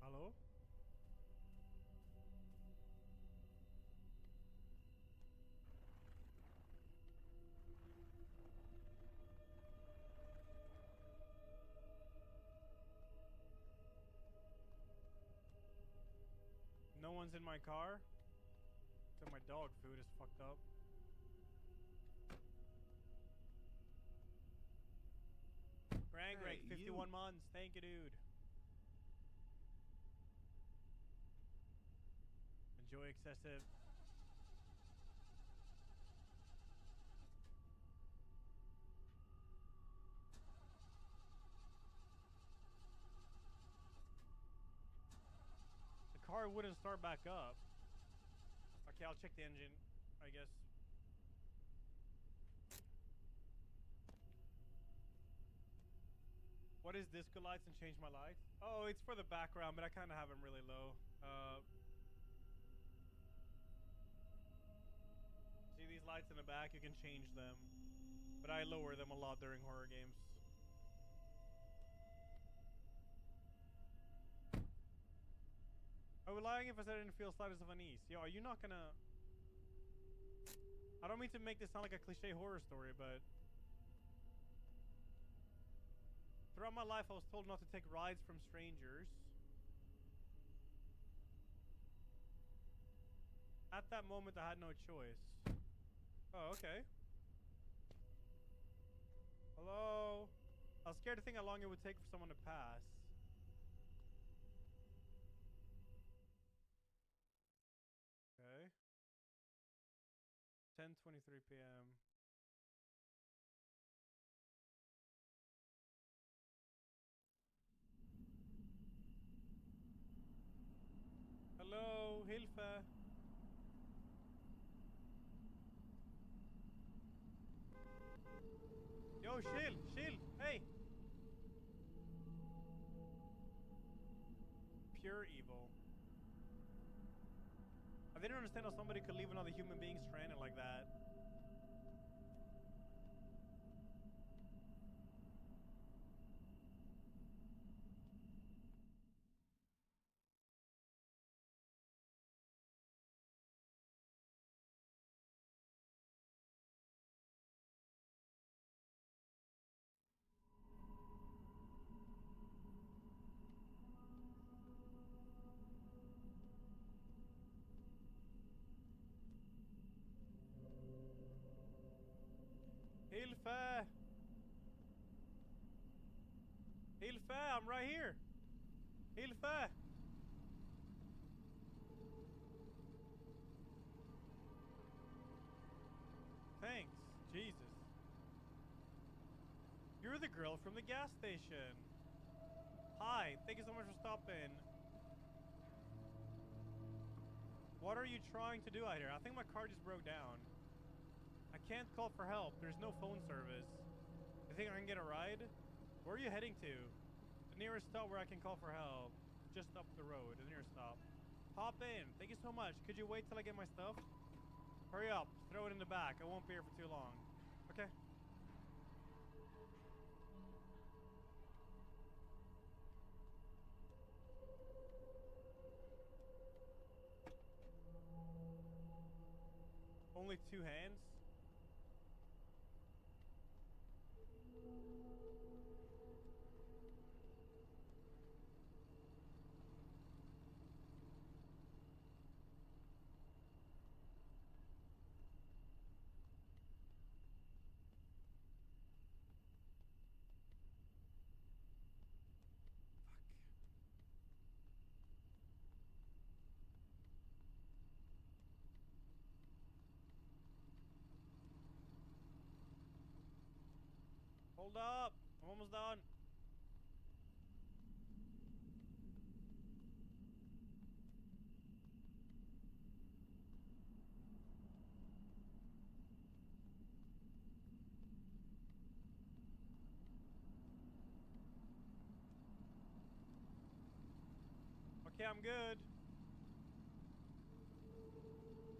Hello? No one's in my car. So my dog food is fucked up. Greg, 51 months. Thank you, dude. Enjoy excessive. The car wouldn't start back up. Okay, I'll check the engine, I guess. What is disco lights and change my lights? Oh, it's for the background, but I kind of have them really low. See these lights in the back? You can change them. But I lower them a lot during horror games. I was lying if I said I didn't feel slightest of unease. Yo, are you not gonna... I don't mean to make this sound like a cliche horror story, but... Throughout my life, I was told not to take rides from strangers. At that moment, I had no choice. Oh, okay. Hello? I was scared to think how long it would take for someone to pass. Okay. 10:23 p.m. Hello, Hilfe. Yo, chill, hey. Pure evil. I didn't understand how somebody could leave another human being stranded like that. Yeah, I'm right here. Hilfe! Thanks. Jesus. You're the girl from the gas station. Hi, thank you so much for stopping. What are you trying to do out here? I think my car just broke down. I can't call for help. There's no phone service. You think I can get a ride? Where are you heading to? The nearest stop where I can call for help. Just up the road, the nearest stop. Hop in. Thank you so much. Could you wait till I get my stuff? Hurry up. Throw it in the back. I won't be here for too long. Okay. Only 2 hands? Hold up. I'm almost done. Okay, I'm good.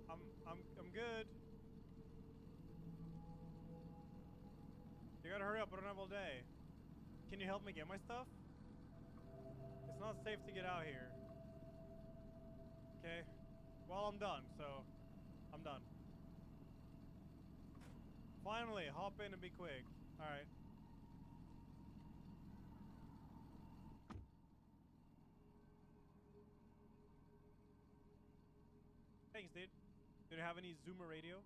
I'm good. You gotta hurry up, I don't have all day. Can you help me get my stuff? It's not safe to get out here. Okay. Well, I'm done, so I'm done. Finally, hop in and be quick. Alright. Thanks, dude. Do you have any Zoomer radio?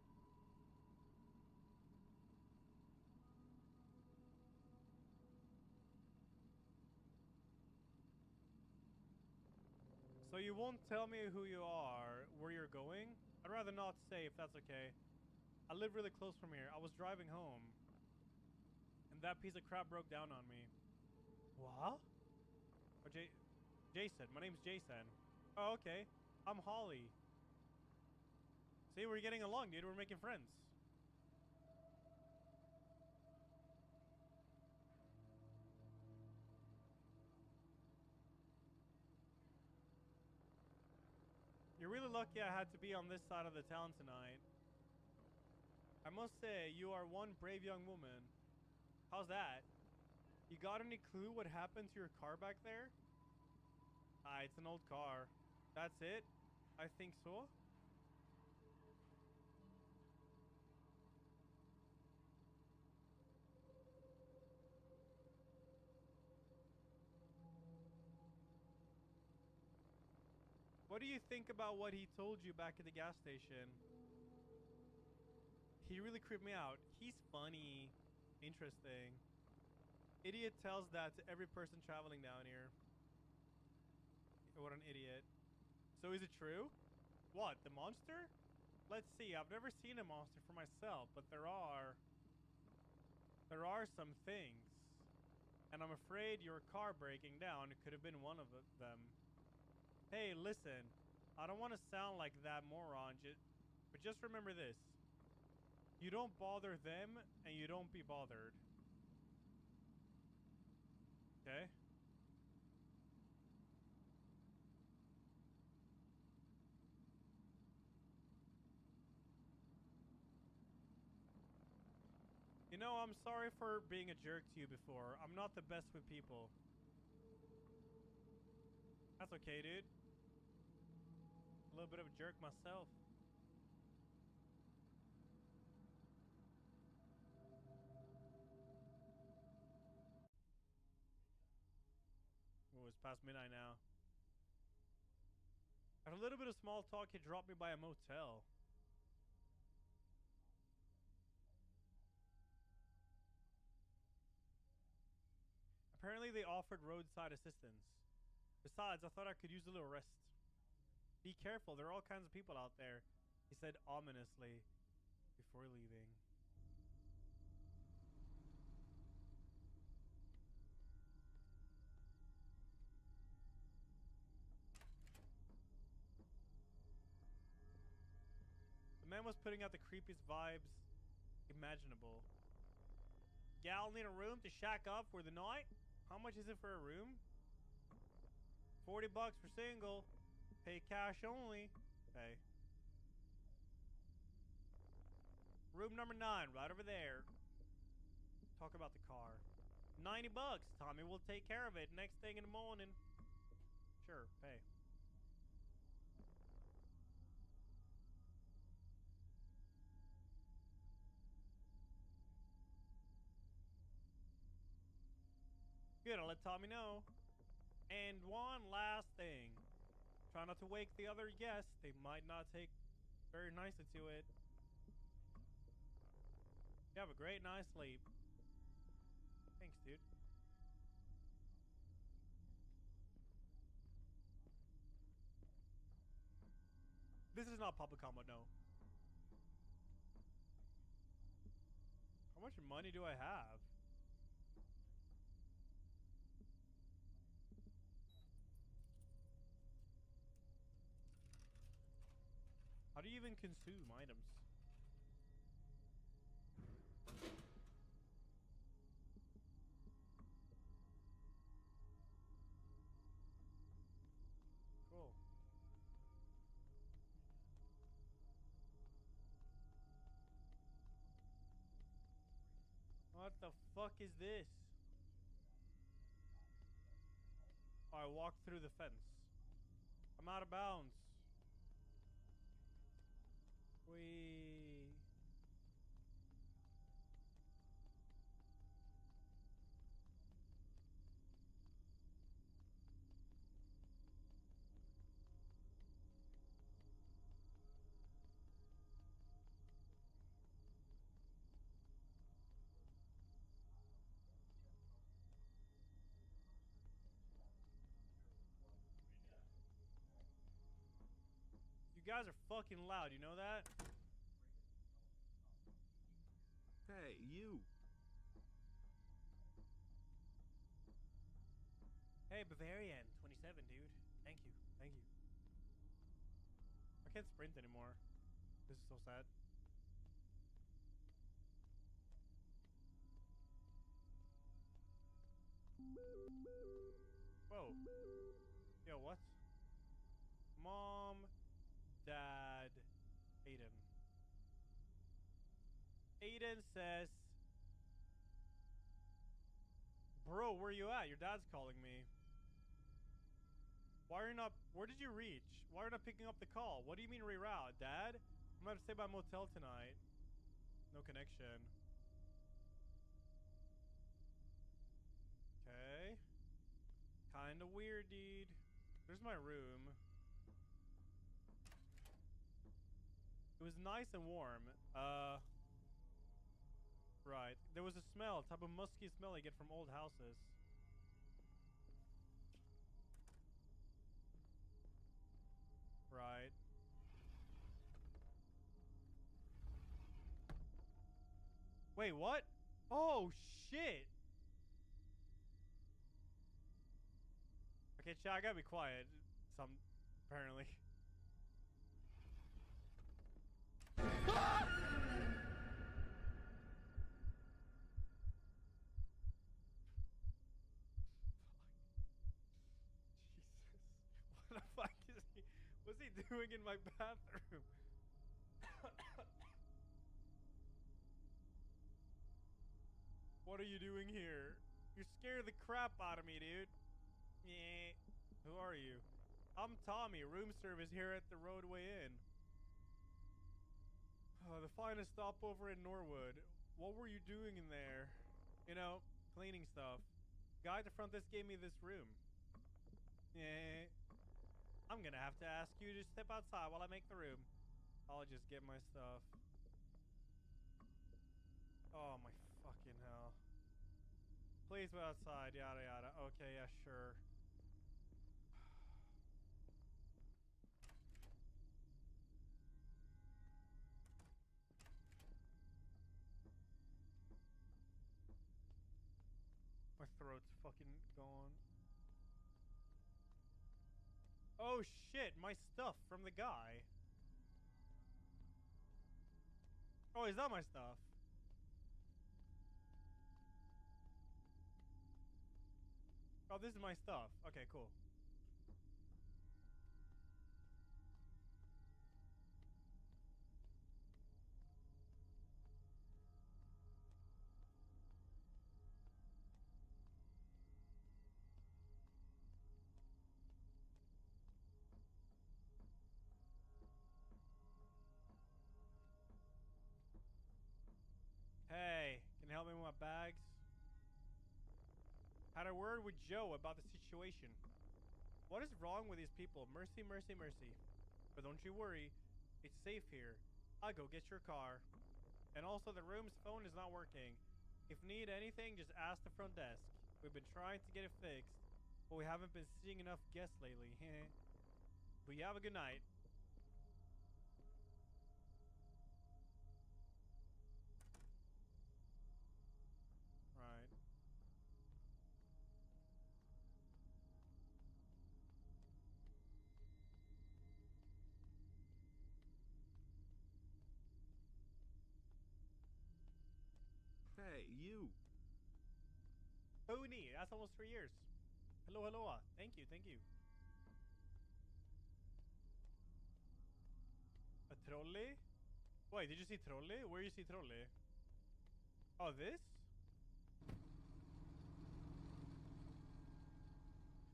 So you won't tell me who you are, where you're going? I'd rather not say if that's okay. I live really close from here. I was driving home, and that piece of crap broke down on me. What? Oh, Jason. My name's Jason. Oh, okay. I'm Holly. See, we're getting along, dude. We're making friends. You're really lucky I had to be on this side of the town tonight. I must say, you are one brave young woman. How's that? You got any clue what happened to your car back there? Ah, it's an old car. That's it? I think so. What do you think about what he told you back at the gas station? He really creeped me out. He's funny. Interesting. Idiot tells that to every person traveling down here. What an idiot. So is it true? What, the monster? Let's see, I've never seen a monster for myself, but there are some things. And I'm afraid your car breaking down could have been one of them. Hey, listen, I don't want to sound like that moron, but just remember this. You don't bother them, and you don't be bothered. Okay? You know, I'm sorry for being a jerk to you before. I'm not the best with people. That's okay, dude. A little bit of a jerk myself. Oh, it's past midnight now. After a little bit of small talk, he dropped me by a motel. Apparently they offered roadside assistance. Besides, I thought I could use a little rest. Be careful, there are all kinds of people out there, he said ominously before leaving. The man was putting out the creepiest vibes imaginable. Gal need a room to shack up for the night? How much is it for a room? $40 for single. Pay cash only. Pay. Room number 9, right over there. Talk about the car. $90. Tommy will take care of it next thing in the morning. Sure, pay. Good, I'll let Tommy know. And one last thing. Try not to wake the other guests. They might not take very nicely to it. You have a great night's sleep. Thanks, dude. This is not public combo, no. How much money do I have? How do you even consume items? Cool. What the fuck is this? Oh, I walked through the fence. I'm out of bounds. Wee. You guys are fucking loud, you know that? Hey, you. Hey, Bavarian, 27, dude. Thank you. Thank you. I can't sprint anymore. This is so sad. Whoa. Yo, what? Mom, Dad, Aiden. Aiden says, bro, where you at? Your dad's calling me. Why are you not... Where did you reach? Why are you not picking up the call? What do you mean reroute? Dad? I'm gonna stay by motel tonight. No connection. Okay. Kinda weird, dude. There's my room. It was nice and warm. Right. There was a smell, type of musky smell I get from old houses. Right. Wait, what? Oh, shit. Okay, chat, I gotta be quiet. Apparently. Jesus. What the fuck is he? What's he doing in my bathroom? What are you doing here? You're scaring the crap out of me, dude. Yeah. Who are you? I'm Tommy, room service here at the Roadway Inn. The finest stopover in Norwood. What were you doing in there? You know, cleaning stuff. Guy at the front desk gave me this room. Yeah. I'm gonna have to ask you to step outside while I make the room. I'll just get my stuff. Oh my fucking hell. Please go outside. Yada yada. Okay, yeah, sure. My throat's fucking gone. Oh shit, my stuff from the guy. Oh, is that my stuff? Oh, this is my stuff. Okay, cool. Hey, can you help me with my bags? Had a word with Joe about the situation. What is wrong with these people? Mercy, mercy, mercy. But don't you worry, it's safe here. I'll go get your car. And also the room's phone is not working. If need anything, just ask the front desk. We've been trying to get it fixed, but we haven't been seeing enough guests lately. But you have a good night. Right. Hey, you. Pony, that's almost 3 years. Hello, hello. Thank you, thank you. A trolley? Wait, did you see trolley? Where you see trolley? Oh, this?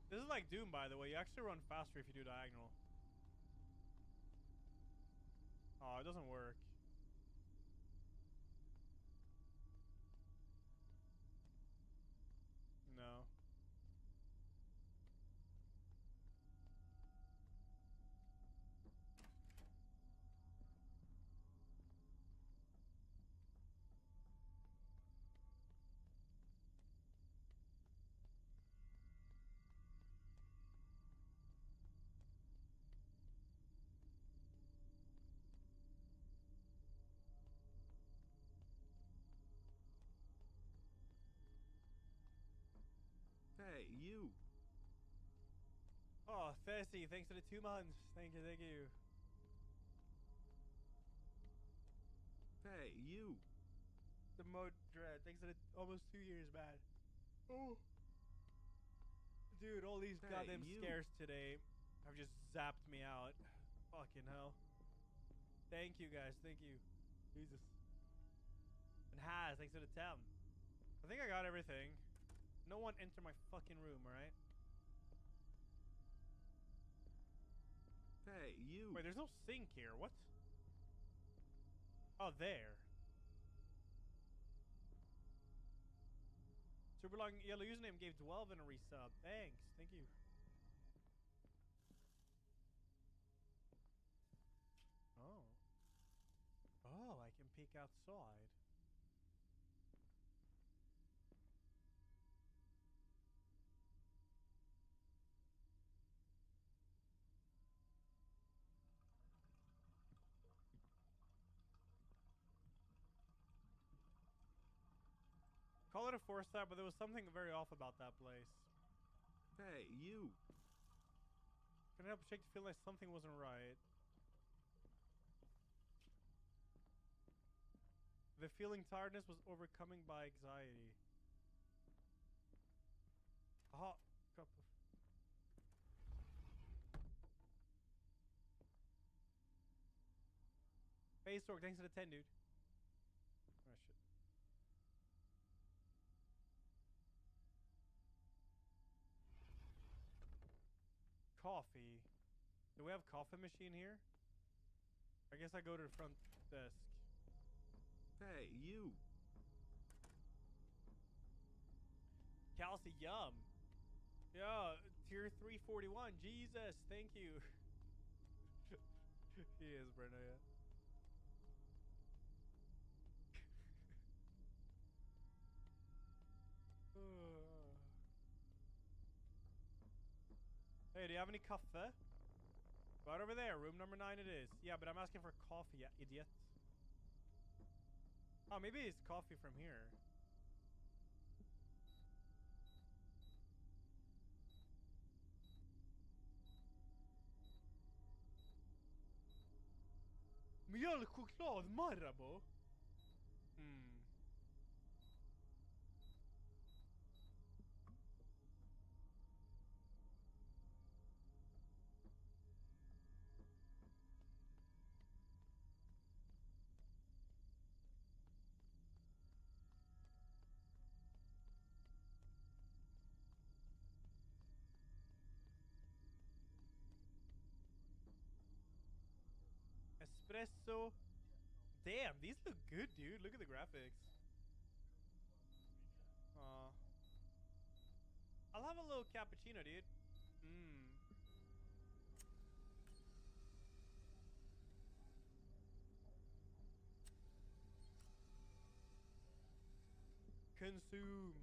This is like Doom, by the way. You actually run faster if you do diagonal. Oh, it doesn't work. No. Hey, you. Oh, Fessy, thanks for the 2 months. Thank you, thank you. Hey, you. The mode dread. Thanks for the almost 2 years, man. Oh. Dude, all these goddamn scares today have just zapped me out. Fucking hell. Thank you, guys. Thank you. Jesus. And Haz, thanks for the 10. I think I got everything. No one enter my fucking room, alright? Hey, you. Wait, there's no sink here. What? Oh, there. Super long yellow username gave 12 and a resub. Thanks. Thank you. Oh. Oh, I can peek outside. Call it a 4-star, but there was something very off about that place. Hey, you. Couldn't help shake to feel like something wasn't right. The feeling tiredness was overcoming by anxiety. A hot cup of... Face Dork, thanks for the 10, dude. Oh, shit. Coffee. Do we have coffee machine here? I guess I go to the front desk. Hey, you. Kelsey, yum. Yeah, tier 341. Jesus, thank you. He is, Brenda, yeah. Hey, do you have any coffee? Right over there, room number 9 it is. Yeah, but I'm asking for coffee, you idiot. Oh, maybe it's coffee from here. Mjölk, choklad, Marabou. Espresso. Damn, these look good, dude. Look at the graphics. I'll have a little cappuccino, dude. Consume.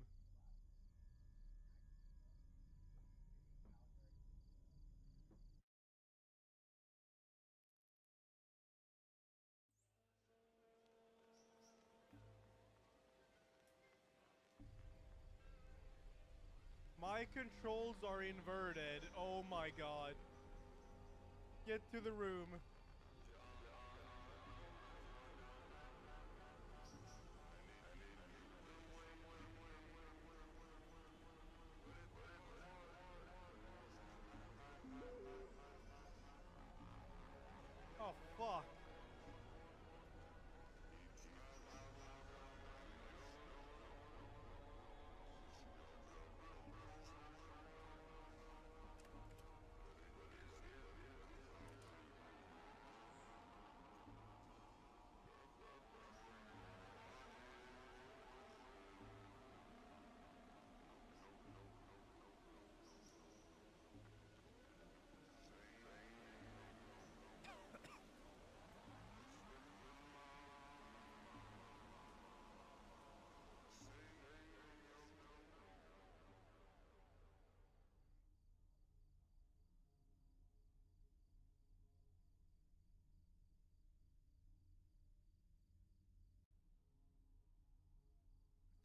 My controls are inverted. Oh my god. Get to the room. Oh, fuck.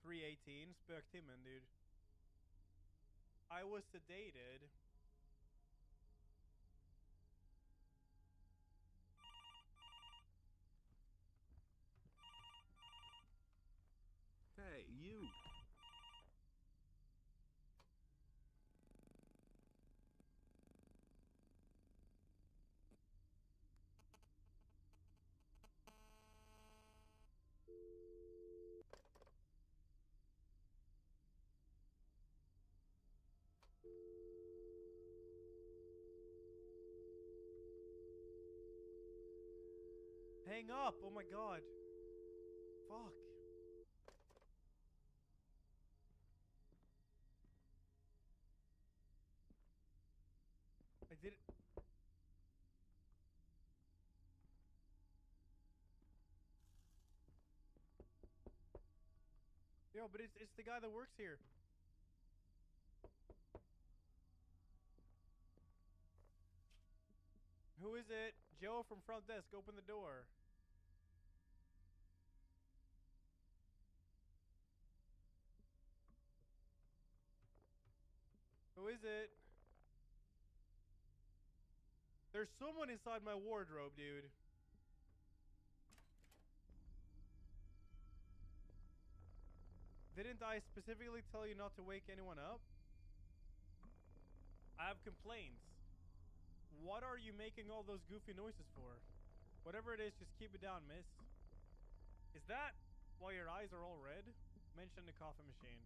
.318 spöktimmen, dude. I was sedated. Hey, you. Hang up! Oh my god. Fuck. I did it. Yo, but it's the guy that works here. Who is it? Joe from front desk, open the door. Who is it? There's someone inside my wardrobe, dude. Didn't I specifically tell you not to wake anyone up? I have complaints. What are you making all those goofy noises for? Whatever it is, just keep it down, miss. Is that why your eyes are all red? Mention the coffee machine.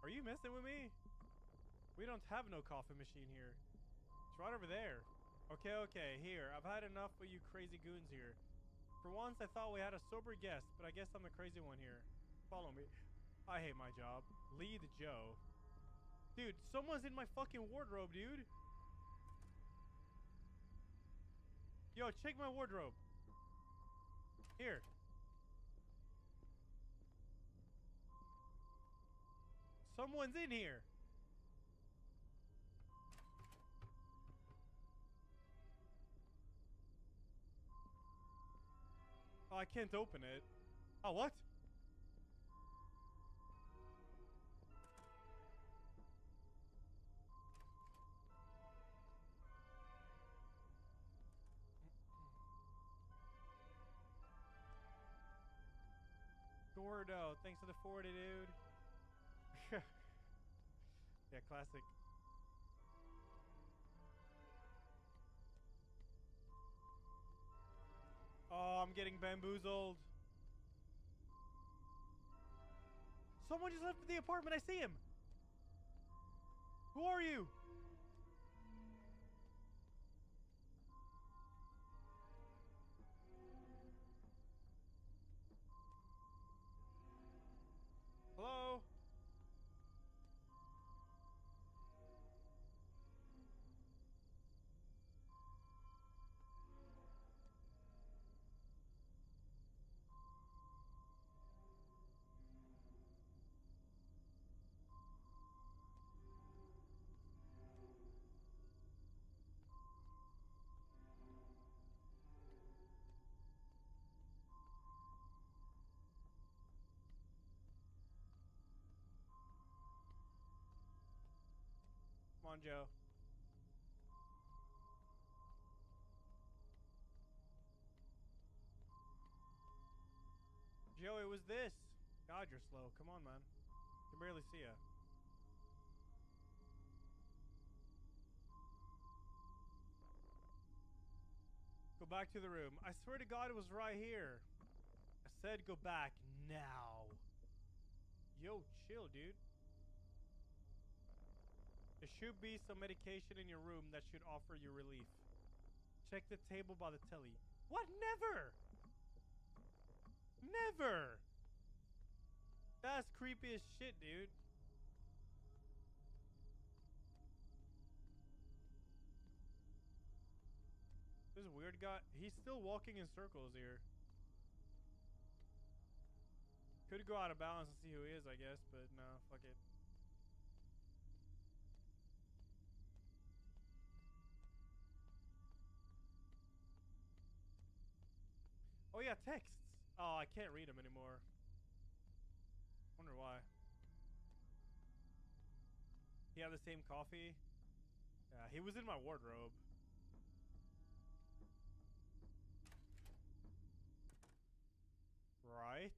Are you messing with me? We don't have no coffee machine here. It's right over there. Okay, okay, here. I've had enough of you crazy goons here. For once, I thought we had a sober guest, but I guess I'm the crazy one here. Follow me. I hate my job. Lead Joe. Dude, someone's in my fucking wardrobe, dude. Yo, check my wardrobe. Here. Someone's in here. I can't open it. Oh, what? Gordo, thanks for the 40, dude. Yeah, classic. Oh, I'm getting bamboozled. Someone just left the apartment. I see him. Who are you? Hello? Come on, Joe. Joe, it was this. God, you're slow. Come on, man. I can barely see ya. Go back to the room. I swear to God, it was right here. I said go back now. Yo, chill, dude. There should be some medication in your room that should offer you relief. Check the table by the telly. What? Never! Never! That's creepy as shit, dude. This weird guy, he's still walking in circles here. Could go out of balance and see who he is, I guess, but no, fuck it. Oh yeah, texts. Oh, I can't read them anymore. Wonder why. He had the same coffee. Yeah, he was in my wardrobe. Right.